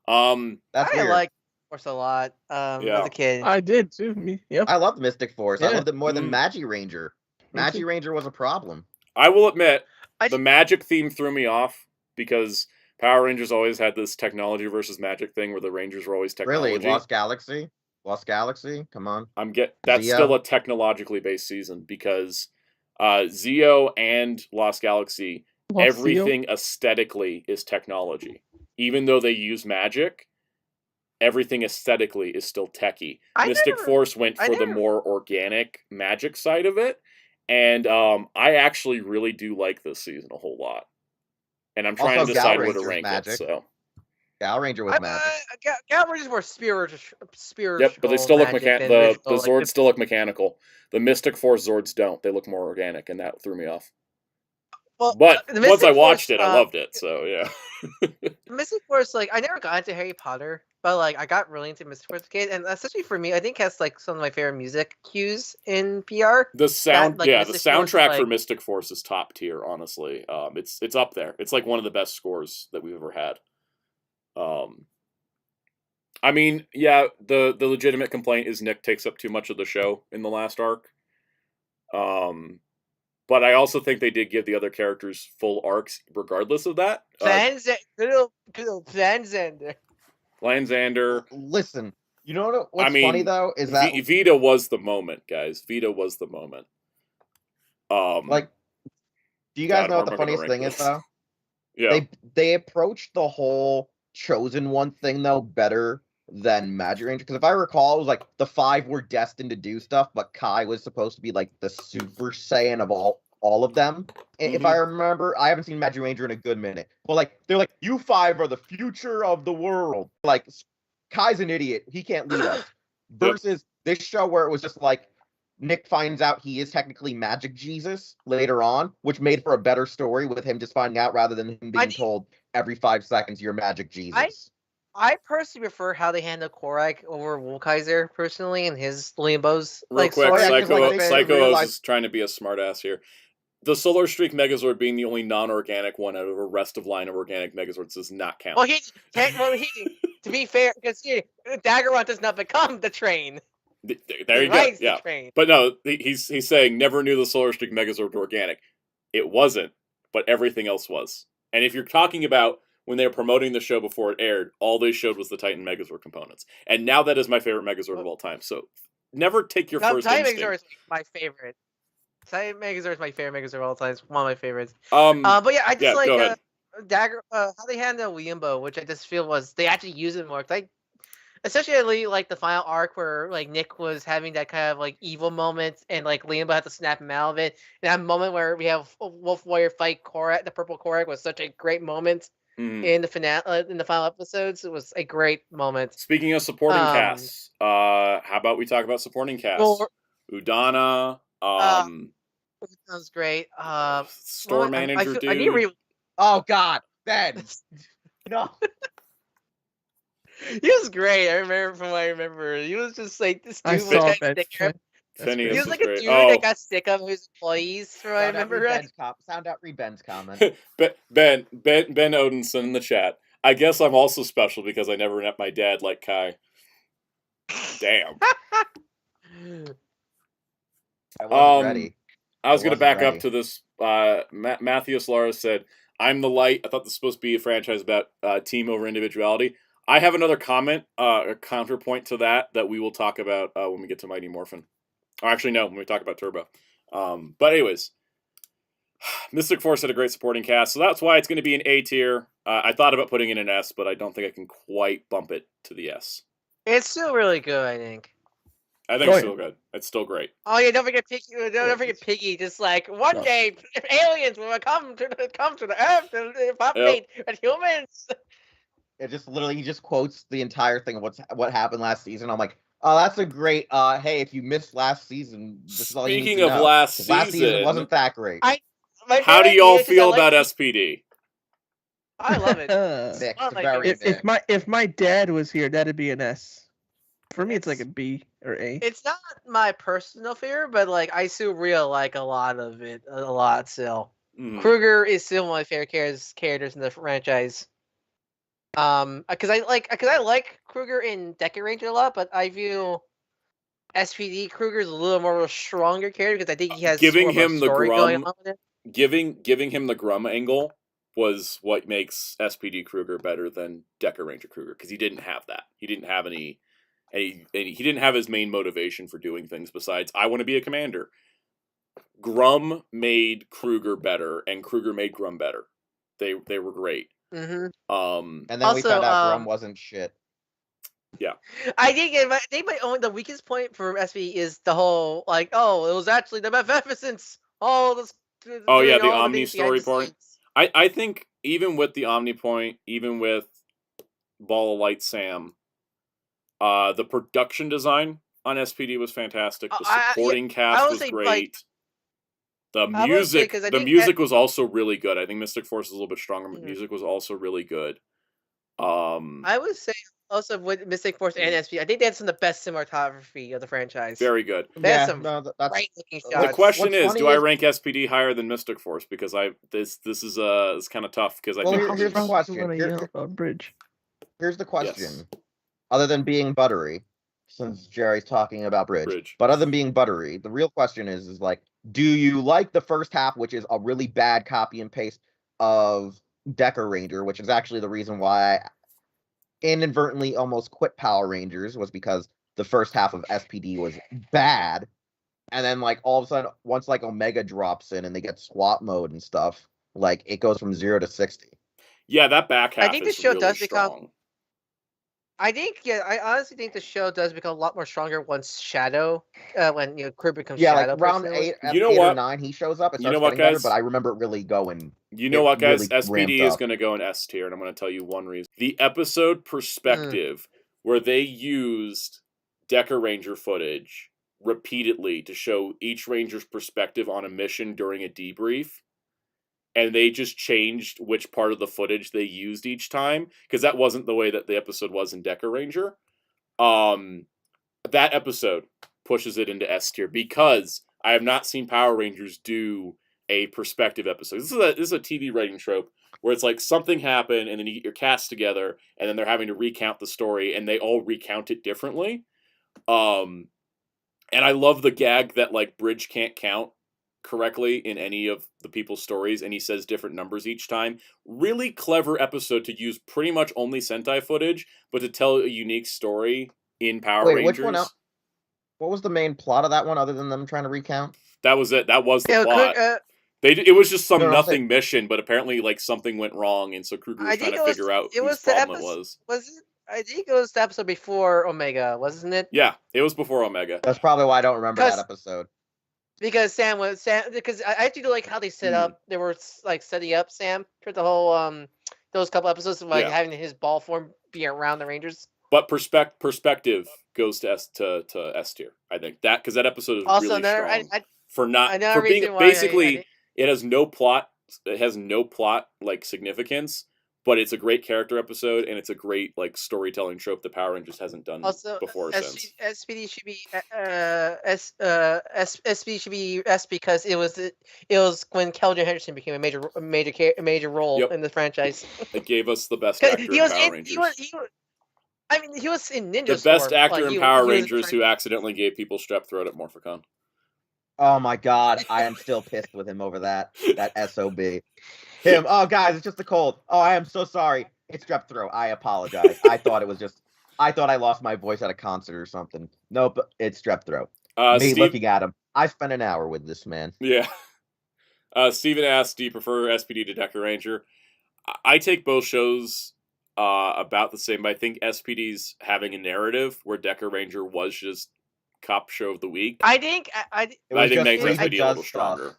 That's weird. I like Force a lot. As a kid, I did too. I loved Mystic Force. I loved it more than Magi Ranger. Magi Ranger was a problem. I will admit, the magic theme threw me off because Power Rangers always had this technology versus magic thing where the Rangers were always technology. Really, Lost Galaxy. Come on. That's still a technologically based season because Zeo and Lost Galaxy, everything aesthetically is technology. Even though they use magic, everything aesthetically is still techie. Mystic Force went for the more organic magic side of it, and I actually really do like this season a whole lot. And I'm trying to decide where to rank it. So, Gal Ranger was magic. Gal Ranger's more spiritual. Yep, but they still look mechanical. The Zords still look mechanical. The Mystic Force Zords don't. They look more organic, and that threw me off. Well, but once I watched it, I loved it. So yeah. Mystic Force, I never got into Harry Potter, but I got really into Mystic Force as a kid, and especially for me, I think it has some of my favorite music cues in PR. The soundtrack for Mystic Force is top tier. Honestly, it's up there. It's like one of the best scores that we've ever had. I mean, the legitimate complaint is Nick takes up too much of the show in the last arc. But I also think they did give the other characters full arcs regardless of that. Planzander. Listen, you know what's funny though is that Vita was the moment, guys. Vita was the moment. Do you guys know what the funniest thing is though? Yeah. They approached the whole Chosen One thing though better than Magi Ranger, because if I recall, it was like the 5 were destined to do stuff, but Kai was supposed to be like the Super Saiyan of all of them. Mm-hmm. If I remember, I haven't seen Magi Ranger in a good minute. Well, they're like, you 5 are the future of the world. Kai's an idiot. He can't lead us. Versus this show where it was just Nick finds out he is technically Magic Jesus later on, which made for a better story with him just finding out rather than him being told every 5 seconds you're Magic Jesus. I personally prefer how they handle Korak over Wolkaiser personally and his Limbos. Real quick, Psycho is trying to be a smartass here. The Solar Streak Megazord being the only non-organic one out of a rest of line of organic Megazords does not count. Well, to be fair, because Daggeron does not become the train. There you go. Yeah, but no, he's saying never knew the Solar Streak Megazord organic. It wasn't, but everything else was. And if you're talking about when they were promoting the show before it aired, all they showed was the Titan Megazord components. And now that is my favorite Megazord of all time. So never take your first Titan instinct. Megazord is my favorite. Titan Megazord is my favorite Megazord of all time. It's one of my favorites. But yeah, I just Dagger, how they handle Liambo, which I just feel was they actually use it more. Especially the final arc where Nick was having that kind of evil moment and Liambo had to snap him out of it. And that moment where we have Wolf Warrior fight Korak, the purple Korak, was such a great moment. in the finale, in the final episodes. It was a great moment. Speaking of supporting casts, how about we talk about supporting casts? Udana, that sounds great. store manager dude. I need to Oh God, Ben. No. He was great. I remember from what I remember. He was just like this dude. I saw Ben. Phineas He was like a great. dude that got sick of his employees. From what I remember, right? Sound out. Read Ben's comment. Ben Odinson in the chat. I guess I'm also special because I never met my dad like Kai. Damn. I wasn't ready. I was going to back up to this. Matthews Lara said, "I'm the light." I thought this was supposed to be a franchise about team over individuality. I have another comment, a counterpoint to that we will talk about when we get to Mighty Morphin. Or actually, no, when we talk about Turbo. But anyways, Mystic Force had a great supporting cast, so that's why it's going to be an A tier. I thought about putting it in an S, but I don't think I can quite bump it to the S. It's still really good, I think. I think it's still good. It's still great. Oh yeah, don't forget Piggy. Don't forget Piggy. Just like one day, aliens will come to the Earth and populate and humans. It just literally he just quotes the entire thing of what happened last season. I'm like, oh, that's a great. Hey, if you missed last season, this is all you need to know. Speaking of last season, wasn't that great. How do y'all feel about SPD? I love it. If my dad was here, that'd be an S. For me, it's like a B or A. It's not my personal favorite, but like I still really like a lot of it. A lot still. Kruger is still one of my favorite characters in the franchise. Because I like Kruger in Deca Ranger a lot, but I view SPD Kruger is a little more of a stronger character because I think he has giving him the Grum. Giving him the Grum angle was what makes SPD Kruger better than Deca Ranger Kruger because he didn't have that. He didn't have he didn't have his main motivation for doing things besides I want to be a commander. Grum made Kruger better, and Kruger made Grum better. They were great. Mm-hmm. And then we found out Grum wasn't shit. Yeah, I think the weakest point for SV is the whole like, it was actually the Maleficence. The Omni story point. I think even with the Omni point, even with Ball of Light Sam, the production design on SPD was fantastic. The supporting cast was great. The music was also really good. I think Mystic Force is a little bit stronger, but music was also really good. I would say also with Mystic Force and SPD, I think they had some of the best cinematography of the franchise. Very good. They had some great looking shots. The question is, do I rank SPD higher than Mystic Force? Because this is it's kind of tough because I think here's the question. Here's the question. Yes. Other than being buttery, since Jerry's talking about Bridge. But other than being buttery, the real question is like, do you like the first half, which is a really bad copy and paste of Deca Ranger, which is actually the reason why I inadvertently almost quit Power Rangers, was because the first half of SPD was bad. And then like all of a sudden, once like Omega drops in and they get swap mode and stuff, like it goes from 0 to 60. Yeah, that back half I think is the show really does strong. become. I honestly think the show does become a lot more stronger once Shadow, when Kruger becomes Shadow. Like round 8, you know 8 what? or 9, he shows up. It starts guys? Better, but I remember it really going. You know what, guys? Really SPD is going to go in S tier, and I'm going to tell you one reason. The episode perspective, where they used Deca Ranger footage repeatedly to show each Ranger's perspective on a mission during a debrief. And they just changed which part of the footage they used each time, because that wasn't the way that the episode was in Deca Ranger. That episode pushes it into S tier, because I have not seen Power Rangers do a perspective episode. This is a TV writing trope, where it's like something happened, and then you get your cast together, and then they're having to recount the story, and they all recount it differently. And I love the gag that like Bridge can't count correctly in any of the people's stories, and he says different numbers each time. Really clever episode to use pretty much only Sentai footage, but to tell a unique story in Power Rangers. Which one else? What was the main plot of that one, other than them trying to recount? That was it. That was the plot. It was just some nothing mission, but apparently like something went wrong, and so Kruger was trying to figure out whose problem it was. Was it? I think it was the episode before Omega, wasn't it? Yeah, it was before Omega. That's probably why I don't remember that episode. Because because I actually like how they set up. They were like setting up Sam for the whole those couple episodes of like Yeah. having his ball form be around the Rangers. But perspective goes to S tier. I think that because that episode is Also, really strong for another being reason why basically it has no plot. It has no plot like significance, but it's a great character episode and it's a great like storytelling trope that Power Rangers hasn't done before or since. SPD should be SPD should be S because it was when Kelvin Henderson became a major role in the franchise. It gave us the best actor in Power Rangers. He was in Ninja The best actor in Power Rangers who accidentally gave people strep throat at Morphicon. Oh my god, I am still pissed with him over that SOB. Him, oh guys, it's just a cold. Oh, I am so sorry. It's strep throat. I apologize. I thought I lost my voice at a concert or something. Nope, it's strep throat. Me looking at him. I spent an hour with this man. Yeah. Steven asked, do you prefer SPD to Decker Ranger? I take both shows about the same, but I think SPD's having a narrative where Decker Ranger was just cop show of the week. I think makes SPD a little stronger.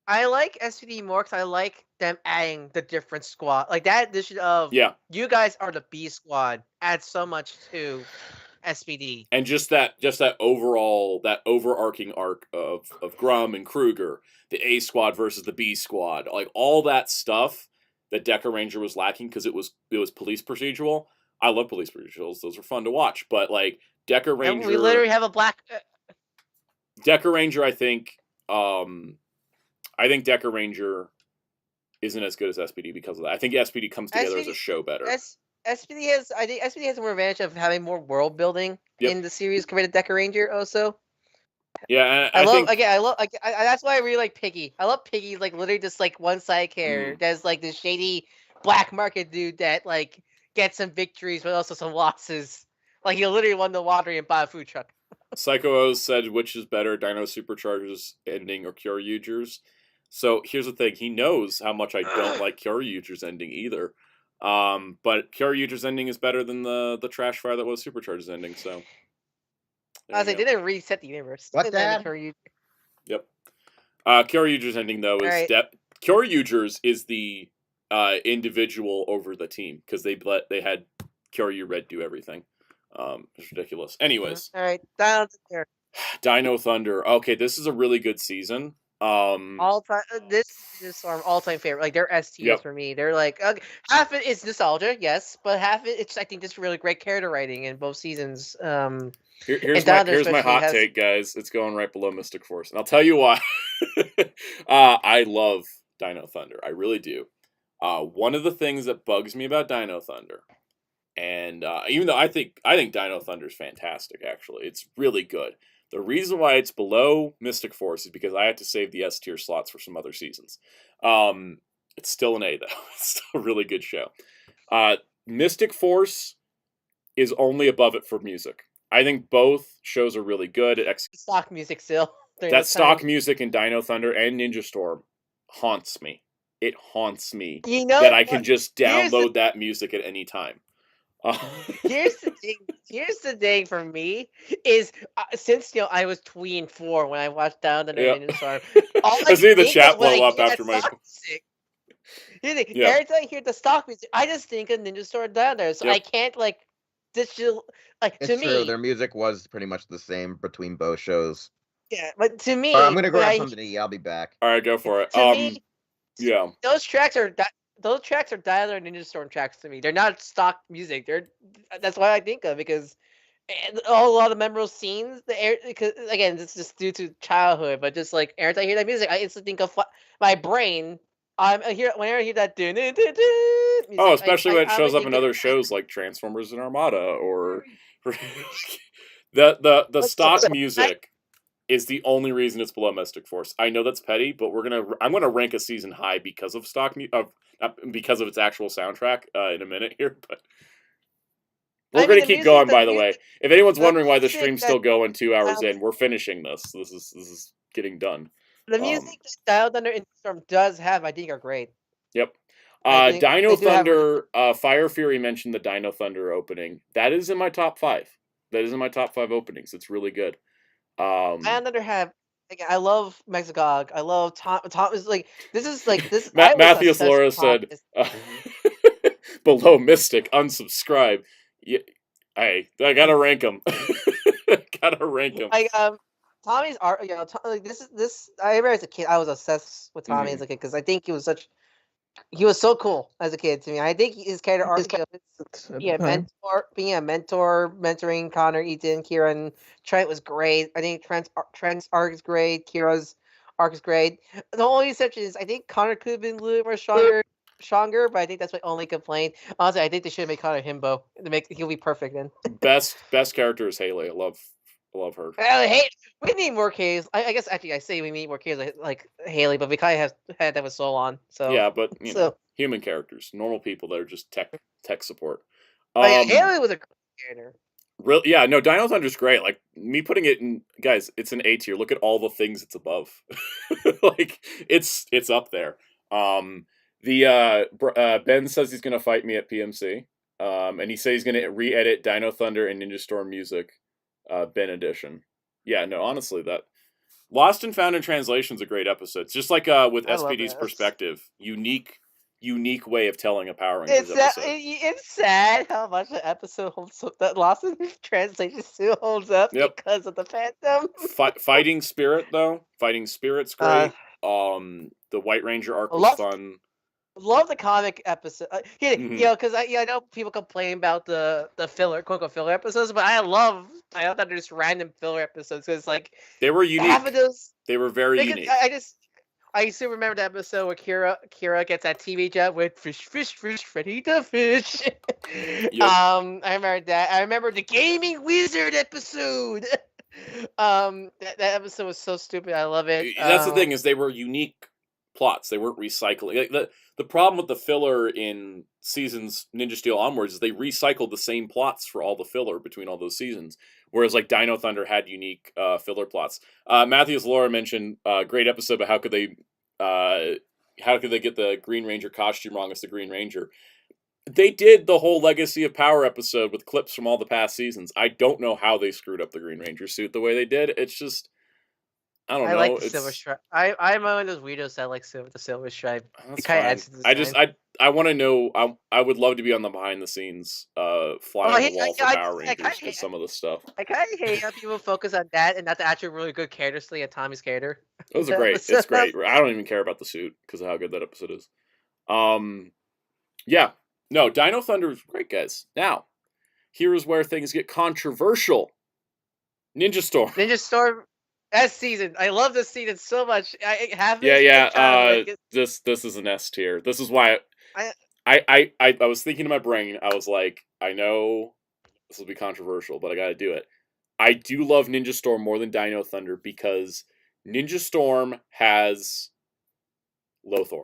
I like SPD more because I like them adding the different squad. Like that addition of you guys are the B squad adds so much to SPD. And just that overall, that overarching arc of Grum and Kruger, the A squad versus the B squad, like all that stuff that Decker Ranger was lacking because it was police procedural. I love police procedurals; those are fun to watch. But like Decker Ranger, and we literally have a black Decker Ranger. I think Decker Ranger isn't as good as SPD because of that. I think SPD comes together as a show better. SPD has more advantage of having more world building in the series compared to Decker Ranger. Also, yeah, that's why I really like Piggy. I love Piggy, like literally just like one side character that's like this shady black market dude that like gets some victories but also some losses. Like he literally won the lottery and bought a food truck. Psycho O's said, which is better, Dino Superchargers ending or Kyoryuger's? So here's the thing: he knows how much I don't like Kyoryuger's ending either. But Kyoryuger's ending is better than the trash fire that was Supercharger's ending. So I was like, they didn't reset the universe. What's that? Yep. Kyoryuger's ending though is Kyoryuger's is the individual over the team because they had Kyoryu Red do everything. It's ridiculous. Anyways, all right, down there. Dino Thunder. Okay, this is a really good season. All time, this is our all-time favorite. Like they're S tiers for me. They're like half it is nostalgia, yes, but half it's I think just really great character writing in both seasons. Here's my hot take, guys. It's going right below Mystic Force, and I'll tell you why. I love Dino Thunder. I really do. One of the things that bugs me about Dino Thunder, and even though I think Dino Thunder is fantastic, actually, it's really good. The reason why it's below Mystic Force is because I had to save the S tier slots for some other seasons. It's still an A though. It's still a really good show. Mystic Force is only above it for music. I think both shows are really good. Stock music still. That stock music in Dino Thunder and Ninja Storm haunts me. It haunts me that I can just download that music at any time. Here's the thing for me is since I was 3 and 4 when I watched Down Under Ninja Storm. I see the chat blow up after my. Every time I hear the stock music, I just think of Ninja Storm Down There, so I can't digital it's to me. True. Their music was pretty much the same between both shows. Yeah, but to me, I'm gonna grab something to eat. I'll be back. All right, go for it. To me, those tracks are Dial or Ninja Storm tracks to me. They're not stock music. That's why I think of because a lot of memorable scenes. Because again, it's just due to childhood, but just like every time I hear that music, I instantly think of my brain. Whenever I hear that music, especially when it shows up in other shows like Transformers and Armada or the stock music is the only reason it's below Mystic Force. I know that's petty, but I'm gonna rank a season high because of because of its actual soundtrack in a minute here, but we're gonna keep going. By the way, if anyone's wondering why the stream's still going 2 hours in, we're finishing this. This is getting done. The music that Dial Thunder and Storm does have, I think, are great. Yep. Dino Thunder, Fire Fury mentioned the Dino Thunder opening. That is in my top 5. That is in my top 5 openings. It's really good. Dial Thunder have again, I love Mexico. I love Tom. Tom is like this is like this. I was Matthews obsessed Laura with said, Thomas. below Mystic, unsubscribe. Yeah, hey, I gotta rank him. Gotta rank him. Like Tommy's art, you know, like this. I remember as a kid, I was obsessed with Tommy as a kid because I think he was so cool as a kid to me. I think his character arc, being a mentor, mentoring Connor, Ethan, Kira, and Trent was great. I think Trent's arc is great. Kira's arc is great. The only exception is I think Connor could have been a little more stronger, but I think that's my only complaint. Honestly, I think they should have made Connor himbo he'll be perfect then. Best character is Haley. I love her. Hey, we need more K's. I guess actually I say we need more K's like Haley, but we kind of have had that with Soul on. So yeah, but you know, human characters, normal people that are just tech support. Haley was a great character. Yeah, no, Dino Thunder's great. Like me putting it in, guys, it's an A tier. Look at all the things it's above. Like it's up there. Ben says he's gonna fight me at PMC. And he says he's gonna re-edit Dino Thunder and Ninja Storm music. Ben edition. Yeah, no, honestly, that Lost and Found in Translation is a great episode. It's just like with SPD's perspective, unique way of telling a Power Rangers episode. It's sad how much the episode holds up, that Lost in Translation still holds up because of the Phantom. Fighting Spirit though, Fighting Spirit's great. The White Ranger arc was fun. Love the comic episode. You know, because I know people complain about the filler, quote-unquote filler episodes, but I love that they're just random filler episodes because like they were unique. Half of those, they were very unique. I still remember the episode where Kira gets that TV job with fish, Freddy the Fish. Yep. I remember that. I remember the Gaming Wizard episode. That episode was so stupid. I love it. That's the thing, is they were unique plots. They weren't recycling. Like, the problem with the filler in seasons Ninja Steel onwards is they recycled the same plots for all the filler between all those seasons. Whereas like Dino Thunder had unique filler plots. Matthews Laura mentioned great episode, but how could they get the Green Ranger costume wrong as the Green Ranger? They did the whole Legacy of Power episode with clips from all the past seasons. I don't know how they screwed up the Green Ranger suit the way they did. It's just, I don't know. I like the silver stripe. I'm one of those weirdos that like the silver stripe. It kind of adds to the design. I want to know. I would love to be on the behind the scenes, fly on the wall for Power Rangers with some of the stuff. I kind of hate how people focus on that and not the actual really good character study of Tommy's character. Those are great. It's great. I don't even care about the suit because of how good that episode is. Yeah. No, Dino Thunder is great, guys. Now, here's where things get controversial. Ninja Storm. That season, I love this season so much. I have this is an S tier. This is why I was thinking in my brain. I was like, I know this will be controversial, but I got to do it. I do love Ninja Storm more than Dino Thunder because Ninja Storm has Lothor.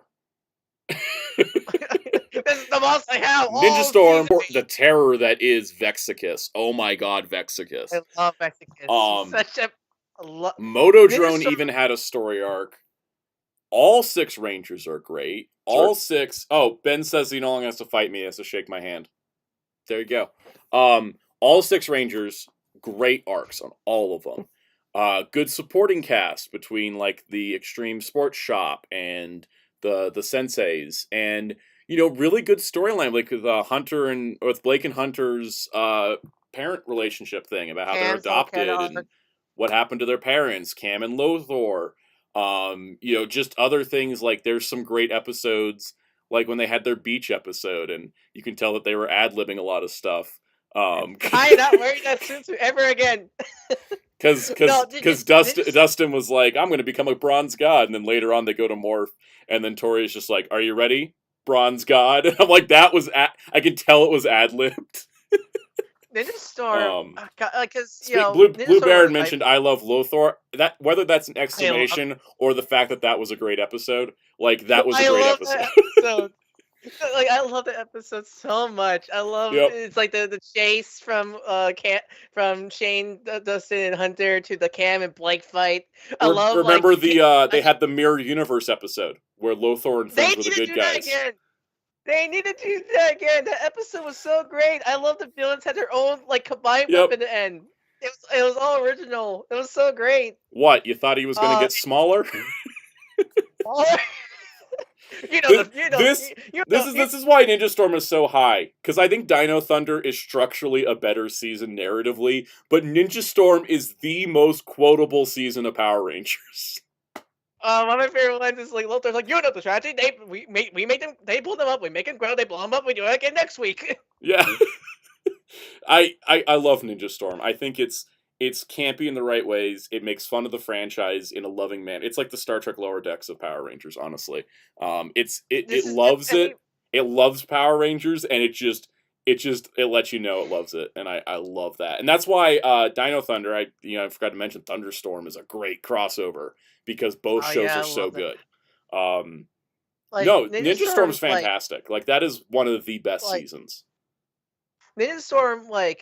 This is the most I have. Ninja Storm, the terror that is Vexicus. Oh my god, Vexicus. I love Vexicus. Such a Moto Drone even had a story arc. All 6 Rangers are great. All 6. Oh, Ben says he no longer has to fight me. He has to shake my hand. There you go. All 6 Rangers, great arcs on all of them. Good supporting cast between like the Extreme Sports Shop and the senseis, and you know, really good storyline like with Hunter and with Blake and Hunter's parent relationship thing about how they're adopted and what happened to their parents, Cam and Lothor. You know, just other things like there's some great episodes like when they had their beach episode, and you can tell that they were ad-libbing a lot of stuff. I'm not wearing that suit ever again. Because Dustin was like, I'm going to become a bronze god. And then later on they go to Morph. And then Tori is just like, are you ready? Bronze god. And I'm like, I can tell it was ad-libbed. Ninja Storm, because Blue Baron mentioned I love Lothor. That whether that's an exclamation or the fact that was a great episode, like that was a great episode. Like I love the episode so much. I love it's like the chase from Shane, Dustin, and Hunter to the Cam and Blake fight. Remember they had the Mirror Universe episode where Lothor and friends were the good guys. They need to do that again. That episode was so great. I love the villains had their own like combined weapon at the end. It was all original. It was so great. What, you thought he was going to get smaller? This is why Ninja Storm is so high, because I think Dino Thunder is structurally a better season narratively, but Ninja Storm is the most quotable season of Power Rangers. One of my favorite lines is like, Lothar's like, you know the strategy. We made them. They pull them up. We make them grow. They blow them up. We do it again next week. Yeah, I love Ninja Storm. I think it's campy in the right ways. It makes fun of the franchise in a loving manner. It's like the Star Trek Lower Decks of Power Rangers, honestly. It loves Power Rangers, and it lets you know it loves it, and I love that. And that's why Dino Thunder, I forgot to mention Thunderstorm is a great crossover because both shows are so good. Ninja Storm is fantastic. Like that is one of the best seasons. Ninja Storm, I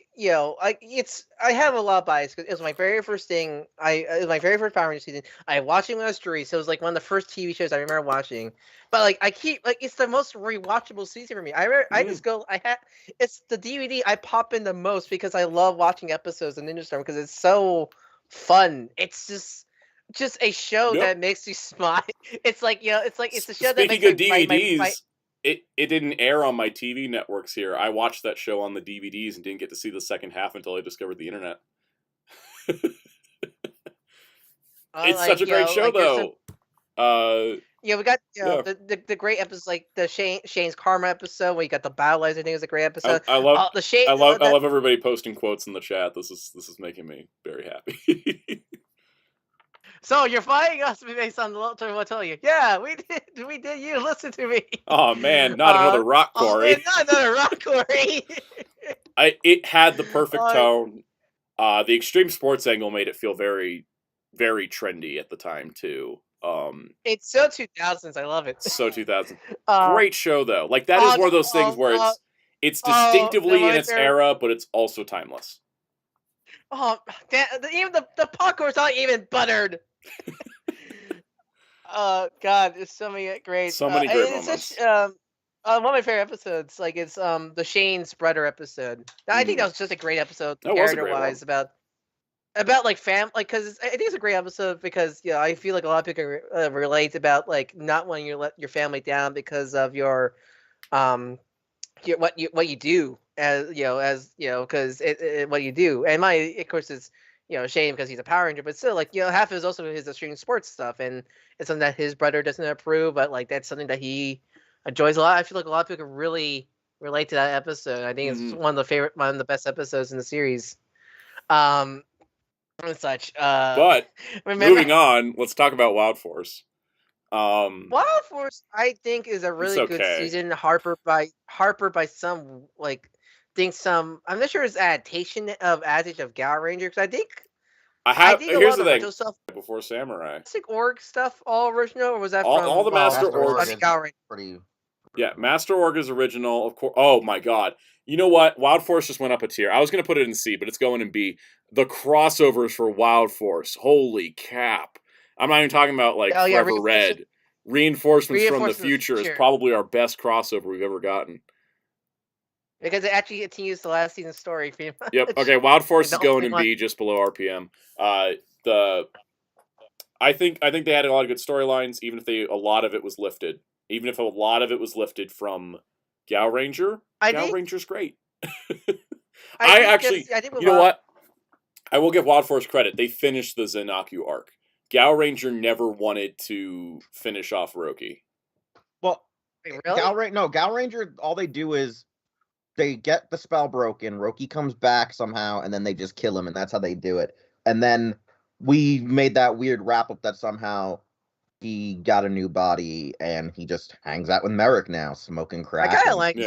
have a lot of bias because it was my very first thing. It was my very first Power Ranger season. I watched it when I was 3, so it was like one of the first TV shows I remember watching. But it's the most rewatchable season for me. It's the DVD I pop in the most because I love watching episodes of Ninja Storm because it's so fun. It's just a show that makes you smile. It's a show that makes Speaking of DVDs. It didn't air on my TV networks here. I watched that show on the DVDs and didn't get to see the second half until I discovered the internet. It's such a great show, though. We got the great episodes like the Shane's Karma episode where you got the battle lines. I think it was a great episode. I love everybody posting quotes in the chat. This is making me very happy. So you're fighting us based on the Lothar will tell you. Yeah, we did. You listen to me. Oh man, not another rock quarry. Not another rock quarry. It had the perfect tone. The extreme sports angle made it feel very, very trendy at the time too. It's so 2000s. I love it. So 2000. Great show though. Like that is one of those things where it's distinctively in its era, but it's also timeless. Oh, even the popcorn's not even buttered. God, there's so many great moments. one of my favorite episodes, it's the Shane's brother episode. I think that was just a great episode, character-wise, about because I think it's a great episode because I feel like a lot of people can relate about not wanting to let your family down because of your what you do because what you do, and of course is Shane because he's a Power Ranger, but still half of it is also his extreme sports stuff, and it's something that his brother doesn't approve, but that's something that he enjoys a lot. I feel like a lot of people can really relate to that episode. I think it's one of the best episodes in the series. And such. But moving on, let's talk about Wild Force. Wild Force, I think, is a really good season. Harper by some I'm not sure it's adaptation of Adage of Gal Ranger because I think here's the thing. Stuff before Samurai. Classic Org stuff all original, or was that all the Master Org? Yeah, Master Org is original, of course. Oh my god. You know what? Wild Force just went up a tier. I was going to put it in C, but it's going in B. The crossovers for Wild Force. Holy cap. I'm not even talking about Forever Red. Reinforcements from the Future is probably our best crossover we've ever gotten. Because it actually continues the last season's story. Yep. Okay, Wild Force is going in B, just below RPM. I think they had a lot of good storylines, even if a lot of it was lifted. Even if a lot of it was lifted from Gal Ranger. Ranger's great. You know what? I will give Wild Force credit. They finished the Zenaku arc. Gal Ranger never wanted to finish off Roki. Well, really? Gal Ranger, all they do is they get the spell broken, Roki comes back somehow, and then they just kill him, and that's how they do it. And then we made that weird wrap-up that somehow he got a new body, and he just hangs out with Merrick now, smoking crack. I kind of like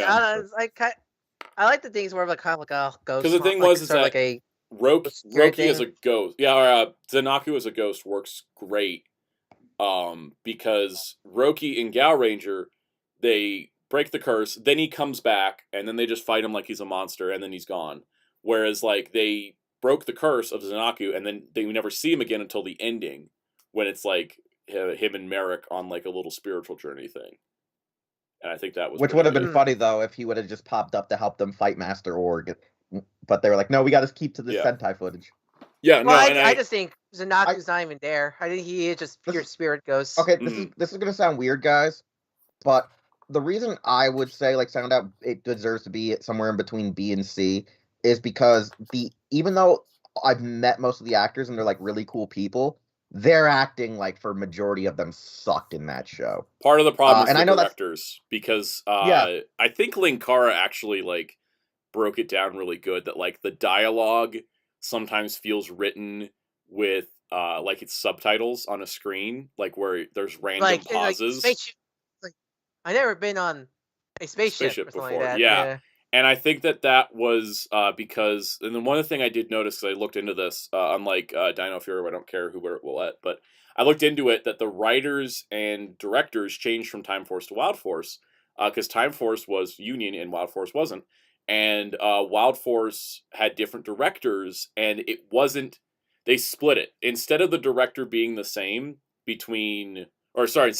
I like the things where a ghost. Because the thing is that Roki as a ghost, Zenaku as a ghost works great. Because Roki and Gal Ranger, they break the curse, then he comes back, and then they just fight him like he's a monster, and then he's gone. Whereas they broke the curse of Zenaku, and then they never see him again until the ending, when it's him and Merrick on a little spiritual journey thing. And I think that was... Which would have been funny, though, if he would have just popped up to help them fight Master Org. But they were like, no, we got to keep to the Sentai footage. Yeah, no, Well, and I just think Zanaku's not even there. I think he is just pure spirit ghost. Okay, this is gonna sound weird, guys, but the reason I would say like Soundout it deserves to be somewhere in between B and C is because even though I've met most of the actors and they're like really cool people, their acting like for majority of them sucked in that show. Part of the problem is and the I know directors, because Yeah. I think Linkara actually like broke it down really good that like the dialogue sometimes feels written with like it's subtitles on a screen, like where there's random pauses. Spaceship. Like, I never been on a spaceship or something before, like that. yeah. And I think that was because, and then one thing I did notice, because I looked into this, unlike Dino Fury, I don't care who it will let, but I looked into it, that the writers and directors changed from Time Force to Wild Force, because Time Force was Union and Wild Force wasn't. And Wild Force had different directors, and it wasn't, they split it. Instead of the director being the same instead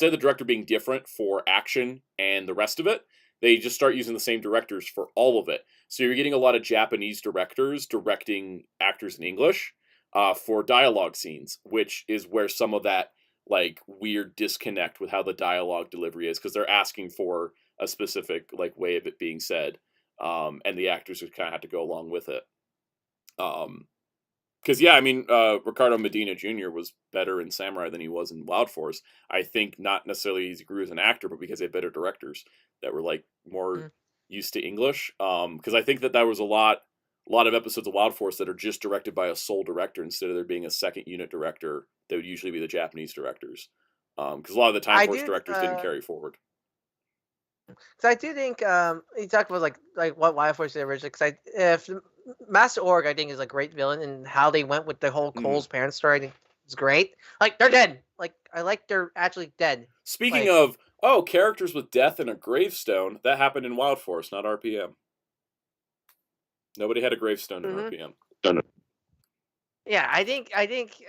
of the director being different for action and the rest of it, they just start using the same directors for all of it. So you're getting a lot of Japanese directors directing actors in English for dialogue scenes, which is where some of that like weird disconnect with how the dialogue delivery is, because they're asking for a specific like way of it being said, and the actors just kind of have to go along with it. Because yeah, I mean, Ricardo Medina Jr. was better in Samurai than he was in Wild Force. I think not necessarily he grew as an actor, but because they had better directors that were like more used to English. Because I think that was a lot of episodes of Wild Force that are just directed by a sole director instead of there being a second unit director that would usually be the Japanese directors. Because a lot of the Time Force directors didn't carry forward. So I do think you talked about like what Wild Force did originally. Because if Master Org, I think, is a great villain, and how they went with the whole Cole's parents story, I think is great. Like they're dead. Like I like they're actually dead. Speaking of characters with death and a gravestone, that happened in Wild Force, not RPM. Nobody had a gravestone in RPM. Yeah, I think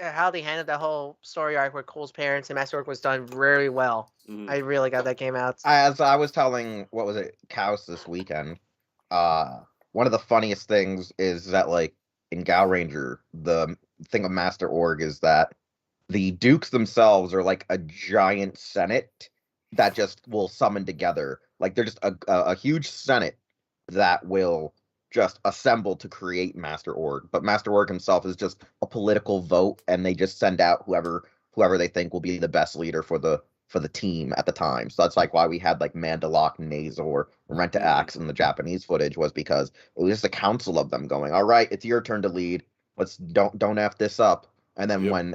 how they handled that whole story arc with Cole's parents and Master Org was done very well. I really got that game out. As I was telling, what was it, Kaus this weekend, one of the funniest things is that, like, in Gao Ranger, the thing of Master Org is that the Dukes themselves are like a giant senate that just will summon together. Like, they're just a huge senate that will just assemble to create Master Org. But Master Org himself is just a political vote, and they just send out whoever they think will be the best leader for the team at the time. So that's like why we had like Mandalok, Nazor, Renta Axe in the Japanese footage, was because it was just a council of them going, all right, it's your turn to lead. Let's don't F this up. And then when,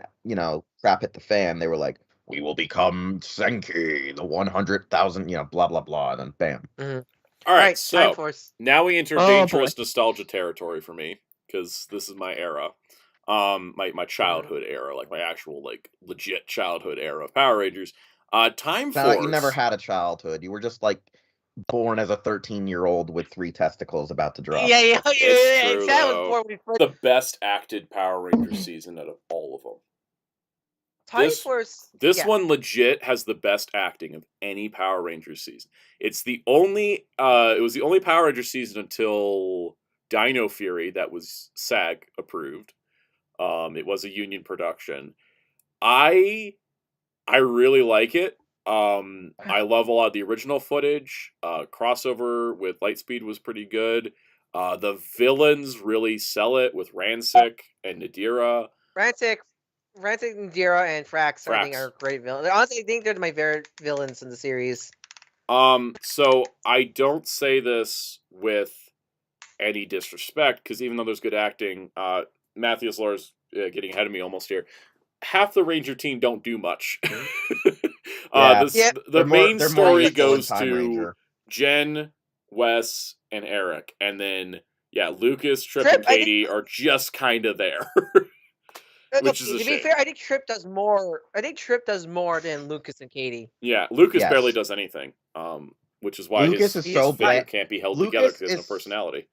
crap hit the fan, they were like, we will become Senki, the 100,000, blah, blah, blah. And then bam. All right, so now we enter dangerous nostalgia territory for me, because this is my era. My childhood era, like my actual like legit childhood era of Power Rangers. Time Force. You never had a childhood. You were just like born as a 13-year-old with 3 testicles about to drop. Yeah. It's true, the best acted Power Rangers season out of all of them. Time Force. This one legit has the best acting of any Power Rangers season. It's the only. It was the only Power Rangers season until Dino Fury that was SAG approved. It was a union production. I really like it. I love a lot of the original footage. Crossover with Lightspeed was pretty good. The villains really sell it with Ransik and Nadira. Ransik, Nadira, and Frax. I think are great villains. Honestly, I think they're my favorite villains in the series. So I don't say this with any disrespect, because even though there's good acting, Matthews Laura's getting ahead of me almost here. Half the Ranger team don't do much. The main story goes to Ranger. Jen, Wes, and Eric, and then Lucas, Trip, and Katie are just kind of there. Which is a shame. To be fair, I think Trip does more. I think Trip does more than Lucas and Katie. Yeah, Lucas barely does anything. Which is why Lucas his is so bland. Can't be held together because he has no personality.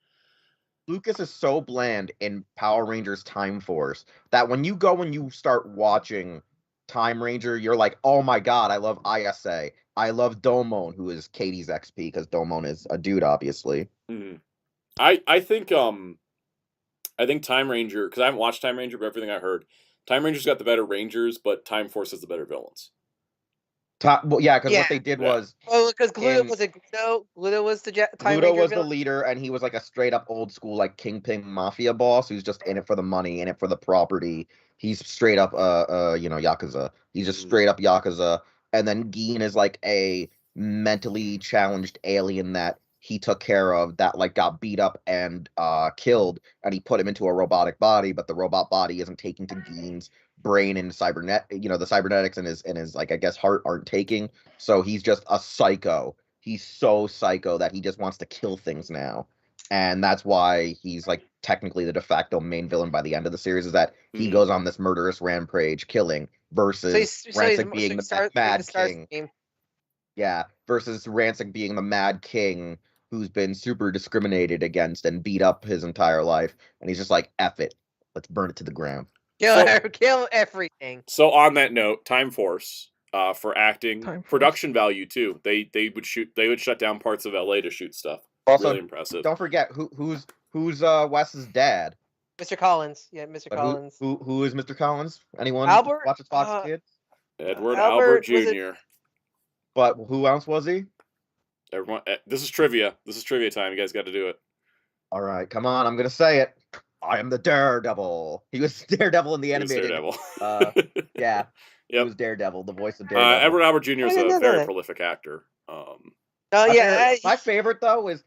Lucas is so bland in Power Rangers Time Force that when you go and you start watching Time Ranger, you're like, oh my god, I love ISA. I love Domon, who is Katie's XP, because Domon is a dude, obviously. I think I think Time Ranger, because I haven't watched Time Ranger, but everything I heard, Time Ranger's got the better Rangers, but Time Force has the better villains. Well, yeah, because Yeah. what they did Yeah. was Oh, because Gluto in- was it Gluto? Gluto was the Time Gluto Ranger was the villain? leader, and he was like a straight up old school like kingpin mafia boss who's just in it for the money, in it for the property. He's straight up Yakuza. He's just straight up Yakuza. And then Geen is like a mentally challenged alien that he took care of that like got beat up and killed, and he put him into a robotic body, but the robot body isn't taking to Geen's brain and the cybernetics in his like I guess heart aren't taking. So he's just a psycho. He's so psycho that he just wants to kill things now. And that's why he's like technically the de facto main villain by the end of the series, is that he goes on this murderous rampage killing versus Rancic being the mad king. Yeah, versus Rancic being the mad king who's been super discriminated against and beat up his entire life. And he's just like, F it. Let's burn it to the ground. Kill everything. So on that note, Time Force, for acting, Time Force. production value too. They would shut down parts of LA to shoot stuff. Also, really impressive. Don't forget who's Wes's dad. Mr. Collins. Yeah, Mr. Collins. Who is Mr. Collins? Anyone Albert, watches Fox Kids? Edward Albert Jr. But who else was he? Everyone, this is trivia. This is trivia time. You guys got to do it. All right, come on. I'm gonna say it. I am the Daredevil. He was Daredevil in the animated. Daredevil. Yeah. He Yep. was Daredevil, the voice of Daredevil. Albert Jr. is I didn't a know very that. prolific actor. My favorite though is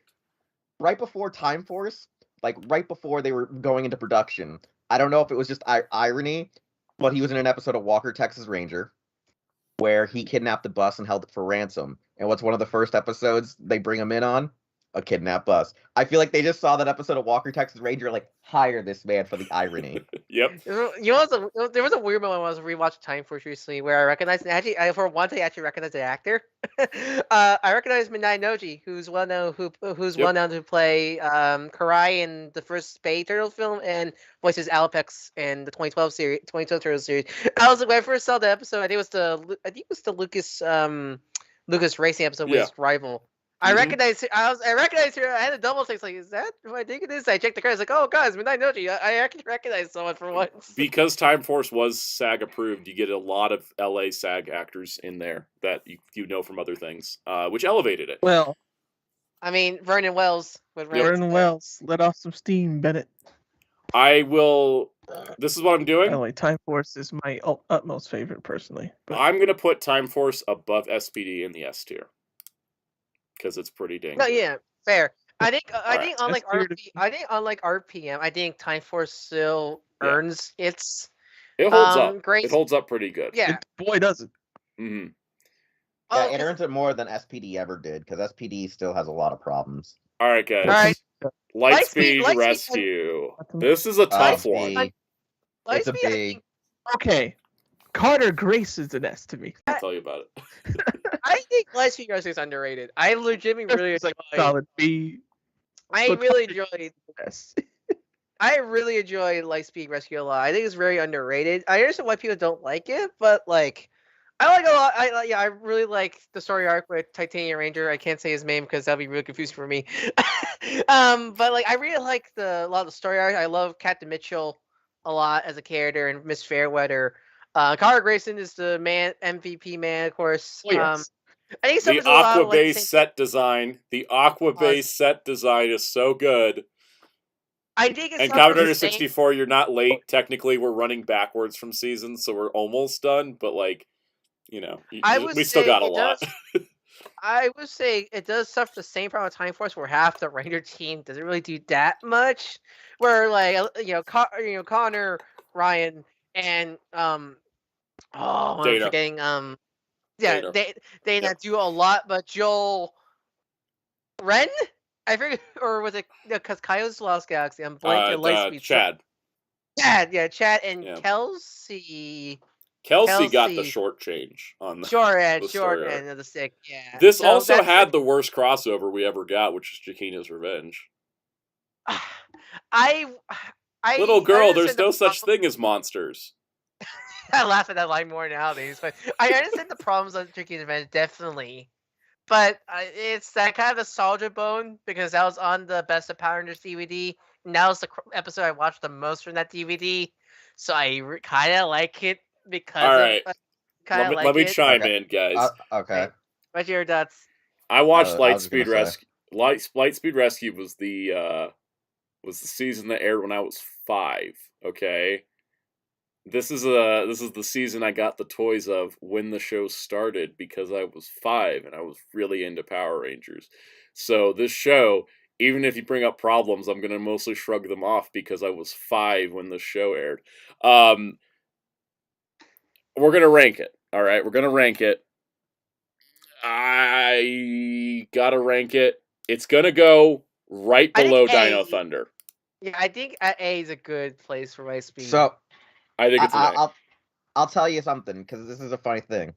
right before Time Force, like right before they were going into production. I don't know if it was just irony, but he was in an episode of Walker, Texas Ranger, where he kidnapped a bus and held it for ransom. And what's one of the first episodes they bring him in on? A kidnapped bus. I feel like they just saw that episode of Walker, Texas Ranger, like, hire this man for the irony. Yep. You know, there was a weird moment when I was rewatching Time Force recently where I recognized, for once I actually recognized the actor. I recognized Midnight Noji, who's well known to play Karai in the first Spade Turtles film and voices Alopex in the 2012 Turtles series. I was like, when I first saw the episode, I think it was the Lucas Racing episode with his rival. I recognized her. I recognized her. I had a double take. Like, is that who I think it is? I checked the credits. Like, oh, guys, Midnight Noji. I actually recognize someone for once. Because Time Force was SAG approved, you get a lot of LA SAG actors in there that you know from other things, which elevated it. Well, I mean, Vernon Wells. Vernon Wells, let off some steam, Bennett. I will. This is what I'm doing. By the way, Time Force is my utmost favorite, personally. But I'm gonna put Time Force above SPD in the S tier because it's pretty dang. No, good. yeah, fair. I think unlike RPM, I think Time Force still earns its. It holds up. Great. It holds up pretty good. Yeah. boy, does it. Mm-hmm. Yeah, it earns it more than SPD ever did, because SPD still has a lot of All right, guys. All right. Lightspeed Lightspeed Rescue. This is a tough one. It's a Lightspeed, I B. think- Okay. Carter Grace is an S to me. I'll tell you about it. I think Lightspeed Rescue is underrated. I legitimately really It's like enjoyed. solid B. I but really Carter enjoyed. S. I really enjoy Lightspeed Rescue a lot. I think it's very underrated. I understand why people don't like it, but like, I like a lot. I really like the story arc with Titanium Ranger. I can't say his name because that'd be really confusing for me. But like, I really like a lot of the story arc. I love Captain Mitchell a lot as a character, and Miss Fairweather. Carter Grayson is the MVP man, of course. Oh, yes. I think The Aqua Base set design. The Aqua Base set design is so good. I think it's And not Commodore the same- 64, you're not late. Technically, we're running backwards from seasons, so we're almost done. But like, you know, we still got a lot. I would say it does suffer the same problem with Time Force, where half the Ranger team doesn't really do that much. Where like Connor, Ryan, and I'm Dana. forgetting Dana. they not do a lot, but Joel Ren, I forget, or was it because Coyote's Lost Galaxy? I'm blanking. Lightspeed. Chad. Chad and Yeah. Kelsey. Kelsey got the Kelsey. short change on the Short story arc. end of the stick. Yeah. This So also that's- had the worst crossover we ever got, which is Chiquina's Revenge. I Little girl, understand there's the no such problem- thing as monsters. I laugh at that line more nowadays, but I understand the problems of Tricky's Revenge, definitely. But it's that kind of nostalgia bone because that was on the Best of Power Rangers DVD, that was the episode I watched the most from that DVD, so I kind of like it because All of right. kind of like Let me it. chime Okay. in, guys. Okay. What's your thoughts? I watched I was Lightspeed gonna say. Rescue. Lightspeed Rescue was the season that aired when I was 5. Okay, this is the season I got the toys of when the show started because I was 5 and I was really into Power Rangers. So this show, even if you bring up problems, I'm gonna mostly shrug them off because I was 5 when the show aired. We're gonna rank it. All right, we're gonna rank it. I gotta rank it. It's gonna go right I think below A. Dino Thunder. Yeah, I think A is a good place for Lightspeed. So I think it's an A. I'll tell you something because this is a funny thing.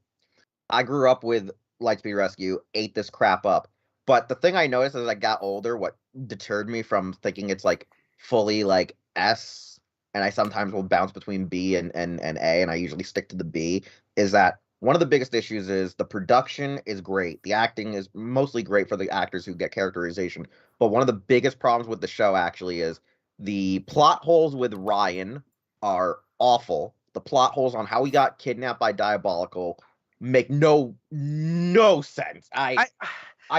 I grew up with Lightspeed Rescue, ate this crap up. But the thing I noticed as I got older, what deterred me from thinking it's like fully like S, and I sometimes will bounce between B and A, and I usually stick to the B, is that one of the biggest issues is the production is great. The acting is mostly great for the actors who get characterization. But one of the biggest problems with the show actually is the plot holes with Ryan are awful. The plot holes on how he got kidnapped by Diabolical make no sense. I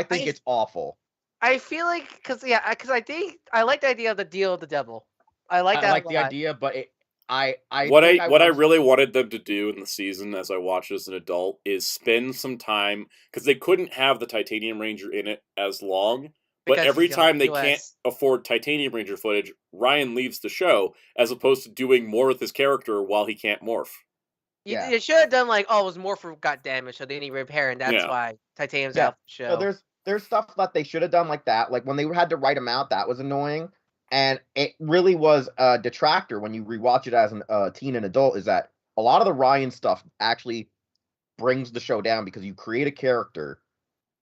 think it's awful. I feel like because I think I like the idea of the deal of the devil. I like that. I like a the lot. idea, but I What I really wanted them to do in the season, as I watched as an adult, is spend some time because they couldn't have the Titanium Ranger in it as long. But Because every he's time they US. can't afford Titanium Ranger footage, Ryan leaves the show as opposed to doing more with his character while he can't morph. Yeah. You should have done like, oh, it was Morpher got damaged, so they need repair, and that's Yeah. why Titanium's Yeah. out the show. So there's stuff that they should have done like that. Like when they had to write him out, that was annoying. And it really was a detractor when you rewatch it as a teen and adult, is that a lot of the Ryan stuff actually brings the show down because you create a character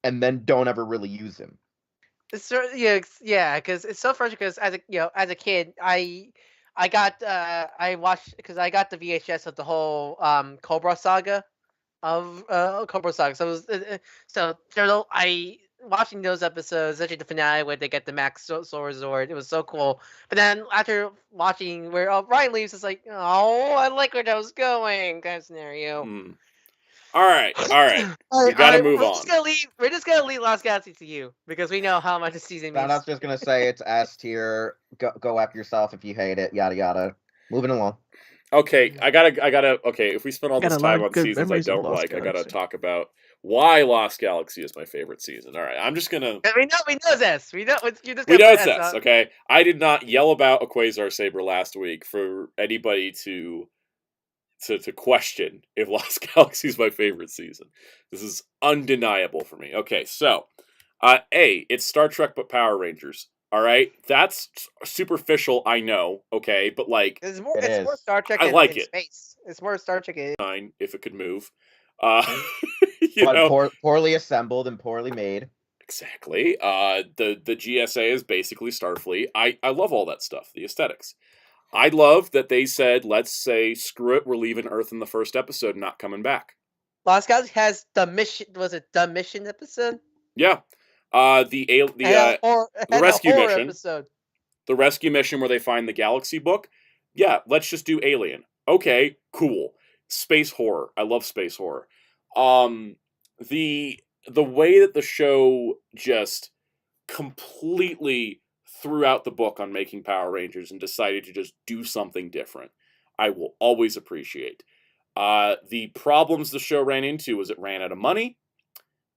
and then don't ever really use him. It's yeah, because it's so frustrating. Because as a kid, I watched because I got the VHS of the whole Cobra saga of Cobra saga. So it was I watching those episodes, especially the finale where they get the Max Soul Resort. It was so cool. But then after watching where Ryan leaves, it's like, oh, I like where that was going kind of scenario. All right. We gotta move on. We're just gonna leave Lost Galaxy to you because we know how much the season means. Soundout's just gonna say it's S tier. Go F yourself if you hate it. Yada yada. Moving along. Okay, I gotta. Okay, if we spend all Got this a lot time of on good seasons I memories of don't Lost like, I gotta Galaxy. talk about why Lost Galaxy is my favorite season. All right, I'm just gonna. We know this. We know you just. We know it's this. this. Okay, I did not yell about a Quasar Saber last week for anybody to question if Lost Galaxy is my favorite season. This is undeniable for me. Okay, so it's Star Trek but Power Rangers. All right, that's superficial, I know. Okay, but like It's more is. Star Trek. I like it. Space. It's more Star Trek. If it could move, But poorly assembled and poorly made. Exactly. The GSA is basically Starfleet. I love all that stuff. The aesthetics. I love that they said, let's say, screw it, we're leaving Earth in the first episode and not coming back. Lost Galaxy has the mission. Was it the mission episode? Yeah. The rescue mission. Episode. The rescue mission where they find the Galaxy book. Yeah, let's just do Alien. Okay, cool. Space horror. I love space horror. The way that the show just completely threw out the book on making Power Rangers and decided to just do something different, I will always appreciate. The problems the show ran into was it ran out of money.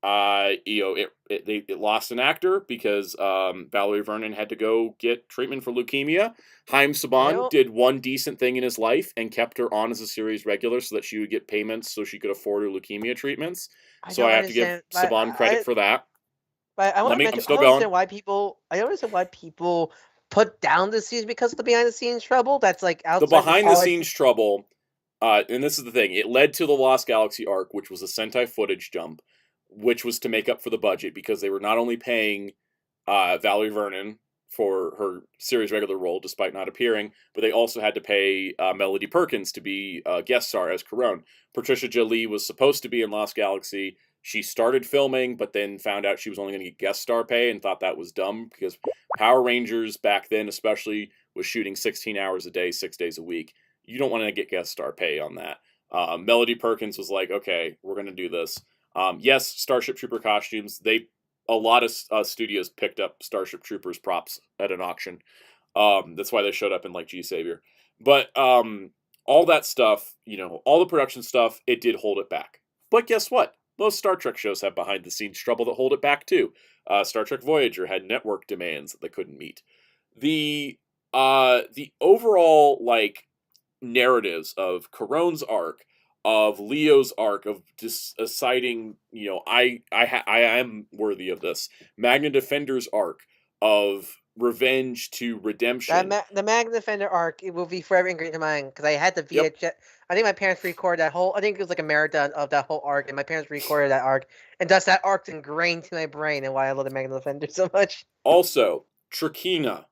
It lost an actor because Valerie Vernon had to go get treatment for leukemia. Haim Saban did one decent thing in his life and kept her on as a series regular so that she would get payments so she could afford her leukemia treatments. So I have to give Saban credit for that. But I want to mention, I don't understand why people put down this season because of the behind the scenes trouble. That's like outside the behind the scenes trouble. And this is the thing. It led to the Lost Galaxy arc, which was a Sentai footage dump, which was to make up for the budget because they were not only paying Valerie Vernon for her series regular role, despite not appearing, but they also had to pay Melody Perkins to be a guest star as Corone. Patricia Jolie was supposed to be in Lost Galaxy. she started filming, but then found out she was only going to get guest star pay and thought that was dumb because Power Rangers back then, especially, was shooting 16 hours a day, 6 days a week. You don't want to get guest star pay on that. Melody Perkins was like, okay, we're going to do this. Yes, Starship Trooper costumes. A lot of studios picked up Starship Troopers props at an auction. That's why they showed up in like G Savior. But all that stuff, all the production stuff, it did hold it back. But guess what? Most Star Trek shows have behind-the-scenes trouble that hold it back, too. Star Trek Voyager had network demands that they couldn't meet. The overall, narratives of Caron's arc, of Leo's arc, of just deciding, I am worthy of this. Magna Defender's arc, of revenge to redemption. The Magna Defender arc, it will be forever ingrained in my mind because I had the VHS. Yep. I think my parents recorded that whole. I think it was like a marathon of that whole arc, and my parents recorded that arc, and thus that arc's ingrained to my brain, and why I love the Magna Defender so much. Also, Trakina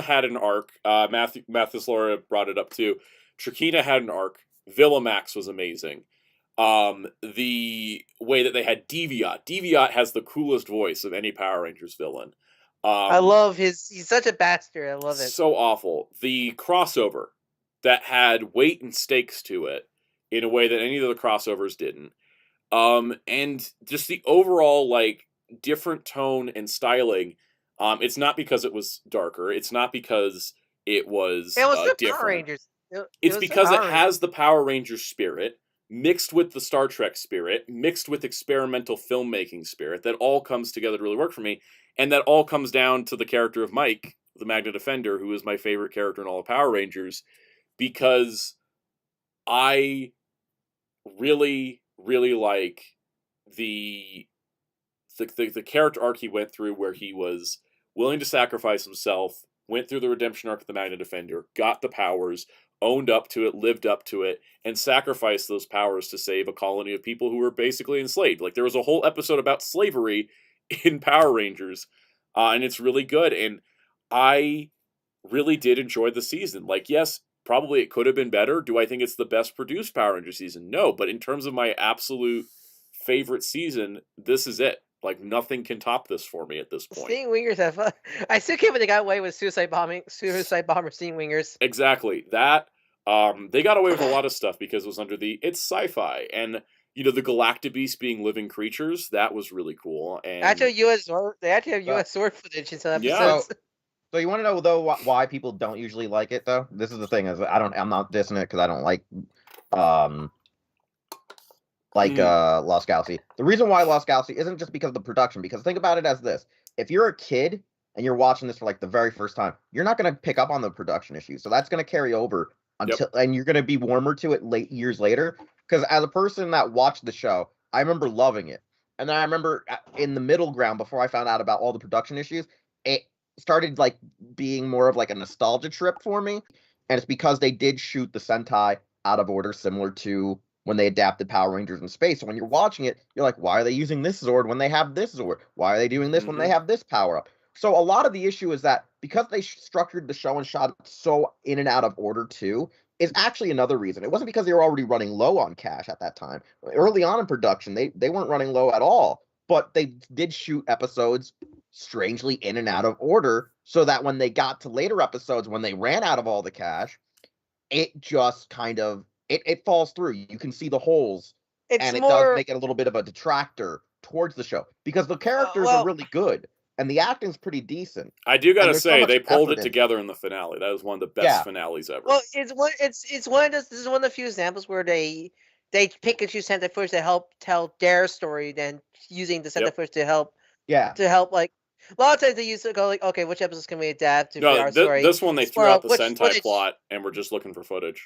had an arc. Mathis Laura brought it up too. Trakina had an arc. Villamax was amazing. The way that they had Deviat has the coolest voice of any Power Rangers villain. I love he's such a bastard. I love it. So awful. The crossover that had weight and stakes to it in a way that any of the crossovers didn't. And just the overall, different tone and styling. It's not because it was darker. It's not because it was different. Power Rangers. It's because it has the Power Rangers spirit, mixed with the Star Trek spirit, mixed with experimental filmmaking spirit, that all comes together to really work for me. And that all comes down to the character of Mike, the Magna Defender, who is my favorite character in all of Power Rangers, because I really, really like the character arc he went through, where he was willing to sacrifice himself, went through the redemption arc of the Magna Defender, got the powers, owned up to it, lived up to it, and sacrificed those powers to save a colony of people who were basically enslaved. There was a whole episode about slavery in Power Rangers, and it's really good, and I really did enjoy the season. Yes, probably it could have been better. Do I think it's the best produced Power Ranger season? No, but in terms of my absolute favorite season, this is it. Nothing can top this for me at this point. Steam Wingers have fun. I still can't believe they got away with Suicide Bomber Steam Wingers. Exactly. That, they got away with a lot of stuff because it was under it's sci-fi, and the Galactabeasts being living creatures, that was really cool. And they actually have US sword footage in some episodes. Yeah. So you want to know though why people don't usually like it though? This is the thing, I'm not dissing it because I don't like Lost Galaxy. The reason why Lost Galaxy isn't just because of the production, because think about it as this: if you're a kid and you're watching this for the very first time, you're not going to pick up on the production issues, so that's going to carry over until, and you're going to be warmer to it years later. Because as a person that watched the show, I remember loving it, and then I remember in the middle ground, before I found out about all the production issues, it started being more of a nostalgia trip for me, and it's because they did shoot the Sentai out of order, similar to when they adapted Power Rangers in space. So when you're watching it, you're like, why are they using this Zord when they have this Zord? Why are they doing this when they have this power up? So a lot of the issue is that because they structured the show and shot it so in and out of order too, is actually another reason. It wasn't because they were already running low on cash at that time. Early on in production, they weren't running low at all, but they did shoot episodes strangely in and out of order, so that when they got to later episodes, when they ran out of all the cash, it just kind of it falls through. You can see the holes, and it does make it a little bit of a detractor towards the show, because the characters are really good and the acting's pretty decent. I do gotta say, they pulled it together in the finale. That was one of the best finales ever. Well, it's one of those. This is one of the few examples where they pick and choose Sentai footage to help tell their story, then using the Sentai footage to help. A lot of times they used to go okay, which episodes can we adapt to our story? This one they threw out the Sentai plot and we're just looking for footage.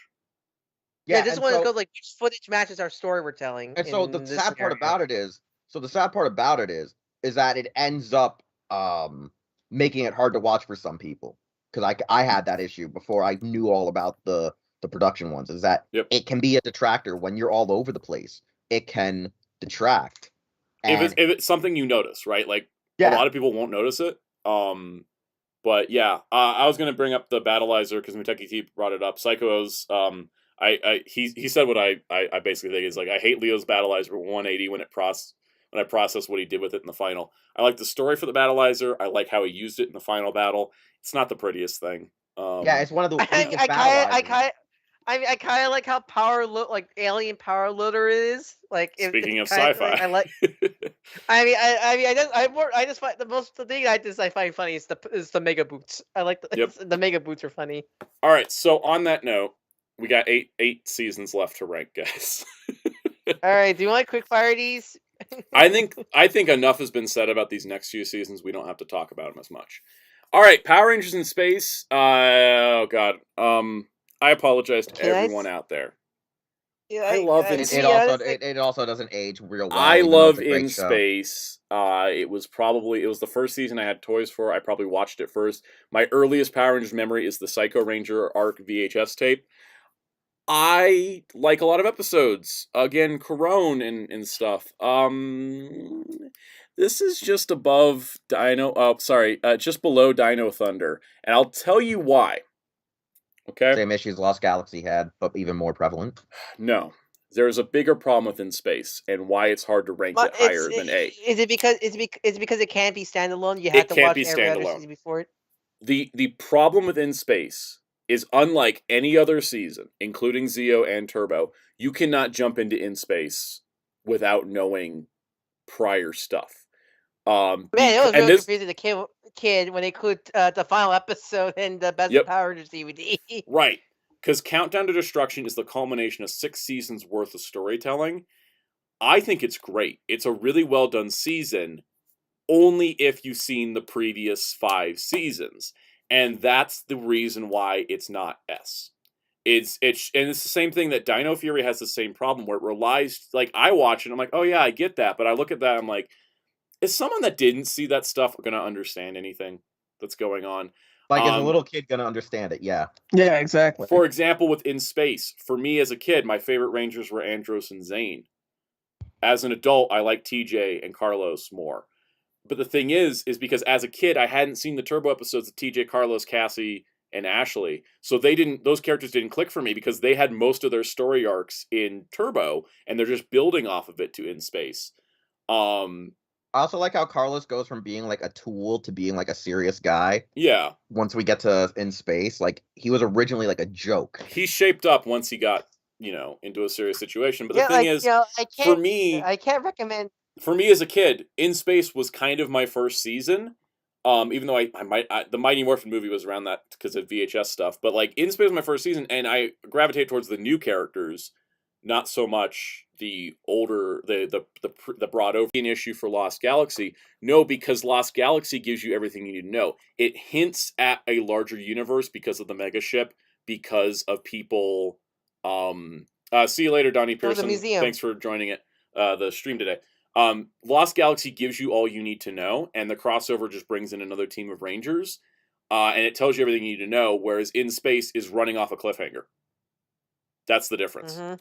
Yeah, this one goes which footage matches our story we're telling. And so the sad part about it is, that it ends up making it hard to watch for some people. Because I had that issue before I knew all about the production ones. Is that it can be a detractor when you're all over the place. It can detract. If it's something you notice, right? A lot of people won't notice it. But yeah, I was going to bring up the Battleizer because Muteki T brought it up. Psycho's He said what I basically think is like, I hate Leo's Battleizer 180 when I process what he did with it in the final. I like the story for the Battleizer. I like how he used it in the final battle. It's not the prettiest thing. Yeah, it's one of the weakest I Battleizers. kind of like how like alien power loader is. Like Speaking of kinda, sci-fi, I like. I just find the thing I find funny is the mega boots. I like the mega boots are funny. All right, so on that note, we got eight seasons left to rank, guys. All right, do you want to quick fire these? I think enough has been said about these next few seasons. We don't have to talk about them as much. All right, Power Rangers in Space. Oh God. I apologize to everyone out there. Yeah, I love it. It also doesn't age real well. I even though love it's a great In show. Space. It was the first season I had toys for. I probably watched it first. My earliest Power Rangers memory is the Psycho Ranger arc VHS tape. I like a lot of episodes. Again, Corone and stuff. This is just above just below Dino Thunder, and I'll tell you why. Okay. Same issues Lost Galaxy had, but even more prevalent. No, there's a bigger problem with In Space, and why it's hard to rank it higher than A. Is it because it can't be standalone? You have to watch every other season before it. The problem with In Space is, unlike any other season, including Zeo and Turbo, you cannot jump into In Space without knowing prior stuff. Man, it was really confusing the kid when they include the final episode in the Best of Power Rangers DVD. Right, because Countdown to Destruction is the culmination of 6 seasons worth of storytelling. I think it's great. It's a really well done season, only if you've seen the previous 5 seasons. And that's the reason why it's not S. It's the same thing that Dino Fury has the same problem, where it relies, like, I watch it, I'm like, oh yeah, I get that, but I look at that, I'm like, is someone that didn't see that stuff going to understand anything that's going on? Like, is a little kid going to understand it? Yeah. Yeah, exactly. For example, with In Space, for me as a kid, my favorite Rangers were Andros and Zane. As an adult, I like TJ and Carlos more. But the thing is because as a kid, I hadn't seen the Turbo episodes of TJ, Carlos, Cassie, and Ashley. So those characters didn't click for me because they had most of their story arcs in Turbo, and they're just building off of it to In Space. I also like how Carlos goes from being like a tool to being like a serious guy. Yeah. Once we get to In Space, like, he was originally like a joke. He shaped up once he got, into a serious situation. But the thing is, for me, I can't recommend. For me as a kid, In Space was kind of my first season. Even though the Mighty Morphin movie was around that because of VHS stuff. But like, In Space was my first season, and I gravitate towards the new characters, not so much the older, the brought over. An issue for Lost Galaxy. No, because Lost Galaxy gives you everything you need to know. It hints at a larger universe because of the mega ship, because of people. See you later, Donnie Pearson. Thanks for joining the stream today. Lost Galaxy gives you all you need to know, and the crossover just brings in another team of Rangers, and it tells you everything you need to know, whereas In Space is running off a cliffhanger. That's the difference. Mm-hmm.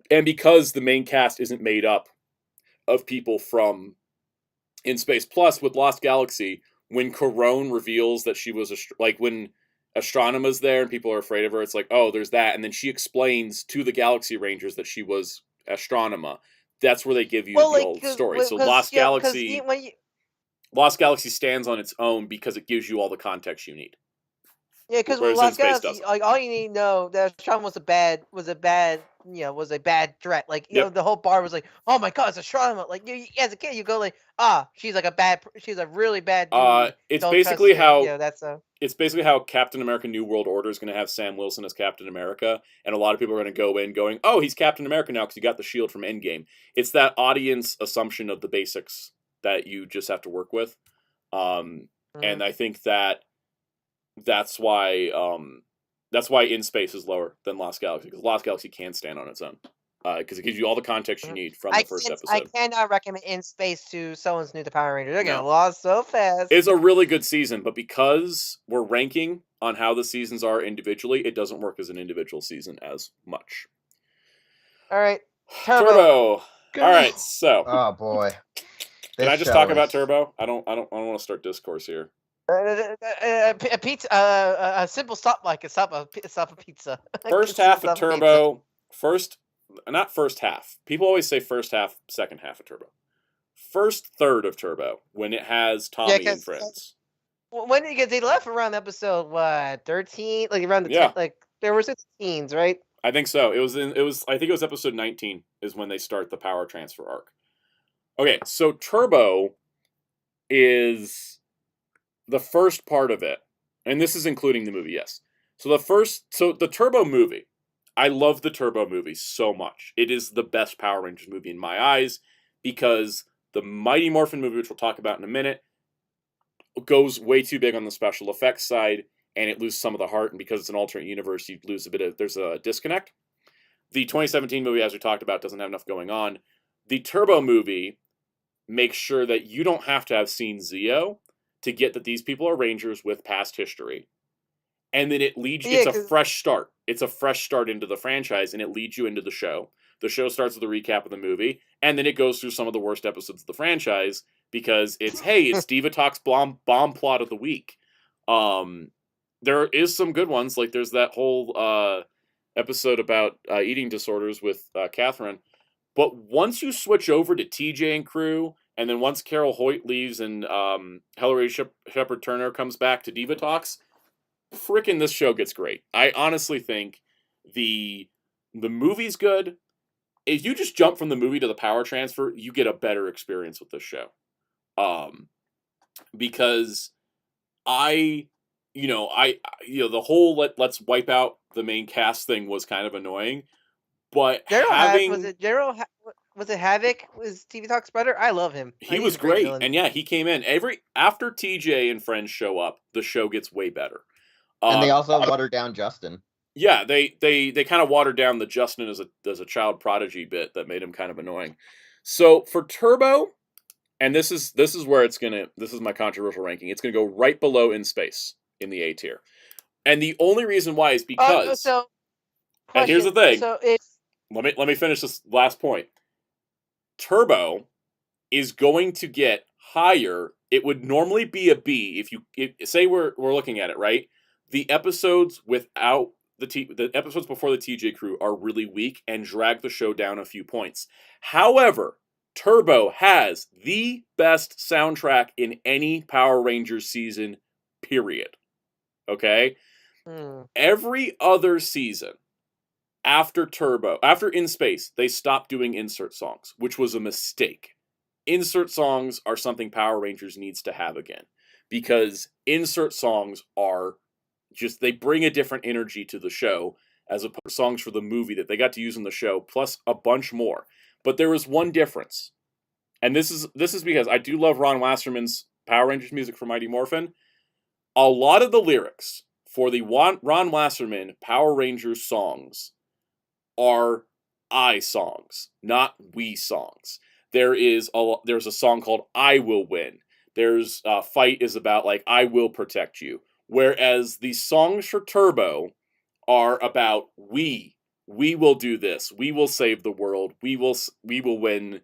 And because the main cast isn't made up of people from In Space, plus with Lost Galaxy, when Corone reveals that she was, when Astronema's there and people are afraid of her, it's like, oh, there's that, and then she explains to the Galaxy Rangers that she was Astronema. That's where they give you the whole story. So Lost Galaxy, Lost Galaxy stands on its own because it gives you all the context you need. Yeah, because Lost Galaxy, like, all you need to know that Astronema was a bad threat. Like, you know, the whole bar was like, oh my god, it's Astronema. Like, you as a kid, you go like, she's a really bad dude. It's basically how it's basically how Captain America: New World Order is going to have Sam Wilson as Captain America, and a lot of people are going to go in going, oh, he's Captain America now because he got the shield from Endgame. It's that audience assumption of the basics that you just have to work with, and I think that's why In Space is lower than Lost Galaxy, because Lost Galaxy can stand on its own, because it gives you all the context you need from the first episode. I cannot recommend In Space to someone's new to Power Rangers. They're getting lost so fast. It's a really good season, but because we're ranking on how the seasons are individually, it doesn't work as an individual season as much. All right, Turbo. All right, so. Oh boy. Can I just talk about Turbo? I don't want to start discourse here. A pizza, a simple stop, like a stop of pizza. First half of Turbo, not first half. People always say first half, second half of Turbo. First third of Turbo, when it has Tommy and friends. When did you get? They left around episode 13, like around the 10, like there were 16s, right? I think so. I think it was episode 19 is when they start the power transfer arc. Okay, so Turbo is the first part of it, and this is including the movie, yes. So the Turbo movie, I love the Turbo movie so much. It is the best Power Rangers movie in my eyes, because the Mighty Morphin movie, which we'll talk about in a minute, goes way too big on the special effects side, and it loses some of the heart, and because it's an alternate universe, you lose there's a disconnect. The 2017 movie, as we talked about, doesn't have enough going on. The Turbo movie makes sure that you don't have to have seen Zeo to get that these people are Rangers with past history. And then it leads you, it's a fresh start. It's a fresh start into the franchise, and it leads you into the show. The show starts with a recap of the movie, and then it goes through some of the worst episodes of the franchise, because it's Diva Talk's bomb plot of the week. There is some good ones, like there's that whole episode about eating disorders with Catherine. But once you switch over to TJ and crew, and then once Carol Hoyt leaves and Hilary Shepard Turner comes back to Diva Talks, frickin' this show gets great. I honestly think the movie's good. If you just jump from the movie to the power transfer, you get a better experience with this show. Because the whole let's wipe out the main cast thing was kind of annoying. But was it Havoc? Was TV Talk's brother? I love him. He was great, and yeah, he came in after TJ and friends show up. The show gets way better, and they also watered down Justin. Yeah, they kind of watered down the Justin as a child prodigy bit that made him kind of annoying. So for Turbo, and this is where this is my controversial ranking. It's gonna go right below In Space in the A tier, and the only reason why is because. And here's the thing. So let me finish this last point. Turbo is going to get higher. It would normally be a B if say we're looking at it, right? The episodes without the episodes before the TJ crew are really weak and drag the show down a few points. However, Turbo has the best soundtrack in any Power Rangers season, period. Okay? Every other season after In Space, they stopped doing insert songs, which was a mistake. Insert songs are something Power Rangers needs to have again, because insert songs are they bring a different energy to the show as opposed to songs for the movie that they got to use in the show, plus a bunch more. But there was one difference, and this is because I do love Ron Wasserman's Power Rangers music for Mighty Morphin. A lot of the lyrics for the Ron Wasserman Power Rangers songs are I songs, not we songs. There's a song called I Will Win. There's Fight is about like I will protect you. Whereas the songs for Turbo are about we will do this. We will save the world. We will win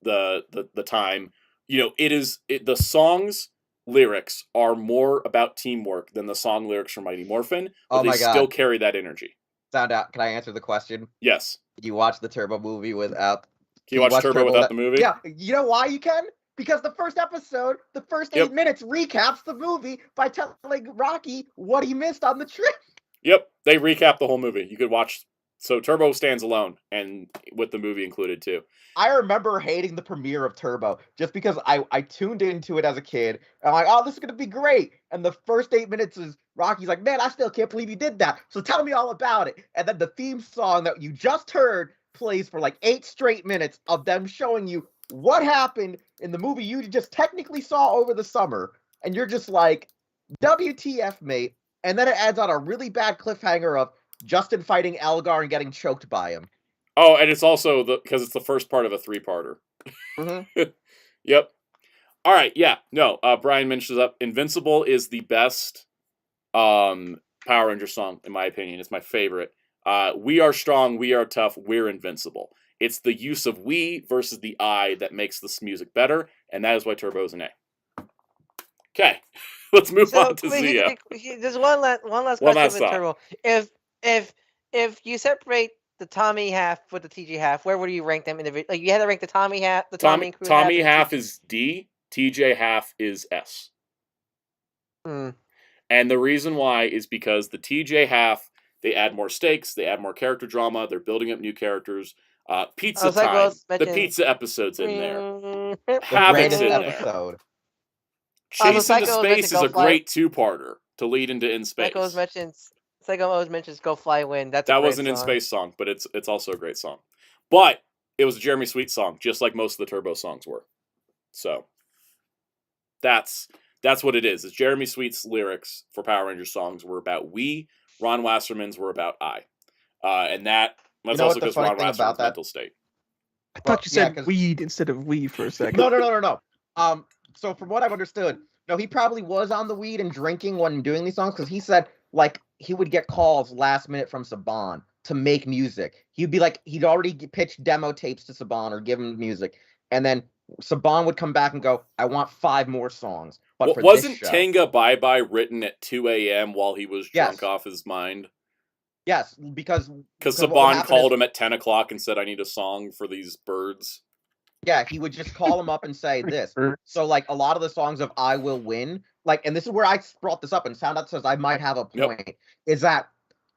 the time. The songs lyrics are more about teamwork than the song lyrics for Mighty Morphin, but they still carry that energy. Soundout, can I answer the question? Yes. Did you watch the Turbo movie without? Can you watch Turbo without the movie? Yeah. You know why you can? Because the first episode, the first 8 minutes recaps the movie by telling Rocky what he missed on the trip. Yep, they recap the whole movie. You could watch. So Turbo stands alone, and with the movie included too. I remember hating the premiere of Turbo just because I tuned into it as a kid. And I'm like, oh, this is gonna be great. And the first 8 minutes is Rocky's like, man, I still can't believe you did that. So tell me all about it. And then the theme song that you just heard plays for like 8 straight minutes of them showing you what happened in the movie you just technically saw over the summer. And you're just like, WTF, mate. And then it adds on a really bad cliffhanger of Justin fighting Elgar and getting choked by him. Oh, and it's also because it's the first part of a 3-parter. Mm-hmm. Yep. All right. Yeah. No. Brian mentions up. Invincible is the best Power Ranger song in my opinion. It's my favorite. We are strong. We are tough. We're invincible. It's the use of we versus the I that makes this music better, and that is why Turbo is an A. Okay, let's move So on to Zio. there's one last One question last with thought. Turbo. If you separate the Tommy half with the TJ half, where would you rank them individually? Like you had to rank the Tommy half, the Tommy and crew Tommy and half the is D, TJ half is S. Hmm. And the reason why is because the TJ half, they add more stakes, they add more character drama, they're building up new characters. Pizza was like, time, well, the mentioned- pizza episode's in there. Mm. The Habits greatest in there. episode. Chase Psycho into was Space mentioned is Go a Fly. great two-parter to lead into In Space. Psycho always mentions "Go Fly Win." That's a That great was an In song. Space song, but it's also a great song. But it was a Jeremy Sweet song, just like most of the Turbo songs were. So that's what it is. It's Jeremy Sweet's lyrics for Power Rangers songs were about we. Ron Wasserman's were about I. And that's You know also what the because funny Ron thing Wasserman's about that- mental state. I thought you yeah, said 'cause- weed instead of we for a second. No. So from what I've understood, no, he probably was on the weed and drinking when doing these songs because he said like he would get calls last minute from Saban to make music. He'd be like he'd already pitched demo tapes to Saban or give him music, and then Saban would come back and go, "I want 5 more songs." But Well, for wasn't this show, Tenga Bye Bye written at 2 a.m. while he was Yes. drunk off his mind? yes, because Because what would Saban happen called is- him at 10 o'clock and said, I need a song for these birds. Yeah, he would just call him up and say this. So like a lot of the songs of I Will Win, like, and this is where I brought this up and Soundout says I might have a Yep. point, is that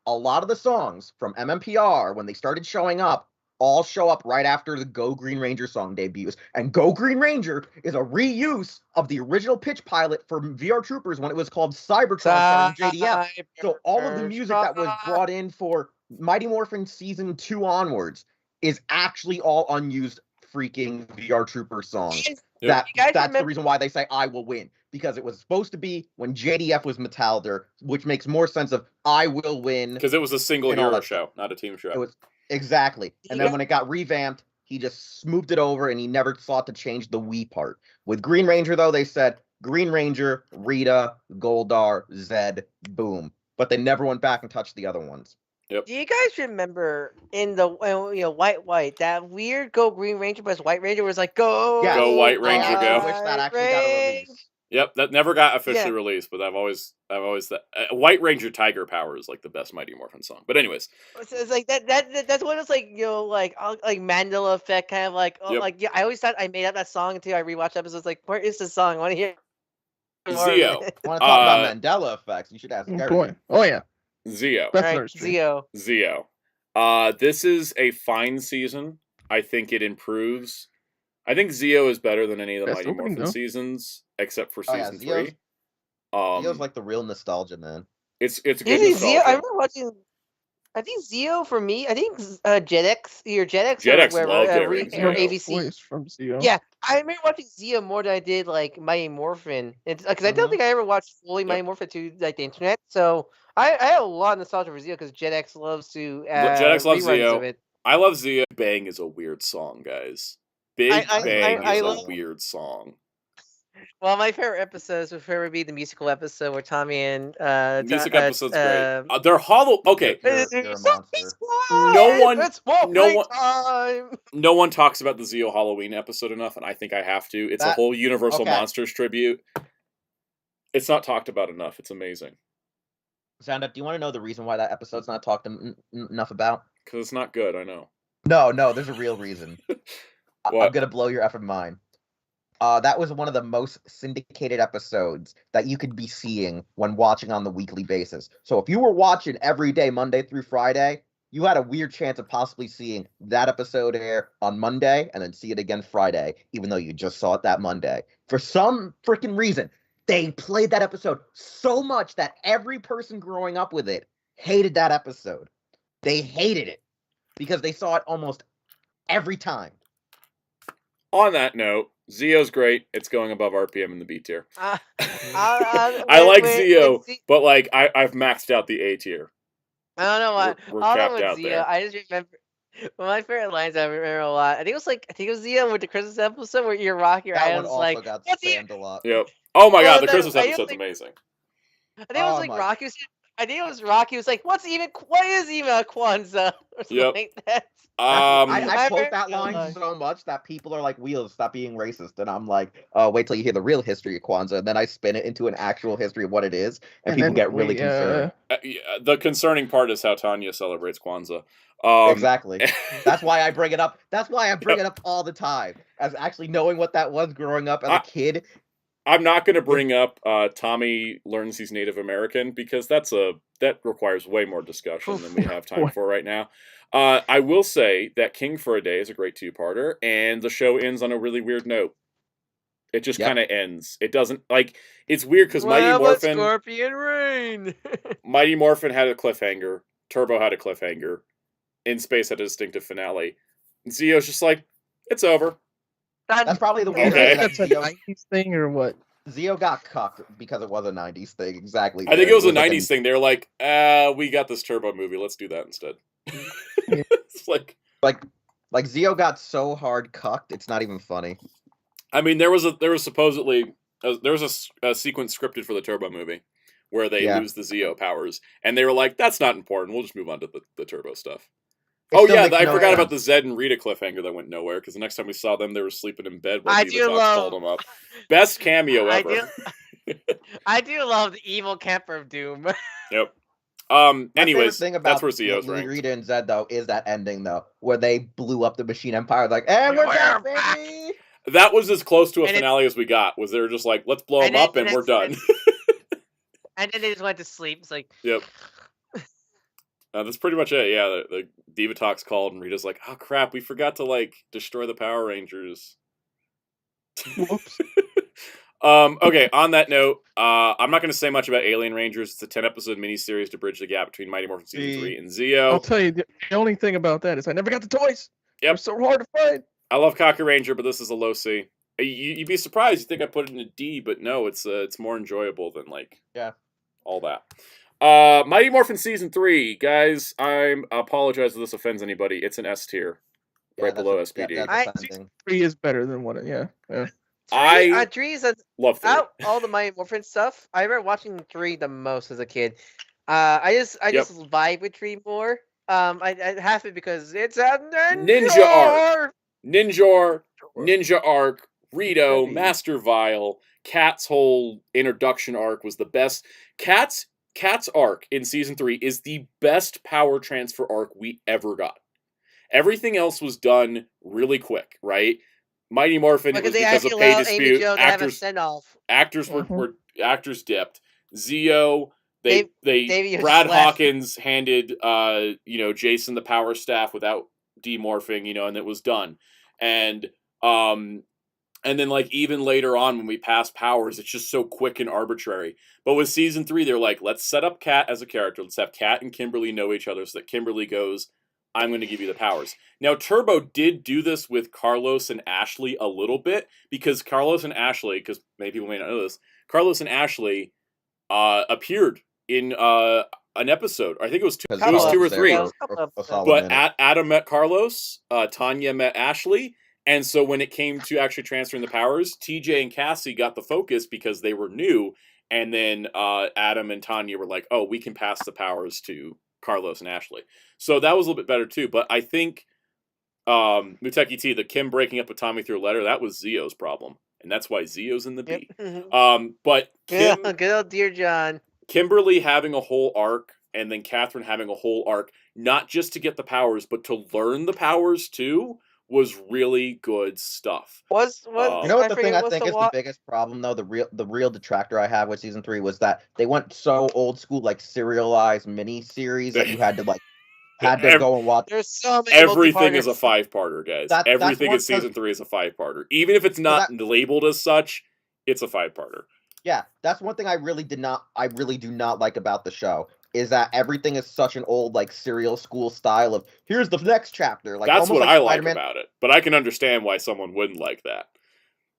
a lot of the songs from MMPR, when they started showing up, all show up right after the Go Green Ranger song debuts. And Go Green Ranger is a reuse of the original pitch pilot for VR Troopers when it was called Cybertron starring JDF. So all of the music that was brought in for Mighty Morphin Season 2 onwards is actually all unused freaking VR Trooper songs. Yep. That's You guys the remember- reason why they say I will win, because it was supposed to be when JDF was Metalder, which makes more sense of I will win. Because it was a single And all hero that show, not a team show. It was exactly. And Yeah. then when it got revamped, he just smoothed it over and he never sought to change the we part. With Green Ranger though, they said Green Ranger, Rita, Goldar, Zed, boom. But they never went back and touched the other ones. Do you guys remember in the White that weird Go Green Ranger but White Ranger was like go Yeah. Go White Ranger, I go. actually wish that actually got a release. Yep, that never got officially Yeah. released, but I've always White Ranger Tiger Power is like the best Mighty Morphin song. But anyways, It's like that's what it's like, like Mandela effect kind of like Yep. like I always thought I made up that song until I rewatched episodes like where is the song? I want to hear more of Zio. it. Want to talk about Mandela effects? You should ask Oh Gary. boy. Oh yeah. Zio. That's All another right, stream. Zio. This is a fine season. I think it improves. I think Zio is better than any of the Best Mighty opening, Morphin though. seasons, except for Oh, yeah, season Zio's- 3. Feels like the real nostalgia, man. It's You good see Zio? I nostalgia. remember watching. I think Zio for me. I think Jetix. Your Jetix. Jetix or whatever, loved it, or right? Zio ABC. voice from Zio. Yeah, I remember watching Zio more than I did like Mighty Morphin, because I don't Mhm. think I ever watched fully Yep. Mighty Morphin to like the internet. So I have a lot of nostalgia for Zio because Jetix loves to Jetix loves reruns Zio. of it. I love Zio. Bang is a weird song, guys. Big Bang I is love- a weird song. Well, my favorite episodes would forever be the musical episode where Tommy and The music episode's great. uh, They're hollow. Okay, You're a it's monster. No one- It's Wolverine no one- time. no one talks about the Zio Halloween episode enough, and I think I have to. It's a That- whole Universal okay. Monsters tribute. It's not talked about enough. It's amazing. Soundup, do you want to know the reason why that episode's not talked enough about? Because it's not good, I know. No, there's a real reason. I'm What? gonna blow your effing mind. That was one of the most syndicated episodes that you could be seeing when watching on the weekly basis. So if you were watching every day, Monday through Friday, you had a weird chance of possibly seeing that episode air on Monday and then see it again Friday, even though you just saw it that Monday. For some freaking reason, they played that episode so much that every person growing up with it hated that episode. They hated it because they saw it almost every time. On that note, Zio's great. It's going above RPM in the B tier. I I like Zio, but like I've maxed out the A tier. I don't know why. We're I don't capped know with out Zio. there. I just remember one of my favorite lines. I remember a lot. I think it was Zio with the Christmas episode where you're rocking your That one items also like. got What's he? spammed a lot. Yep. Oh my Oh, god, the that- Christmas I don't episode's think- amazing. I think it was Oh like my- Rocky. I think it was Rocky was like, what is even Kwanzaa? Or something Yep. like that. I quote remember- that line uh, so much that people are like, "Wheels, stop being racist," and I'm like, "Oh, wait till you hear the real history of Kwanzaa." And then I spin it into an actual history of what it is, and people then get really concerned. Yeah, the concerning part is how Tanya celebrates Kwanzaa. Exactly. That's why I bring it up. That's why I bring it up all the time, as actually knowing what that was growing up as a kid. I'm not going to bring up Tommy learns he's Native American because that requires way more discussion than we have time for right now. I will say that King for a Day is a great two-parter, and the show ends on a really weird note. It just kind of ends. It doesn't it's weird because Mighty Morphin, Scorpion Rain. Mighty Morphin had a cliffhanger. Turbo had a cliffhanger. In Space had a distinctive finale. Zio's just like, it's over. That's probably the Okay. way That's a 90s thing or what? Zio got cucked because it was a 90s thing. Exactly. I think it was a like 90s thing. They were like, we got this Turbo movie. Let's do that instead. It's like Zio got so hard cucked, it's not even funny. I mean, there was supposedly a sequence scripted for the Turbo movie where they lose the Zio powers, and they were like, "That's not important. We'll just move on to the Turbo stuff." It still makes I no forgot sense. about the Zed and Rita cliffhanger that went nowhere because the next time we saw them, they were sleeping in bed while I Diva do Talks love- called them up. Best cameo I ever. I do love the evil Kemper of Doom. Yep. My Anyways, favorite thing about that's where Zio's ranked. Rita and Zed though is that ending though, where they blew up the Machine Empire. Like, and we're back, baby. That was as close to a And finale as we got. Was they were just like, let's blow And them up then- and we're done. And then they just went to sleep. It's like, Yep. That's pretty much it. Yeah, the Diva Talks called, and Rita's like, "Oh crap, we forgot to destroy the Power Rangers." Whoops. Okay. On that note, I'm not going to say much about Alien Rangers. It's a 10-episode miniseries to bridge the gap between Mighty Morphin Season 3 and Zio. I'll tell you, the only thing about that is I never got the toys. Yep. They're so hard to find. I love Cocker Ranger, but this is a low C. You'd be surprised. You think I put it in a D, but no, it's more enjoyable than all that. Mighty Morphin Season 3, guys. I apologize if this offends anybody. It's an S tier, right below SPD. Offending. 3 is better than 1. Yeah. I Trees love 3. out all the Mighty Morphin stuff. I remember watching 3 the most as a kid. I just vibe with 3 more. I have to because it's a Ninja arc, Rito, Master Vile, Cat's whole introduction arc was the best. Cat's arc in Season 3 is the best power transfer arc we ever got. Everything else was done really quick, right? Mighty Morphin, it was because of pay dispute. Actors dipped. Zio, Brad Hawkins handed Jason the power staff without demorphing, and it was done. And then even later on when we pass powers, it's just so quick and arbitrary. But with Season 3, they're like, let's set up Kat as a character. Let's have Kat and Kimberly know each other so that Kimberly goes, I'm going to give you the powers. Now, Turbo did do this with Carlos and Ashley a little bit, because Carlos and Ashley, because many people may not know this, Carlos and Ashley appeared in an episode. I think it was 2 or 3. But Adam met Carlos, Tanya met Ashley, and so when it came to actually transferring the powers, TJ and Cassie got the focus because they were new, and then Adam and Tanya were like, oh, we can pass the powers to Carlos and Ashley. So that was a little bit better too, but I think Muteki T, the Kim breaking up with Tommy through a letter, that was Zio's problem, and that's why Zio's in the B. But Kim, good old Dear John. Kimberly having a whole arc, and then Catherine having a whole arc, not just to get the powers, but to learn the powers too, was really good stuff. You know what the thing I think is the biggest problem though, the real detractor I have with Season 3 was that they went so old school, serialized mini series that you had to go and watch. There's so many everything is a 5-parter, guys. Everything in Season 3 is a 5-parter. Even if it's not labeled as such, it's a 5-parter. Yeah, that's one thing I really do not like about the show, is that everything is such an old serial school style of here's the next chapter. That's what I like about it, but I can understand why someone wouldn't like that.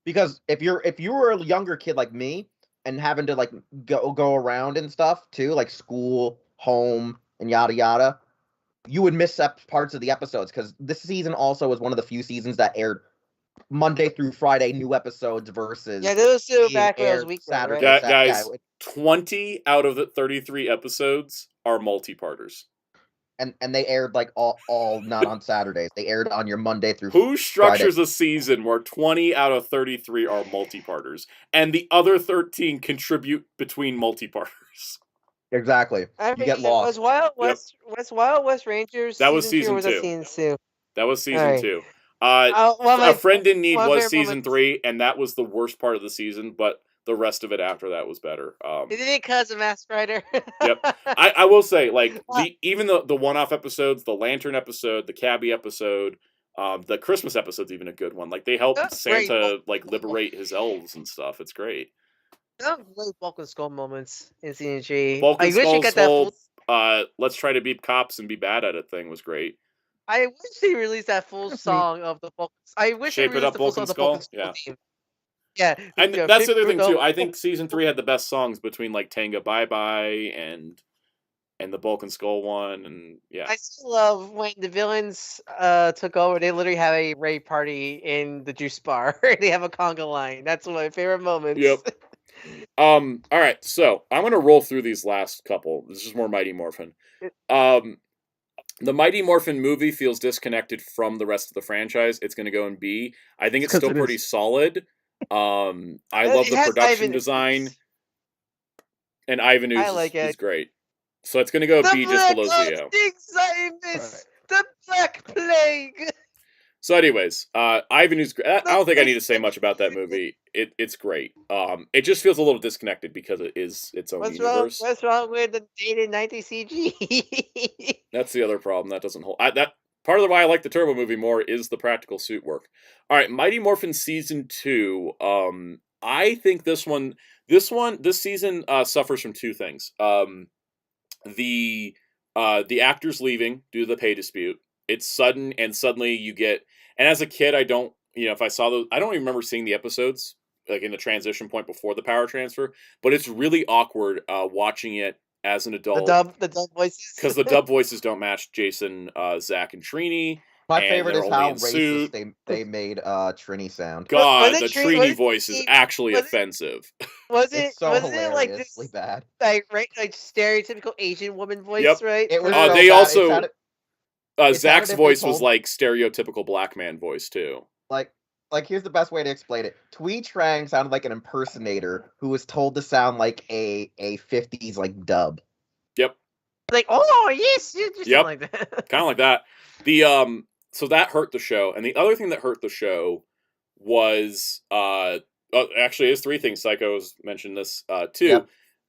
Because if you were a younger kid like me and having to go around and stuff too, like school, home, and yada yada, you would miss parts of the episodes, because this season also was one of the few seasons that aired Monday through Friday new episodes versus Yeah, those two being back when it was aired weekend, Saturday. right? Guys, 20 out of the 33 episodes are multi-parters. And they aired like all not on Saturdays. They aired on your Monday through Who structures Friday. a season where 20 out of 33 are multi-parters and the other 13 contribute between multi-parters? Exactly. I You mean, get lost. Was Wild West Rangers That was season 2 or season was that 2. season 2? That was season Alright. 2. One A Friend in Need one of my was favorite season moments- 3, and that was the worst part of the season, but the rest of it after that was better. Is it because of Masked Rider? Yep. I will say, like, even the one-off episodes, the Lantern episode, the Cabbie episode, the Christmas episode's even a good one. Like, they help That's great. Santa, like, liberate his elves and stuff. It's great. Some great Bulk and Skull moments in season 3. Bulk and I wish you Skull's got that whole, full. let's try to be cops and be bad at it thing was great. I wish they released that full song of the Bulk. I wish Shape they It released Up, the full Bulk song and of the Bulk and Skull? Skull theme. Yeah, And you know, that's the other Shape thing, It too. Up. I think season 3 had the best songs between, like, Tenga Bye Bye and the Bulk and Skull one, and yeah. I still love when the villains took over. They literally have a raid party in the juice bar. They have a conga line. That's one of my favorite moments. Yep. All right, so I'm gonna roll through these last couple. This is more Mighty Morphin. The Mighty Morphin movie feels disconnected from the rest of the franchise. It's gonna go in B. I think it's still pretty solid. I love the production design, and Ivan is great. So it's gonna go B just below Zeo. The Black Plague. So, anyways, Ivan is great. I don't think I need to say much about that movie. It's great. It just feels a little disconnected because it is its own universe. What's wrong with the dated 90 CG? That's the other problem. That doesn't hold. That part of the why I like the Turbo movie more is the practical suit work. All right, Mighty Morphin season 2. I think this season suffers from two things. The actors leaving due to the pay dispute. It's sudden, and suddenly you get. And as a kid, I don't. If I saw those, I don't even remember seeing the episodes like in the transition point before the power transfer. But it's really awkward watching it as an adult. The dub voices, because the dub voices don't match Jason, Zach, and Trini. My favorite is how racist they made Trini sound. God, the Trini voice is actually offensive. Was it? So was it like hilariously this? bad. Like stereotypical Asian woman voice, Yep. right? It was they bad. also It Zach's sounded if voice they was told- like stereotypical black man voice too. Like here's the best way to explain it. Twee Trang sounded like an impersonator who was told to sound like a 50s like dub. Yep. Like, oh yes, just Yep. like that. Kind of like that. The so that hurt the show, and the other thing that hurt the show was actually there's three things. Psycho's mentioned this too. Yep.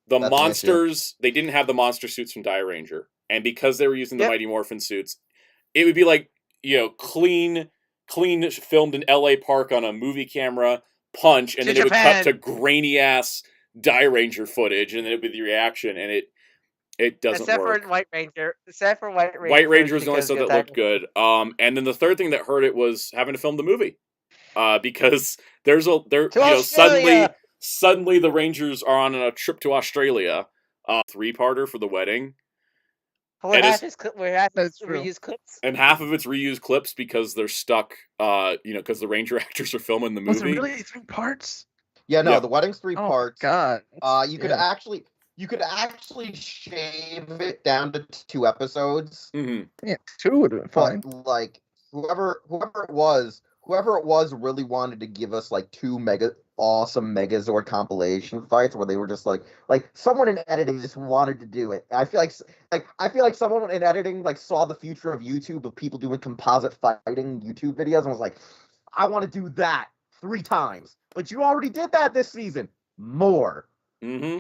The That's monsters, they didn't have the monster suits from Die Ranger, and because they were using the Yep. Mighty Morphin suits, it would be like clean filmed in L.A. Park on a movie camera, punch, and To then it would Japan. cut to grainy ass Die Ranger footage, and then it would be the reaction, and it doesn't Except work. for White Ranger. Except for White Ranger. White Ranger was the only because stuff good that looked timing. good. And then the third thing that hurt it was having to film the movie, because Australia! suddenly the Rangers are on a trip to Australia, 3-parter for the wedding, We're It half is- That's true. reused clips. and half of it's reused clips because they're stuck, because the Ranger actors are filming the Was it movie. really 3 parts? Yeah, no, Yeah. the wedding's 3 Oh parts. God. You could actually shave it down to 2 episodes. hmm Yeah, 2 would have been fine. But like whoever it was really wanted to give us like 2 awesome Megazord compilation fights where they were just like someone in editing just wanted to do it. I feel like someone in editing like saw the future of YouTube of people doing composite fighting YouTube videos and was like, I want to do that 3 times. But you already did that this season. More. hmm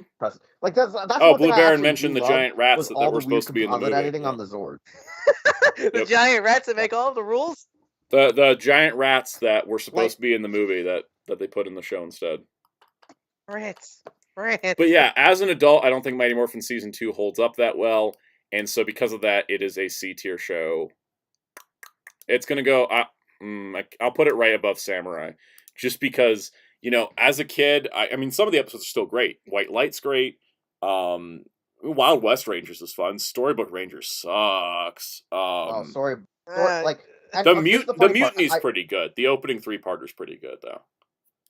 Like that's Oh, one thing Blue I Baron actually mentioned do the love giant rats was that all were the weird supposed to be in the composite movie. editing Yeah. on the Zord. The Yep. giant rats that make all the rules. The giant rats that were supposed to be in the movie that they put in the show instead. Rats. But yeah, as an adult, I don't think Mighty Morphin Season 2 holds up that well. And so because of that, it is a C-tier show. It's going to go... I'll put it right above Samurai. Just because, as a kid, I mean, some of the episodes are still great. White Light's great. Wild West Rangers is fun. Storybook Rangers sucks. Oh, sorry. Uh, Like And The this is the the funny part. mutiny's pretty good. The opening 3-parter's pretty good though.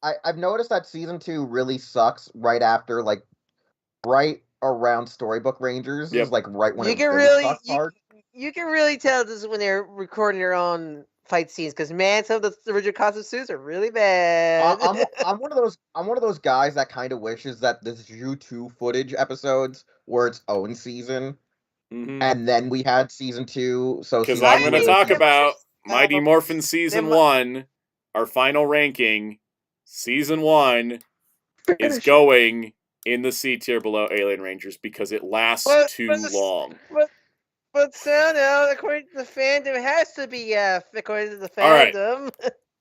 I've noticed that season 2 really sucks right after, like, right around Storybook Rangers. Yep. Is like right when You it can really really sucks hard. you can really tell this is when they're recording their own fight scenes because man, some of the original costume suits are really bad. I'm one of those guys that kind of wishes that this Ju2 footage episodes were its own season, and then we had season 2. So Because season I'm two going to was talk like- about Mighty Morphin Season 1, our final ranking. Season 1 is going in the C tier below Alien Rangers because it lasts too long. But Soundout, according to the fandom, it has to be according to the All right. fandom.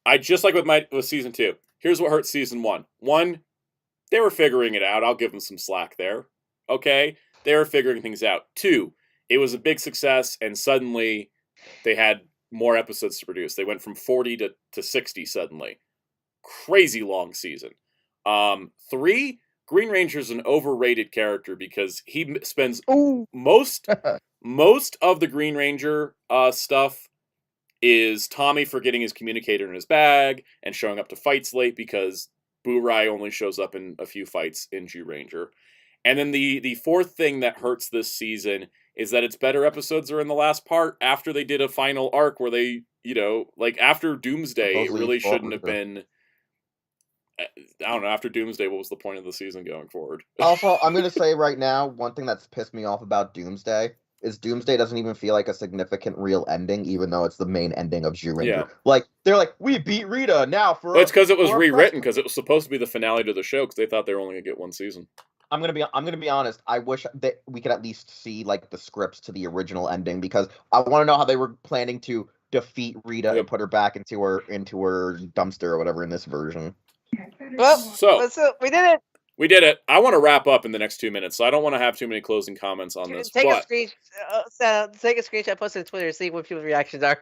I just like with Season 2. Here's what hurt Season 1. 1, they were figuring it out. I'll give them some slack there. Okay? They were figuring things out. 2, it was a big success, and suddenly they had more episodes to produce. They went from 40 to 60 suddenly. Crazy long season. 3, Green Ranger's an overrated character because he spends most of the Green Ranger stuff is Tommy forgetting his communicator in his bag and showing up to fights late because Blu-Ray only shows up in a few fights in Zyuranger. And then the fourth thing that hurts this season is that its better episodes are in the last part after they did a final arc where they, like after Doomsday, it really shouldn't have been. I don't know, after Doomsday, what was the point of the season going forward? Also, I'm going to say right now, one thing that's pissed me off about Doomsday is Doomsday doesn't even feel like a significant real ending, even though it's the main ending of Zyuranger. Yeah. Like, they're like, we beat Rita, now for Well, it's because it was rewritten, because it was supposed to be the finale to the show, because they thought they were only going to get one season. I'm gonna be honest. I wish that we could at least see like the scripts to the original ending because I want to know how they were planning to defeat Rita and put her back into her dumpster or whatever in this version. Well, so we did it. We did it. I want to wrap up in the next 2 minutes, so I don't want to have too many closing comments on this. Take a screenshot, post it on Twitter, see what people's reactions are.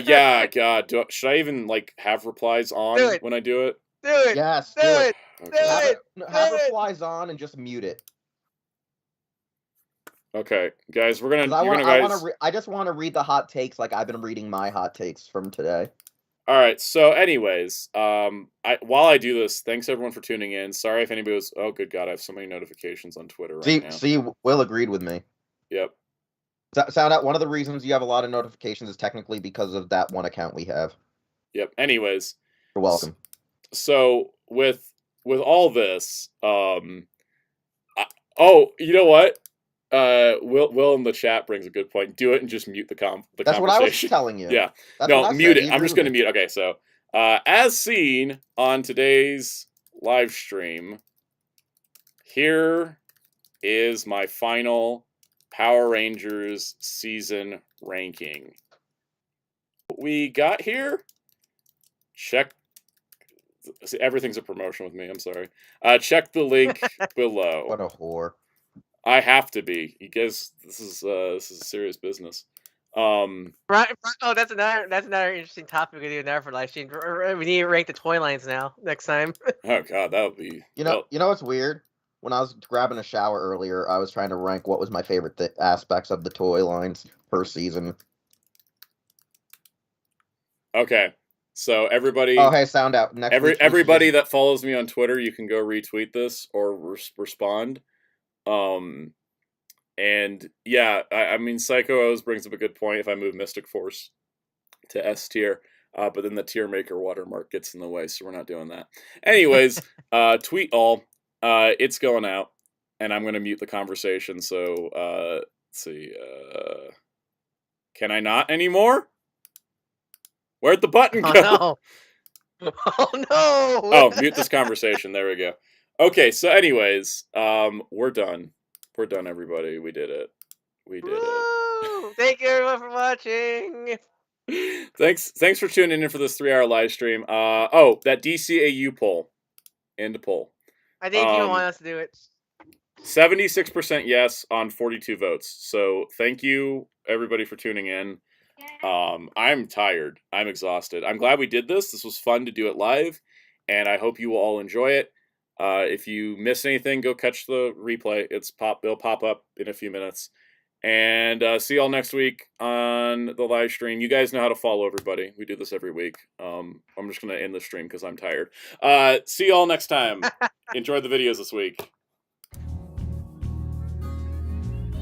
Yeah, God, should I even have replies on when I do it? Do it. Yes, do it. Okay. Have replies on and just mute it. Okay, guys, we're gonna. I just want to read the hot takes like I've been reading my hot takes from today. All right. So, anyways, while I do this, thanks everyone for tuning in. Sorry if anybody was. Oh, good God, I have so many notifications on Twitter right now. See, Will agreed with me. Yep. Soundout. One of the reasons you have a lot of notifications is technically because of that one account we have. Yep. Anyways, you're welcome. So with all this, you know what? Will in the chat brings a good point. Do it and just mute the conversation. That's what I was telling you. Yeah. No, mute it. I'm just going to mute. Okay, so as seen on today's live stream, here is my final Power Rangers season ranking. What we got here? Check. Everything's a promotion with me. I'm sorry. Check the link below. What a whore. I have to be. You guys, this is serious business. Right. Oh, that's another interesting topic we do there for live stream. We need to rank the toy lines now next time. Oh God, that would be. You know what's weird? When I was grabbing a shower earlier, I was trying to rank what was my favorite aspects of the toy lines per season. Okay. So everybody. Oh, hey, Soundout. Everybody that follows me on Twitter, you can go retweet this or respond. And yeah, I mean, Psycho O's brings up a good point. If I move Mystic Force to S tier, but then the tier maker watermark gets in the way, so we're not doing that. Anyways, tweet all. It's going out, and I'm gonna mute the conversation. So let's see. Can I not anymore? Where'd the button go? Oh, no. Oh, no. Oh, mute this conversation. There we go. Okay, so anyways, we're done. We're done, everybody. We did it. We did it. Thank you, everyone, for watching. Thanks for tuning in for this 3-hour live stream. That DCAU poll. End poll. I think you want us to do it. 76% yes on 42 votes. So thank you, everybody, for tuning in. I'm tired. I'm exhausted. I'm glad we did this. This was fun to do it live, and I hope you will all enjoy it. If you miss anything, go catch the replay. It'll pop up in a few minutes. And see y'all next week on the live stream. You guys know how to follow everybody. We do this every week. I'm just going to end the stream because I'm tired. See y'all next time. Enjoy the videos this week.